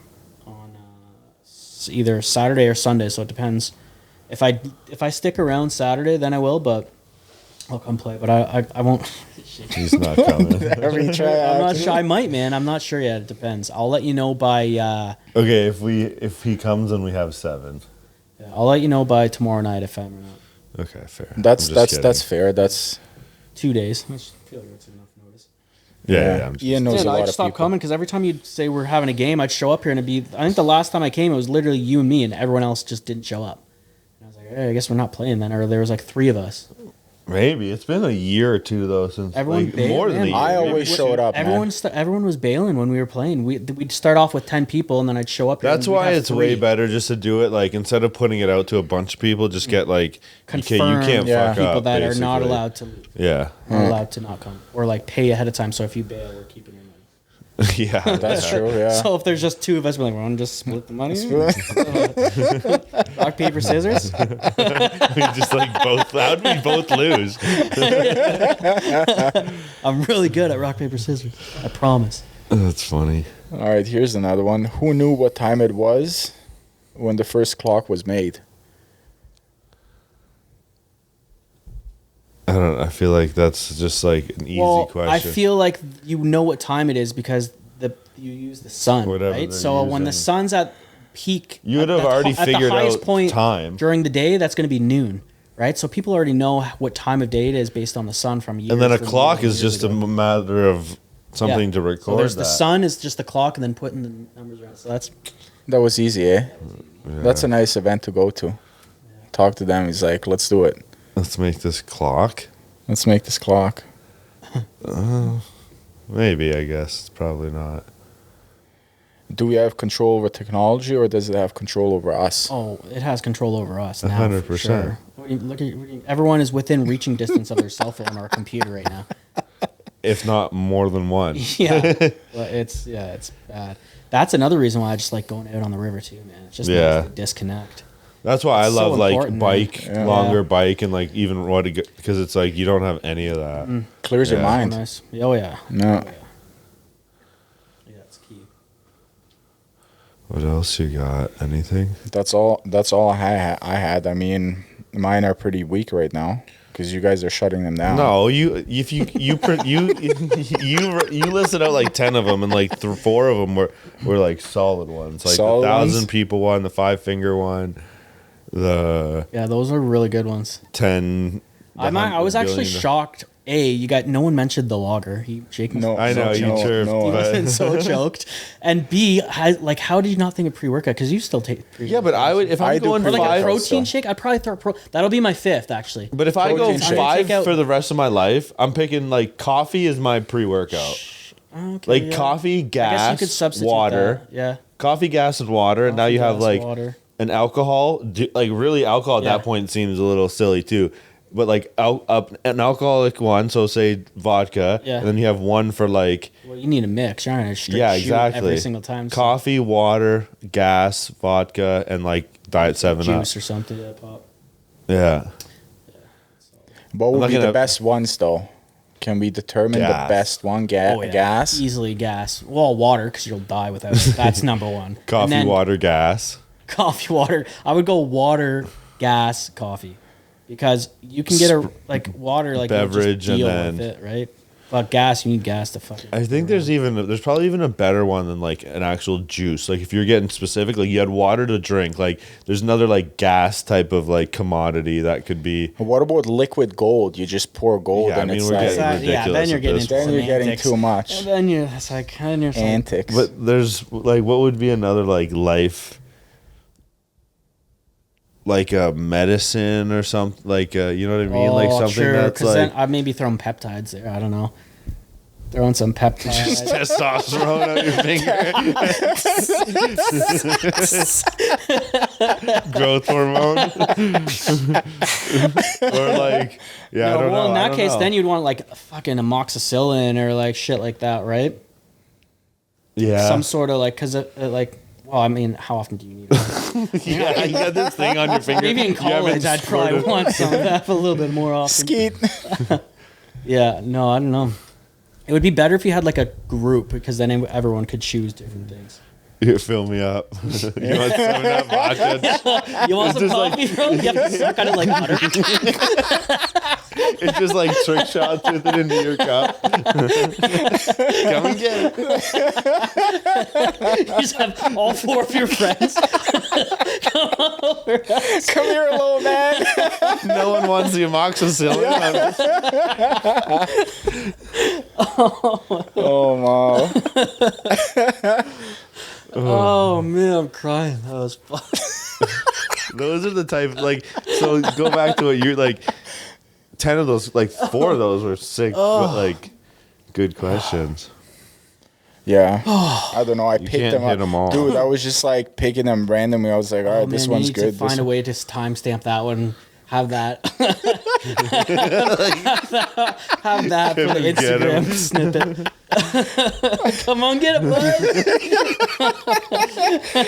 Speaker 3: either Saturday or Sunday. So it depends. If I stick around Saturday, then I will, but I'll come play. But I won't.
Speaker 1: He's not coming.
Speaker 4: Every try
Speaker 3: I'm
Speaker 4: out.
Speaker 3: not sure. I might, man. I'm not sure yet. It depends. I'll let you know by.
Speaker 1: Okay, if he comes and we have 7.
Speaker 3: I'll let you know by tomorrow night if I'm or not.
Speaker 1: Okay, fair.
Speaker 4: That's
Speaker 1: I'm just
Speaker 4: that's
Speaker 1: kidding.
Speaker 4: fair. That's
Speaker 3: 2 days. I feel like that's enough notice.
Speaker 1: Yeah. I'm just,
Speaker 4: Ian knows
Speaker 3: Yeah,
Speaker 4: a
Speaker 3: I
Speaker 4: lot
Speaker 3: just
Speaker 4: of
Speaker 3: stopped
Speaker 4: people.
Speaker 3: coming because every time you'd say we're having a game, I'd show up here and it'd be. I think the last time I came, it was literally you and me, and everyone else just didn't show up. And I was like, hey, I guess we're not playing then. Or there was like 3 of us.
Speaker 1: maybe it's been a year or 2 though since
Speaker 3: Everyone
Speaker 1: like,
Speaker 3: bailed,
Speaker 1: more than a
Speaker 3: man.
Speaker 1: year.
Speaker 4: I
Speaker 1: maybe
Speaker 4: always
Speaker 1: 2.
Speaker 4: showed up, man.
Speaker 3: Everyone was bailing when we were playing. We'd start off with 10 people, and then I'd show up. Here
Speaker 1: That's
Speaker 3: and we'd
Speaker 1: why
Speaker 3: have
Speaker 1: it's way
Speaker 3: 3.
Speaker 1: better just to do it like instead of putting it out to a bunch of people, just get like okay, you
Speaker 3: Confirmed
Speaker 1: can't
Speaker 4: Yeah.
Speaker 1: fuck
Speaker 3: people
Speaker 1: up.
Speaker 3: that are not
Speaker 1: basically.
Speaker 3: allowed to.
Speaker 1: Yeah,
Speaker 3: Are allowed to not come, or like pay ahead of time. So if you bail, we're keeping your money.
Speaker 1: yeah.
Speaker 4: That's true. Yeah.
Speaker 3: So if there's just 2 of us, we're like, we're gonna just split the money. Rock paper scissors.
Speaker 1: we just like both. How'd we both lose?
Speaker 3: I'm really good at rock paper scissors. I promise.
Speaker 1: That's funny.
Speaker 4: All right. Here's another one. Who knew what time it was when the first clock was made?
Speaker 1: I don't. I feel like that's just like an easy
Speaker 3: Well,
Speaker 1: question.
Speaker 3: I feel like you know what time it is because you use the sun,
Speaker 1: Whatever
Speaker 3: right?
Speaker 1: they're
Speaker 3: So when the
Speaker 1: using.
Speaker 3: sun's at peak,
Speaker 1: You would
Speaker 3: at
Speaker 1: have already
Speaker 3: at the
Speaker 1: figured
Speaker 3: highest
Speaker 1: out
Speaker 3: point
Speaker 1: time.
Speaker 3: during the day. That's going to be noon, right? So people already know what time of day it is based on the sun from years.
Speaker 1: and then a
Speaker 3: from
Speaker 1: clock
Speaker 3: years
Speaker 1: is just a
Speaker 3: ago.
Speaker 1: matter of something
Speaker 3: Yeah.
Speaker 1: to record.
Speaker 3: So there's
Speaker 1: that.
Speaker 3: the sun is just the clock, and then putting the numbers around. So that's
Speaker 4: That was easy, eh? That's a nice event to go to. Talk to them. He's like, let's do it.
Speaker 1: Let's make this clock.
Speaker 4: Let's make this clock.
Speaker 1: Maybe, I guess. Probably not.
Speaker 4: Do we have control over technology, or does it have control over us?
Speaker 3: Oh, it has control over us now.
Speaker 1: 100%.
Speaker 3: For sure. Look at everyone is within reaching distance of their cell phone or a computer right now.
Speaker 1: If not more than one.
Speaker 3: Yeah, but it's bad. That's another reason why I just like going out on the river too, man. It's just nice to disconnect.
Speaker 1: That's why I love
Speaker 3: so
Speaker 1: like
Speaker 3: important,
Speaker 1: bike,
Speaker 3: man.
Speaker 1: longer bike, and like even what because it's like you don't have any of that.
Speaker 4: Clears your mind.
Speaker 3: So nice. Oh yeah.
Speaker 4: No.
Speaker 3: Oh, yeah. Yeah, it's key.
Speaker 1: What else you got? Anything?
Speaker 4: That's all I had. I mean, mine are pretty weak right now because you guys are shutting them down.
Speaker 1: No, you listed out like 10 of them, and like 4 of them were like solid ones, like
Speaker 4: Solid
Speaker 1: the 1,000
Speaker 4: ones?
Speaker 1: people one, the 5-finger one, the
Speaker 3: Yeah, those are really good ones.
Speaker 1: 10.
Speaker 3: I was actually shocked. No one mentioned the logger. Jake was
Speaker 4: No,
Speaker 1: I know you chirped,
Speaker 4: no.
Speaker 1: but
Speaker 3: so choked. And B, how did you not think of pre-workout? Because you still take pre-workout.
Speaker 1: yeah, but I would if
Speaker 4: I
Speaker 1: I'm
Speaker 4: do
Speaker 1: going
Speaker 3: Or like a
Speaker 1: five.
Speaker 3: protein shake, I'd probably throw That'll be my 5th, actually.
Speaker 1: But if I go
Speaker 4: Protein shake.
Speaker 1: 5
Speaker 3: Take out-
Speaker 1: for the rest of my life, I'm picking like coffee is my pre-workout.
Speaker 3: Okay,
Speaker 1: Like
Speaker 3: yeah.
Speaker 1: coffee,
Speaker 3: I guess you
Speaker 1: gas,
Speaker 3: could substitute
Speaker 1: water.
Speaker 3: that. Yeah.
Speaker 1: Coffee, gas, and water, and now
Speaker 3: Coffee,
Speaker 1: you have
Speaker 3: gas,
Speaker 1: like
Speaker 3: water.
Speaker 1: an alcohol. Like really, alcohol at
Speaker 3: Yeah.
Speaker 1: that point seems a little silly too. But like an alcoholic one, so say vodka,
Speaker 3: Yeah.
Speaker 1: and then you have one for like
Speaker 3: Well, you need a mix. You're not gonna straight
Speaker 1: yeah,
Speaker 3: shoot
Speaker 1: exactly
Speaker 3: every single time. So
Speaker 1: Coffee, water, gas, vodka, and like Diet 7 Up.
Speaker 3: juice or something to pop.
Speaker 1: Yeah,
Speaker 4: What would
Speaker 1: not
Speaker 4: be the
Speaker 1: gonna-
Speaker 4: best ones though? Can we determine
Speaker 1: Gas.
Speaker 4: the best one?
Speaker 3: Oh, yeah.
Speaker 4: Gas.
Speaker 3: Easily gas. Well, water, because you'll die without it. That's number one.
Speaker 1: coffee,
Speaker 3: And then
Speaker 1: water, gas.
Speaker 3: Coffee, water. I would go water, gas, coffee. Because you can get a water like you'll just
Speaker 1: Beverage and
Speaker 3: deal
Speaker 1: then-
Speaker 3: with it, right? But gas, you need gas to fucking.
Speaker 1: I think there's probably even a better one than like an actual juice. Like if you're getting specific, like you had water to drink, like there's another like gas type of like commodity that could be.
Speaker 4: What about liquid gold? You just pour gold,
Speaker 1: Yeah, I
Speaker 4: and
Speaker 1: mean,
Speaker 4: it's
Speaker 1: we're
Speaker 4: like
Speaker 1: getting
Speaker 3: Yeah, then you're getting
Speaker 1: ridiculous
Speaker 3: into
Speaker 1: at this
Speaker 4: then you're getting
Speaker 3: semantics.
Speaker 4: too much.
Speaker 3: And then it's like, and you're
Speaker 4: Antics.
Speaker 1: But there's like what would be another like life, like a medicine or something, like you know what I mean, like something
Speaker 3: sure,
Speaker 1: that's
Speaker 3: 'cause
Speaker 1: like
Speaker 3: then I'd maybe throwing peptides there. I don't know. Throwing some peptides.
Speaker 1: testosterone on your finger, growth hormone, or like yeah, I don't know.
Speaker 3: In
Speaker 1: I
Speaker 3: that
Speaker 1: don't
Speaker 3: case,
Speaker 1: know.
Speaker 3: then you'd want like fucking amoxicillin or like shit like that, right?
Speaker 1: yeah,
Speaker 3: Some sort of like, because like, well, I mean, how often do you need it?
Speaker 1: yeah, you got this thing on your finger.
Speaker 3: Maybe in
Speaker 1: You haven't
Speaker 3: college, I'd probably
Speaker 1: squirted-
Speaker 3: want some of that a little bit more often.
Speaker 4: Skeet.
Speaker 3: Yeah, no, I don't know. It would be better if you had like a group, because then everyone could choose different things.
Speaker 1: You fill me up. You want some of that vodka?
Speaker 3: You want some
Speaker 1: just like-
Speaker 3: coffee, bro? You have to suck on it like butter.
Speaker 1: It's just like trick shots with it into your cup. Come and get it.
Speaker 3: You just have all 4 of your friends come over.
Speaker 4: Come here, little man.
Speaker 1: No one wants the amoxicillin.
Speaker 4: Oh my.
Speaker 3: Oh man, I'm crying. That was fun.
Speaker 1: Those are the type like. So go back to what you're like. 10 of those, like 4 of those were sick, but like good questions.
Speaker 4: Yeah. I don't know. I picked
Speaker 1: can't
Speaker 4: them
Speaker 1: hit
Speaker 4: up.
Speaker 1: 'em all.
Speaker 4: Dude, I was just like picking them randomly. I was like, all right,
Speaker 3: Oh,
Speaker 4: this
Speaker 3: man,
Speaker 4: one's
Speaker 3: you need
Speaker 4: good.
Speaker 3: to find
Speaker 4: This
Speaker 3: a way to timestamp that one. Have that. have that for the
Speaker 1: Come and get 'em.
Speaker 3: Instagram snippet. Come on, get it,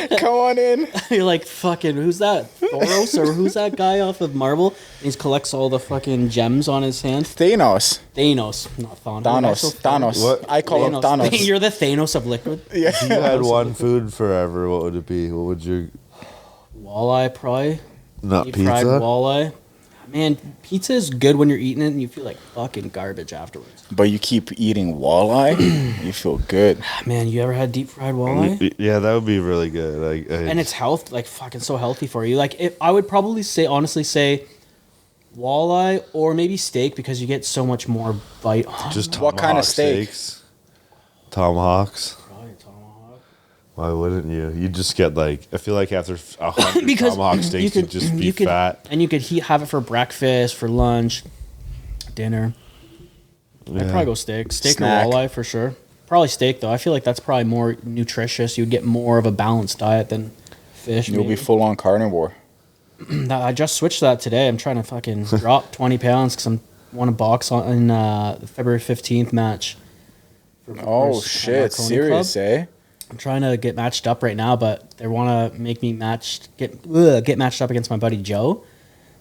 Speaker 3: bud.
Speaker 4: Come on in.
Speaker 3: You're like, fucking, who's that? Thoros, or who's that guy off of Marvel? And he collects all the fucking gems on his hand.
Speaker 4: Thanos.
Speaker 3: Thanos, not Thanos.
Speaker 4: Thanos. Thanos.
Speaker 1: What?
Speaker 4: I call him Thanos.
Speaker 3: You're the Thanos of liquid.
Speaker 1: If you had one food forever, what would it be? What would your
Speaker 3: Walleye, probably.
Speaker 1: not
Speaker 3: Deep fried
Speaker 1: pizza?
Speaker 3: walleye. Man, pizza is good when you're eating it and you feel like fucking garbage afterwards.
Speaker 4: But you keep eating walleye, you feel good.
Speaker 3: Man, you ever had deep fried walleye?
Speaker 1: Yeah, that would be really good.
Speaker 3: And it's health, like fucking so healthy for you. Like, I would probably honestly say walleye or maybe steak, because you get so much more bite.
Speaker 1: just
Speaker 4: What kind of
Speaker 1: tomahawk
Speaker 4: steak?
Speaker 1: steaks. Tomahawks.
Speaker 3: Probably tomahawk.
Speaker 1: Why wouldn't you? You just get like I feel like after 100
Speaker 3: Because
Speaker 1: tomahawk steaks, you could just be fat.
Speaker 3: and you could have it for breakfast, for lunch, dinner. I'd probably go steak. Steak
Speaker 4: Snack.
Speaker 3: or walleye for sure. Probably steak though. I feel like that's probably more nutritious. You'd get more of a balanced diet than fish.
Speaker 4: You'll be
Speaker 3: maybe.
Speaker 4: full on carnivore.
Speaker 3: I just switched that today. I'm trying to fucking drop 20 pounds because I want to box on the February 15th match. For
Speaker 4: Oh
Speaker 3: Brewers
Speaker 4: shit!
Speaker 3: Marconi
Speaker 4: Serious,
Speaker 3: Club.
Speaker 4: eh?
Speaker 3: I'm trying to get matched up right now, but they want to make me get matched up against my buddy Joe.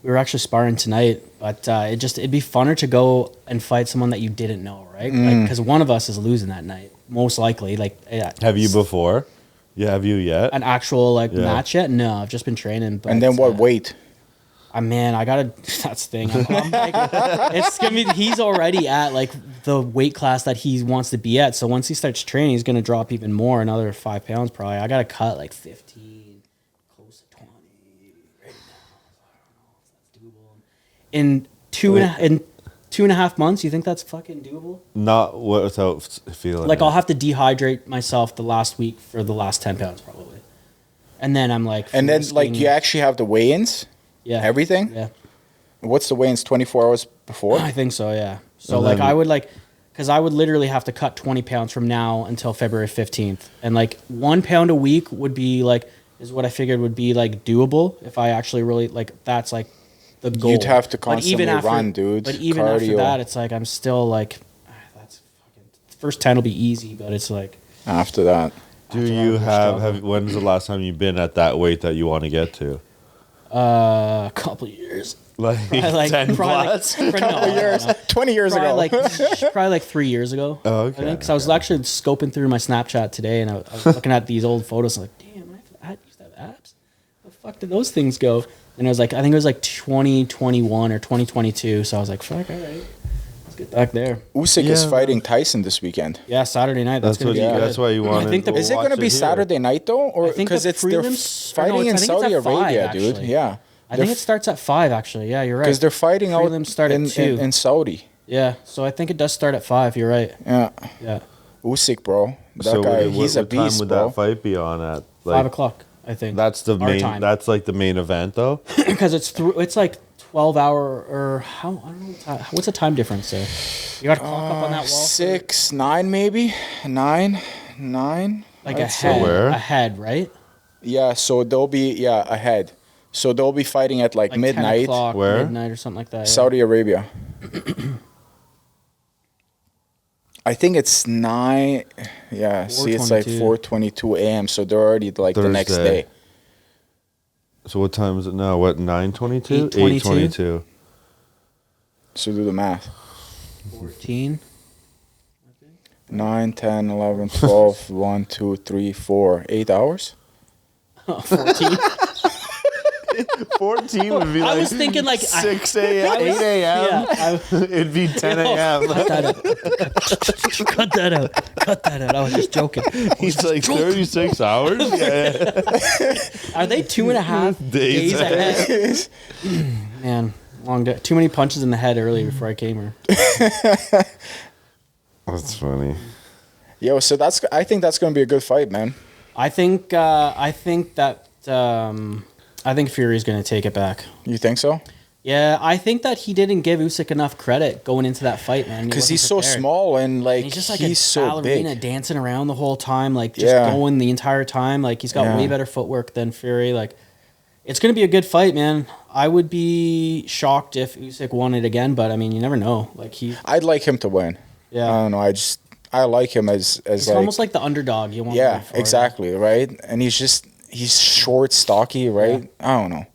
Speaker 3: We were actually sparring tonight, but it'd be funner to go and fight someone that you didn't know, right? Because one of us is losing that night, most likely.
Speaker 1: Have you before? Yeah, have you yet?
Speaker 3: An actual match yet? No, I've just been training. But,
Speaker 4: And then what weight?
Speaker 3: Man, I gotta. That's the thing. I'm like, it's gonna be. He's already at like the weight class that he wants to be at. So once he starts training, he's gonna drop even more, another 5 pounds probably. I gotta cut like 15, close to 20 right now. I don't know if that's doable. In two and a half months, you think that's fucking doable?
Speaker 1: Not without feeling.
Speaker 3: Like
Speaker 1: it.
Speaker 3: I'll have to dehydrate myself the last week for the last 10 pounds probably, and then I'm like.
Speaker 4: And then like
Speaker 3: risking-
Speaker 4: you actually have the weigh-ins.
Speaker 3: yeah
Speaker 4: everything?
Speaker 3: Yeah.
Speaker 4: What's the weigh-ins? 24 hours before.
Speaker 3: I think so, yeah. So
Speaker 1: And
Speaker 3: like
Speaker 1: then-
Speaker 3: I would because I would literally have to cut 20 pounds from now until February 15th. And like 1 pound a week would be is what I figured would be like doable if I actually really that's like the goal.
Speaker 4: You'd have to
Speaker 3: But
Speaker 4: constantly run, dude.
Speaker 3: But even after
Speaker 4: Cardio.
Speaker 3: that, it's like I'm still like, that's fucking, first 10 will be easy, but it's like,
Speaker 4: After that.
Speaker 1: Do you have? When's the last time you've been at that weight that you want to get to?
Speaker 3: a couple years.
Speaker 1: Like
Speaker 3: Probably
Speaker 1: 10
Speaker 3: probably
Speaker 1: plus?
Speaker 3: Couple
Speaker 4: years. 20 years
Speaker 3: probably
Speaker 4: ago.
Speaker 3: probably like 3 years ago.
Speaker 1: Oh, okay,
Speaker 3: I think because I was actually scoping through my Snapchat today, and I was looking at these old photos. And I'm like, damn, I used to have abs. How the fuck did those things go? And I was like, I think it was like 2021 or 2022. So I was like, fuck, all right, let's get back there.
Speaker 4: Usyk is
Speaker 1: Yeah.
Speaker 4: fighting Tyson this weekend.
Speaker 3: Yeah, Saturday night. That's,
Speaker 1: That's
Speaker 3: gonna
Speaker 1: what.
Speaker 3: be
Speaker 1: You,
Speaker 3: good.
Speaker 1: that's why you want.
Speaker 3: I think the-
Speaker 4: Is it going to be Saturday night though, or
Speaker 3: I think
Speaker 4: because
Speaker 3: the
Speaker 4: it's they're
Speaker 3: prelims- or no,
Speaker 4: fighting in
Speaker 3: I think it's
Speaker 4: Saudi
Speaker 3: at 5,
Speaker 4: Arabia, dude?
Speaker 3: actually.
Speaker 4: Yeah,
Speaker 3: I think it starts at 5. Actually, yeah, you're right.
Speaker 4: because they're fighting out
Speaker 3: Prelims start at
Speaker 4: in,
Speaker 3: 2.
Speaker 4: in Saudi.
Speaker 3: Yeah, so I think it does start at 5. You're right.
Speaker 4: Yeah,
Speaker 3: Yeah,
Speaker 4: Usyk, bro, that
Speaker 1: So
Speaker 4: guy,
Speaker 1: what,
Speaker 4: he's
Speaker 1: what
Speaker 4: a beast,
Speaker 1: time would
Speaker 4: bro.
Speaker 1: that fight be on at?
Speaker 3: 5 o'clock. I think
Speaker 1: That's the
Speaker 3: Our
Speaker 1: main.
Speaker 3: time.
Speaker 1: That's like the main event, though.
Speaker 3: because it's like 12-hour or how I don't know what's the time difference there. You got to clock up on that wall.
Speaker 4: 6, 9, maybe 9.
Speaker 3: Like
Speaker 4: I'd
Speaker 3: a
Speaker 4: say.
Speaker 3: head,
Speaker 1: Where?
Speaker 3: a head, right?
Speaker 4: Yeah, so they'll be ahead. So they'll be fighting at like
Speaker 3: 10
Speaker 4: midnight,
Speaker 3: o'clock,
Speaker 1: Where?
Speaker 3: midnight or something like that. Yeah.
Speaker 4: Saudi Arabia. I think it's 9. Yeah, see, it's like 4:22 a.m. So they're already like the next
Speaker 1: Thursday.
Speaker 4: day.
Speaker 1: So what time is it now? What 9:22?
Speaker 3: 8:22?
Speaker 1: 8:22.
Speaker 4: So do the math.
Speaker 3: 14.
Speaker 4: 9, 10, 11, 12, 1, 2, 3, 4, 8 hours?
Speaker 3: 14.
Speaker 1: 14 would be
Speaker 3: I
Speaker 1: like
Speaker 3: was thinking like
Speaker 1: 6 a.m., 8 a.m.
Speaker 3: Yeah,
Speaker 1: It'd be 10 a.m.
Speaker 3: cut that out. Cut that out. Cut that out. I was just joking.
Speaker 1: He's like 36 hours. Yeah.
Speaker 3: Are they 2.5
Speaker 1: Days
Speaker 3: days ahead? Man, long day. Too many punches in the head earlier before I came here.
Speaker 1: That's funny.
Speaker 4: Yo, so I think that's going to be a good fight, man.
Speaker 3: I think Fury's going to take it back.
Speaker 4: You think so?
Speaker 3: Yeah, I think that he didn't give Usyk enough credit going into that fight, man. He
Speaker 4: Because
Speaker 3: wasn't
Speaker 4: he's so
Speaker 3: prepared.
Speaker 4: small and like
Speaker 3: And he's just like
Speaker 4: he's
Speaker 3: a
Speaker 4: so
Speaker 3: ballerina
Speaker 4: big.
Speaker 3: dancing around the whole time, like just
Speaker 4: Yeah.
Speaker 3: going the entire time. Like he's got
Speaker 4: Yeah.
Speaker 3: way better footwork than Fury. Like it's going to be a good fight, man. I would be shocked if Usyk won it again, but I mean, you never know. Like
Speaker 4: I'd like him to win.
Speaker 3: yeah,
Speaker 4: I don't know. I like him as
Speaker 3: it's
Speaker 4: like
Speaker 3: almost like the underdog. You want to
Speaker 4: yeah,
Speaker 3: root for,
Speaker 4: exactly, right? And he's short, stocky, right? I don't know.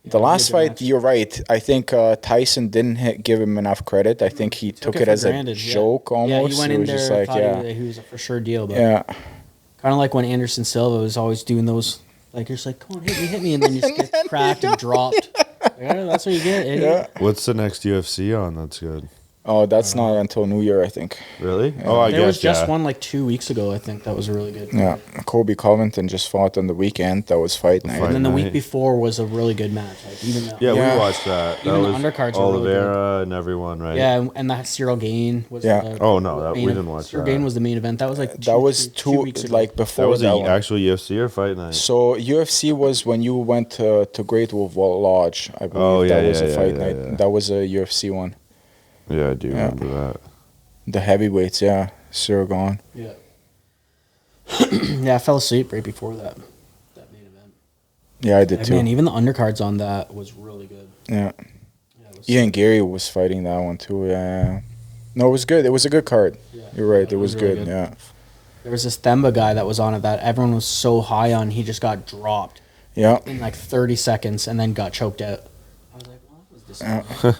Speaker 4: The
Speaker 3: it'll be a
Speaker 4: last
Speaker 3: good
Speaker 4: fight,
Speaker 3: match.
Speaker 4: you're right. I think Tyson didn't give him enough credit. I think he took it
Speaker 3: for
Speaker 4: as
Speaker 3: granted,
Speaker 4: a
Speaker 3: yeah.
Speaker 4: joke almost.
Speaker 3: Yeah, he went
Speaker 4: It
Speaker 3: in
Speaker 4: was
Speaker 3: there
Speaker 4: just
Speaker 3: and
Speaker 4: like,
Speaker 3: thought
Speaker 4: yeah,
Speaker 3: he was a for sure deal, but
Speaker 4: yeah.
Speaker 3: kind of like when Anderson Silva was always doing those. Like you're just like, come on, hit me, and then you just get cracked and dropped. Like, "Oh, that's what you get.
Speaker 4: Yeah.
Speaker 3: Idiot."
Speaker 1: What's the next UFC on? That's good.
Speaker 4: Oh, that's not until New Year, I think.
Speaker 1: Really? Oh, I
Speaker 3: There
Speaker 1: guess,
Speaker 3: was just
Speaker 1: yeah.
Speaker 3: one like 2 weeks ago. I think that was a really good.
Speaker 4: Yeah, Kobe Covington just fought on the weekend. That was fight night.
Speaker 3: And then the
Speaker 1: Night.
Speaker 3: week before was a really good match. Like even though,
Speaker 1: Yeah,
Speaker 4: Yeah.
Speaker 1: we watched that.
Speaker 3: Even
Speaker 1: that
Speaker 3: the
Speaker 1: was
Speaker 3: undercards were really
Speaker 1: Oliveira and everyone, right?
Speaker 3: yeah, and that Cyril Gain was.
Speaker 4: Yeah.
Speaker 3: The
Speaker 1: Oh, no, that-
Speaker 3: main
Speaker 1: we
Speaker 3: event.
Speaker 1: didn't watch
Speaker 3: Cyril
Speaker 1: that.
Speaker 3: Gain was the main event. That was like
Speaker 4: That was
Speaker 3: two weeks ago.
Speaker 4: like
Speaker 1: That
Speaker 4: before
Speaker 1: was
Speaker 4: that
Speaker 1: the
Speaker 4: one.
Speaker 1: actual UFC or fight night?
Speaker 4: So UFC was when you went to Great Wolf Lodge, I believe.
Speaker 1: Oh, yeah,
Speaker 4: that was
Speaker 1: yeah,
Speaker 4: a
Speaker 1: yeah,
Speaker 4: fight
Speaker 1: yeah,
Speaker 4: night.
Speaker 1: yeah.
Speaker 4: That was a UFC one.
Speaker 1: Yeah, I do remember that.
Speaker 4: The heavyweights, yeah, still gone.
Speaker 3: Yeah. Yeah, I fell asleep right before that main event.
Speaker 4: Yeah, I did too.
Speaker 3: Man, even the undercards on that was really good.
Speaker 4: Yeah.
Speaker 3: Yeah, it was
Speaker 4: Ian Gary was fighting that one too. Yeah. No, it was good. It was a good card.
Speaker 3: Yeah.
Speaker 4: You're right.
Speaker 3: Yeah,
Speaker 4: it was
Speaker 3: really
Speaker 4: good. Yeah.
Speaker 3: There was this Themba guy that was on it that everyone was so high on. He just got dropped
Speaker 4: Yeah.
Speaker 3: in like 30 seconds and then got choked out. I was like, what was this?
Speaker 4: Yeah.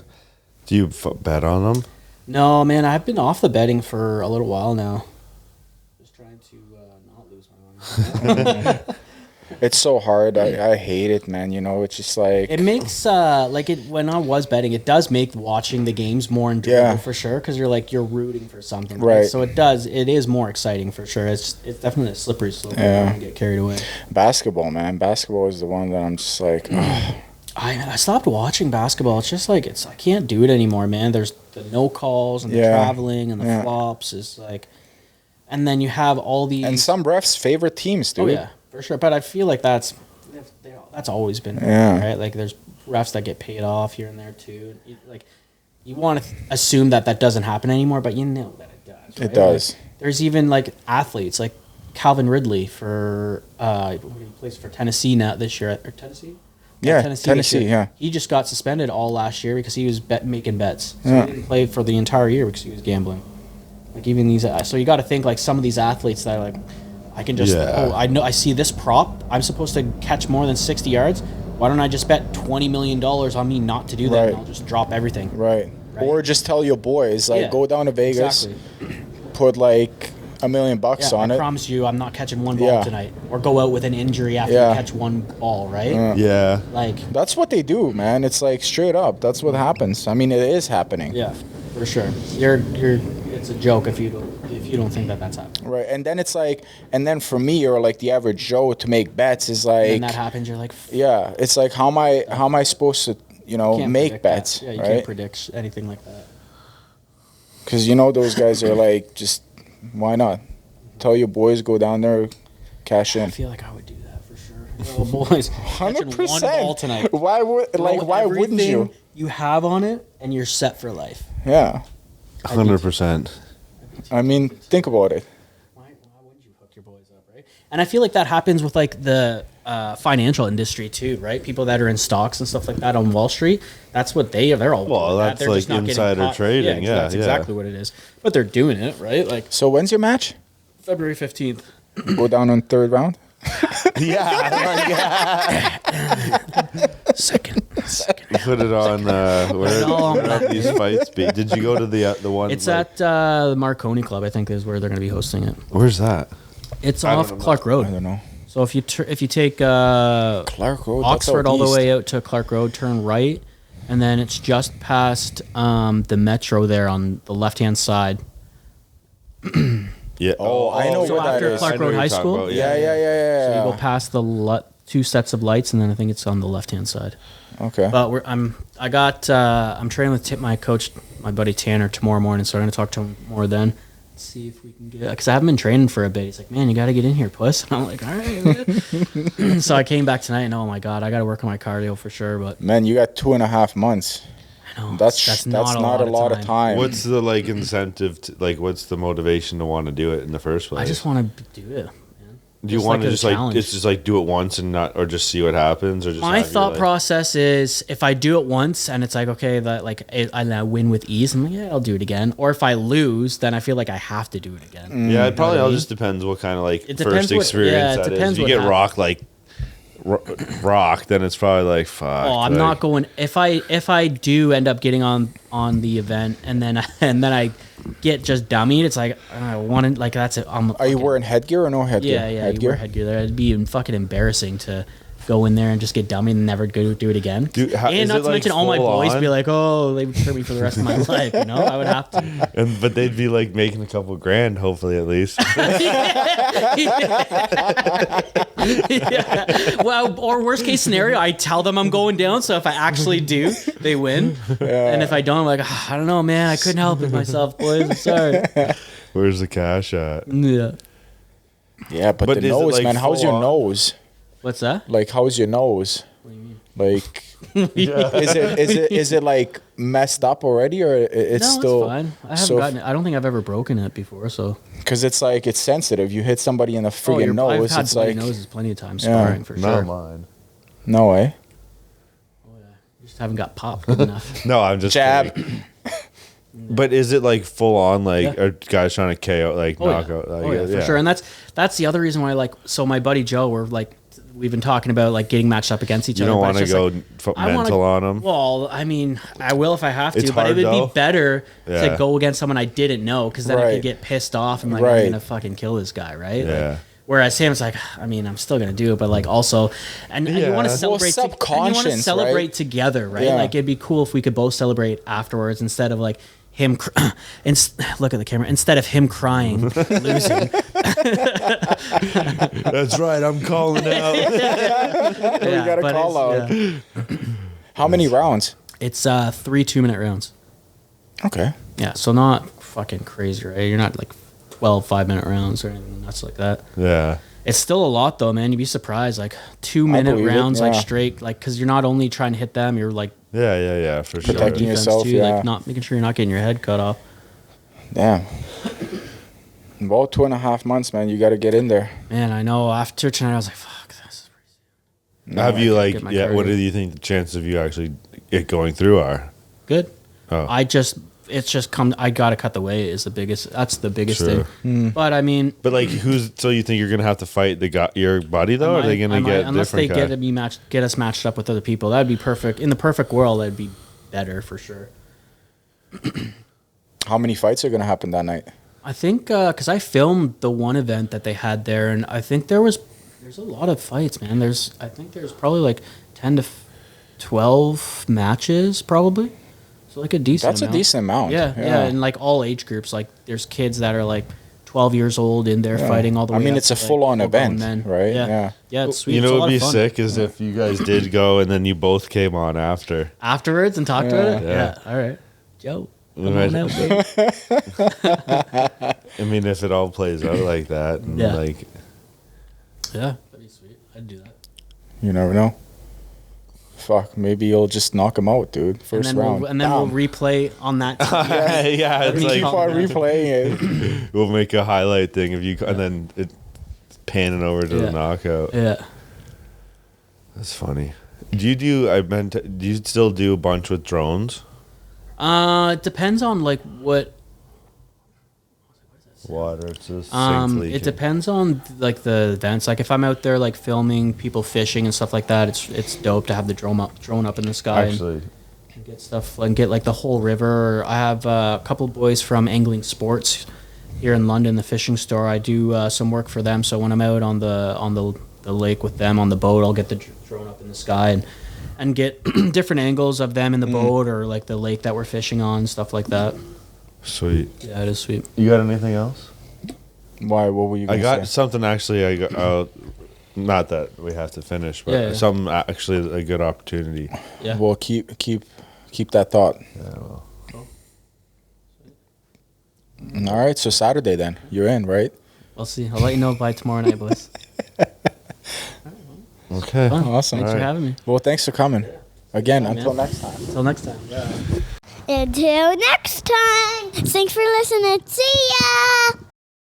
Speaker 1: Do you bet on them?
Speaker 3: No, man, I've been off the betting for a little while now. Just trying to not lose my money.
Speaker 4: It's so hard. I hate it, man. You know, it's just like
Speaker 3: It makes when I was betting, it does make watching the games more enjoyable
Speaker 4: Yeah.
Speaker 3: for sure because you're rooting for something,
Speaker 4: Right.
Speaker 3: So it is more exciting for sure. It's definitely a slippery slope.
Speaker 4: Yeah.
Speaker 3: You don't get carried away.
Speaker 4: basketball, man. Basketball is the one that I'm just like,
Speaker 3: I stopped watching basketball. It's just like I can't do it anymore, man. There's the no calls and the
Speaker 4: Yeah.
Speaker 3: traveling and the flops is like, and then you have all these
Speaker 4: and some refs favorite teams, dude.
Speaker 3: Oh yeah, for sure. But I feel like that's always been
Speaker 4: Yeah.
Speaker 3: right. Like there's refs that get paid off here and there too. You want to assume that doesn't happen anymore, but you know that it does. Right?
Speaker 4: It does.
Speaker 3: Like, there's even like athletes like Calvin Ridley for he plays for Tennessee now this year or Tennessee.
Speaker 4: Yeah,
Speaker 3: this
Speaker 4: Tennessee,
Speaker 3: year.
Speaker 4: yeah.
Speaker 3: He just got suspended all last year because he was making bets. So
Speaker 4: Yeah.
Speaker 3: he didn't play for the entire year because he was gambling. Like even these, so you got to think like some of these athletes that are like, I can just,
Speaker 1: Yeah.
Speaker 3: I see this prop. I'm supposed to catch more than 60 yards. Why don't I just bet $20 million on me not to do that?
Speaker 4: Right.
Speaker 3: And I'll just drop everything.
Speaker 4: Right.
Speaker 3: Right.
Speaker 4: Or just tell your boys, like,
Speaker 3: Yeah,
Speaker 4: go down to Vegas,
Speaker 3: Exactly.
Speaker 4: put like $1 million
Speaker 3: Yeah,
Speaker 4: on
Speaker 3: I
Speaker 4: it.
Speaker 3: promise you, I'm not catching one ball
Speaker 4: Yeah.
Speaker 3: tonight, or go out with an injury after
Speaker 4: Yeah.
Speaker 3: you catch one ball. Right?
Speaker 1: Yeah.
Speaker 3: Like,
Speaker 4: That's what they do, man. It's like straight up. That's what happens. I mean, it is happening.
Speaker 3: yeah, for sure. You're. It's a joke if you don't think that's happening.
Speaker 4: Right. And then it's like, and then for me or like the average Joe to make bets is like,
Speaker 3: And that happens, you're like,
Speaker 4: yeah, it's like how am I supposed to,
Speaker 3: can't
Speaker 4: make
Speaker 3: predict
Speaker 4: bets,
Speaker 3: that. Yeah, you
Speaker 4: right?
Speaker 3: can't predict anything like that.
Speaker 4: Because those guys are like, just why not? Tell your boys go down there, cash
Speaker 3: I
Speaker 4: in.
Speaker 3: feel like I would do that for sure. Oh, boys, catching
Speaker 4: 100%.
Speaker 3: one ball tonight.
Speaker 4: Why would
Speaker 3: Throw
Speaker 4: why wouldn't you?
Speaker 3: everything you have on it, and you're set for life.
Speaker 4: Yeah.
Speaker 1: 100%.
Speaker 4: I mean, think about it.
Speaker 3: Why wouldn't you hook your boys up, right? And I feel like that happens with like the financial industry too, right? People that are in stocks and stuff like that on Wall Street. That's what they're all.
Speaker 1: Well,
Speaker 3: doing that.
Speaker 1: that's
Speaker 3: They're just
Speaker 1: like
Speaker 3: not getting
Speaker 1: insider
Speaker 3: caught.
Speaker 1: trading, yeah,
Speaker 3: that's
Speaker 1: yeah.
Speaker 3: exactly what it is. But they're doing it, right? Like
Speaker 4: So when's your match?
Speaker 3: February 15th.
Speaker 4: Go down on third round?
Speaker 3: Second.
Speaker 1: You put it on where
Speaker 3: No.
Speaker 1: would these fights be? Did you go to the one?
Speaker 3: It's
Speaker 1: like-
Speaker 3: at the Marconi Club, I think, is where they're going to be hosting it.
Speaker 1: Where's that?
Speaker 3: It's
Speaker 1: I
Speaker 3: off
Speaker 1: don't know.
Speaker 3: Clark Road.
Speaker 4: I don't know.
Speaker 3: So if you take
Speaker 4: Clark Road. that's
Speaker 3: Oxford all the
Speaker 4: out east.
Speaker 3: way out to Clark Road, turn right, and then it's just past the metro there on the left-hand side.
Speaker 1: Yeah.
Speaker 4: Oh, I know
Speaker 3: So
Speaker 4: where that
Speaker 3: after
Speaker 4: is.
Speaker 3: Clark
Speaker 1: I know
Speaker 3: Road
Speaker 1: what
Speaker 3: High
Speaker 1: you're talking
Speaker 3: School?
Speaker 1: about,
Speaker 4: Yeah.
Speaker 3: So you go past the two sets of lights, and then I think it's on the left-hand side.
Speaker 4: Okay.
Speaker 3: But I'm training with my coach, my buddy Tanner, tomorrow morning, so I'm going to talk to him more then. See if we can get, because I haven't been training for a bit. He's like, man, you got to get in here, puss. And I'm like, all right, man. So I came back tonight, and oh my god, I got to work on my cardio for sure. But
Speaker 4: Man, you got 2.5 months.
Speaker 3: I know
Speaker 4: That's not a lot of time.
Speaker 1: What's the like incentive? What's the motivation to want to do it in the first place?
Speaker 3: I just want to do it. Man.
Speaker 1: Do you
Speaker 3: Just
Speaker 1: want to
Speaker 3: a
Speaker 1: just like
Speaker 3: challenge.
Speaker 1: it's just like do it once and not, or just see what happens, or just
Speaker 3: My
Speaker 1: have your,
Speaker 3: thought
Speaker 1: like-
Speaker 3: process is if I do it once and it's like, okay, that like I win with ease, I'm like, yeah, I'll do it again. Or if I lose, then I feel like I have to do it again.
Speaker 1: Yeah, it probably
Speaker 3: what I
Speaker 1: all
Speaker 3: mean?
Speaker 1: just depends what kind of like
Speaker 3: It depends
Speaker 1: first
Speaker 3: what-
Speaker 1: experience
Speaker 3: yeah, it
Speaker 1: that is.
Speaker 3: depends
Speaker 1: If you
Speaker 3: what
Speaker 1: get rocked like rock, then it's probably like fuck.
Speaker 3: Oh, I'm
Speaker 1: like,
Speaker 3: not going. If I do end up getting on the event and then I get just dummied, it's like I want to like that's it.
Speaker 4: Are you wearing headgear or no headgear?
Speaker 3: Yeah, yeah. You wear headgear there. It'd be fucking embarrassing to go in there and just get dummied and never go do it again.
Speaker 1: Dude,
Speaker 3: and
Speaker 1: is
Speaker 3: not
Speaker 1: it,
Speaker 3: to
Speaker 1: like,
Speaker 3: mention all my
Speaker 1: full
Speaker 3: boys
Speaker 1: on?
Speaker 3: be like, oh, they would hurt me for the rest of my life. You know, I would have to.
Speaker 1: But they'd be like making a couple grand, hopefully at least.
Speaker 3: Yeah. Well, or worst case scenario, I tell them I'm going down. So if I actually do, they win. And if I don't, I'm like, I don't know, man. I couldn't help it myself, boys. I'm sorry.
Speaker 1: Where's the cash at?
Speaker 3: Yeah.
Speaker 4: Yeah, but
Speaker 1: But
Speaker 4: the
Speaker 1: is it,
Speaker 4: nose,
Speaker 1: like,
Speaker 4: man. How's
Speaker 1: full
Speaker 4: your
Speaker 1: on?
Speaker 4: nose?
Speaker 3: What's that?
Speaker 4: Like, how's your nose?
Speaker 3: What do you mean?
Speaker 4: Like, is it like messed up already, or it's
Speaker 3: No,
Speaker 4: still?
Speaker 3: it's fine. I haven't gotten it. I don't think I've ever broken it before, so.
Speaker 4: Because it's like it's sensitive. You hit somebody in the friggin' nose.
Speaker 3: I've had
Speaker 4: It's
Speaker 3: bloody
Speaker 4: like
Speaker 3: noses plenty of times sparring for
Speaker 1: Not
Speaker 3: sure.
Speaker 1: mine.
Speaker 4: no way.
Speaker 3: Oh, yeah. You just haven't got popped good enough.
Speaker 1: No, I'm just
Speaker 4: Jab.
Speaker 1: kidding. But is it like full on? Like,
Speaker 3: Yeah.
Speaker 1: are guys trying to KO, like
Speaker 3: Oh,
Speaker 1: knock
Speaker 3: yeah.
Speaker 1: out? Like,
Speaker 3: Oh yeah, for sure. And that's the other reason why, like, so my buddy Joe, we've been talking about like getting matched up against each
Speaker 1: You
Speaker 3: other.
Speaker 1: don't
Speaker 3: but
Speaker 1: want to
Speaker 3: it's
Speaker 1: go
Speaker 3: just, like, I
Speaker 1: mental
Speaker 3: wanna-
Speaker 1: on them.
Speaker 3: Well, I mean, I will if I have to,
Speaker 1: It's
Speaker 3: but it
Speaker 1: hard,
Speaker 3: would
Speaker 1: though.
Speaker 3: be better
Speaker 1: Yeah.
Speaker 3: to go against someone I didn't know, because then I
Speaker 4: Right.
Speaker 3: could get pissed off and like
Speaker 4: Right.
Speaker 3: I'm gonna fucking kill this guy, right?
Speaker 1: Yeah.
Speaker 3: Like, whereas Sam's like, I mean, I'm still gonna do it, but like also, and you
Speaker 1: Yeah.
Speaker 3: want to
Speaker 1: Well,
Speaker 3: celebrate, and you want to
Speaker 4: subconscious,
Speaker 3: celebrate
Speaker 4: right?
Speaker 3: together, right?
Speaker 4: Yeah.
Speaker 3: Like it'd be cool if we could both celebrate afterwards instead of like him. Look at the camera. Instead of him crying, losing.
Speaker 1: That's right. I'm calling out.
Speaker 3: Yeah,
Speaker 4: gotta
Speaker 3: but
Speaker 4: call
Speaker 3: it's-
Speaker 4: out.
Speaker 3: yeah.
Speaker 4: How many rounds?
Speaker 3: It's 3 2-minute rounds.
Speaker 4: Okay.
Speaker 3: Yeah, so not fucking crazy, right? You're not like 12 5-minute rounds or anything nuts like that.
Speaker 1: Yeah.
Speaker 3: It's still a lot though, man. You'd be surprised. Like 2-minute
Speaker 4: believe it,
Speaker 3: rounds, like
Speaker 4: yeah.
Speaker 3: straight, like because you're not only trying to hit them, you're like
Speaker 1: Yeah, for sure.
Speaker 4: Protecting
Speaker 3: defense
Speaker 4: yourself,
Speaker 3: too,
Speaker 4: yeah.
Speaker 3: like not making sure you're not getting your head cut off.
Speaker 4: Damn. Well, 2.5 months, man. You got to get in there.
Speaker 3: Man, I know. After tonight, I was like, "Fuck this." Is crazy.
Speaker 1: Have you like?
Speaker 3: get my
Speaker 1: Yeah. What
Speaker 3: cardio.
Speaker 1: do you think the chances of you actually it going through are?
Speaker 3: Good.
Speaker 1: Oh.
Speaker 3: It's just come. I gotta cut the weight. Is the biggest. That's the biggest
Speaker 1: Sure.
Speaker 3: thing. But I mean,
Speaker 1: But like, who's? So you think you're gonna have to fight your buddy though? Or are they gonna get
Speaker 3: unless they
Speaker 1: different?
Speaker 3: get us matched up with other people? That'd be perfect. In the perfect world, that'd be better for sure.
Speaker 4: How many fights are going to happen that night?
Speaker 3: I think because I filmed the one event that they had there, and I think there's a lot of fights, man. I think there's probably like 10 to 12 matches, probably. So like a decent.
Speaker 4: That's
Speaker 3: amount.
Speaker 4: a decent amount.
Speaker 3: Yeah, and like all age groups. Like there's kids that are like 12 years old in there fighting all the way.
Speaker 4: I mean,
Speaker 3: up
Speaker 4: it's a
Speaker 3: to, like,
Speaker 4: full-on
Speaker 3: full-grown
Speaker 4: event, right?
Speaker 3: Yeah, yeah. It's sweet.
Speaker 1: You
Speaker 3: It's a
Speaker 1: know,
Speaker 3: lot
Speaker 1: what'd be
Speaker 3: of fun.
Speaker 1: sick is if you guys did go and then you both came on after.
Speaker 3: Afterwards and talked about it.
Speaker 1: Yeah.
Speaker 3: Yeah. All right, Joe. Come
Speaker 1: Right.
Speaker 3: on out, baby.
Speaker 1: I mean, if it all plays out like that, and
Speaker 3: Yeah.
Speaker 1: like,
Speaker 3: Yeah, that'd be sweet. I'd do that.
Speaker 4: You never know. Fuck, maybe you'll just knock him out, dude. First round.
Speaker 3: We'll replay on that.
Speaker 1: yeah, it's
Speaker 3: me
Speaker 1: like
Speaker 4: Keep on replaying it.
Speaker 1: we'll make a highlight thing if you, and then it panning over to
Speaker 3: Yeah.
Speaker 1: the knockout.
Speaker 3: Yeah.
Speaker 1: That's funny. Do you still do a bunch with drones?
Speaker 3: It depends on like what.
Speaker 1: Water, it's just sinks leaking.
Speaker 3: It depends on like the events. Like if I'm out there like filming people fishing and stuff like that, it's dope to have the drone up in the sky
Speaker 1: Actually,
Speaker 3: and get stuff and get like the whole river. I have a couple of boys from Angling Sports here in London, the fishing store. I do some work for them. So when I'm out on the lake with them on the boat, I'll get the drone up in the sky and get different angles of them in the boat or like the lake that we're fishing on, stuff like that.
Speaker 1: sweet.
Speaker 3: Yeah, it is sweet.
Speaker 1: You got anything else?
Speaker 4: Why? What were you
Speaker 1: I
Speaker 4: going
Speaker 1: got
Speaker 4: to say?
Speaker 1: something actually. I got not that we have to finish, but
Speaker 3: Yeah.
Speaker 1: something actually a good opportunity.
Speaker 3: Yeah.
Speaker 4: Well, keep that thought.
Speaker 1: Yeah, well.
Speaker 4: All right, so Saturday then. You're in, right?
Speaker 3: We'll see. I'll let you know by tomorrow night, boys.
Speaker 1: Okay.
Speaker 3: Fun.
Speaker 4: Awesome.
Speaker 3: Thanks
Speaker 1: All
Speaker 3: for
Speaker 1: right.
Speaker 3: having me.
Speaker 4: Well, thanks for coming. Again,
Speaker 3: Yeah,
Speaker 4: until
Speaker 3: man.
Speaker 4: next time.
Speaker 3: Until next time.
Speaker 2: Until next time. Thanks for listening. See ya.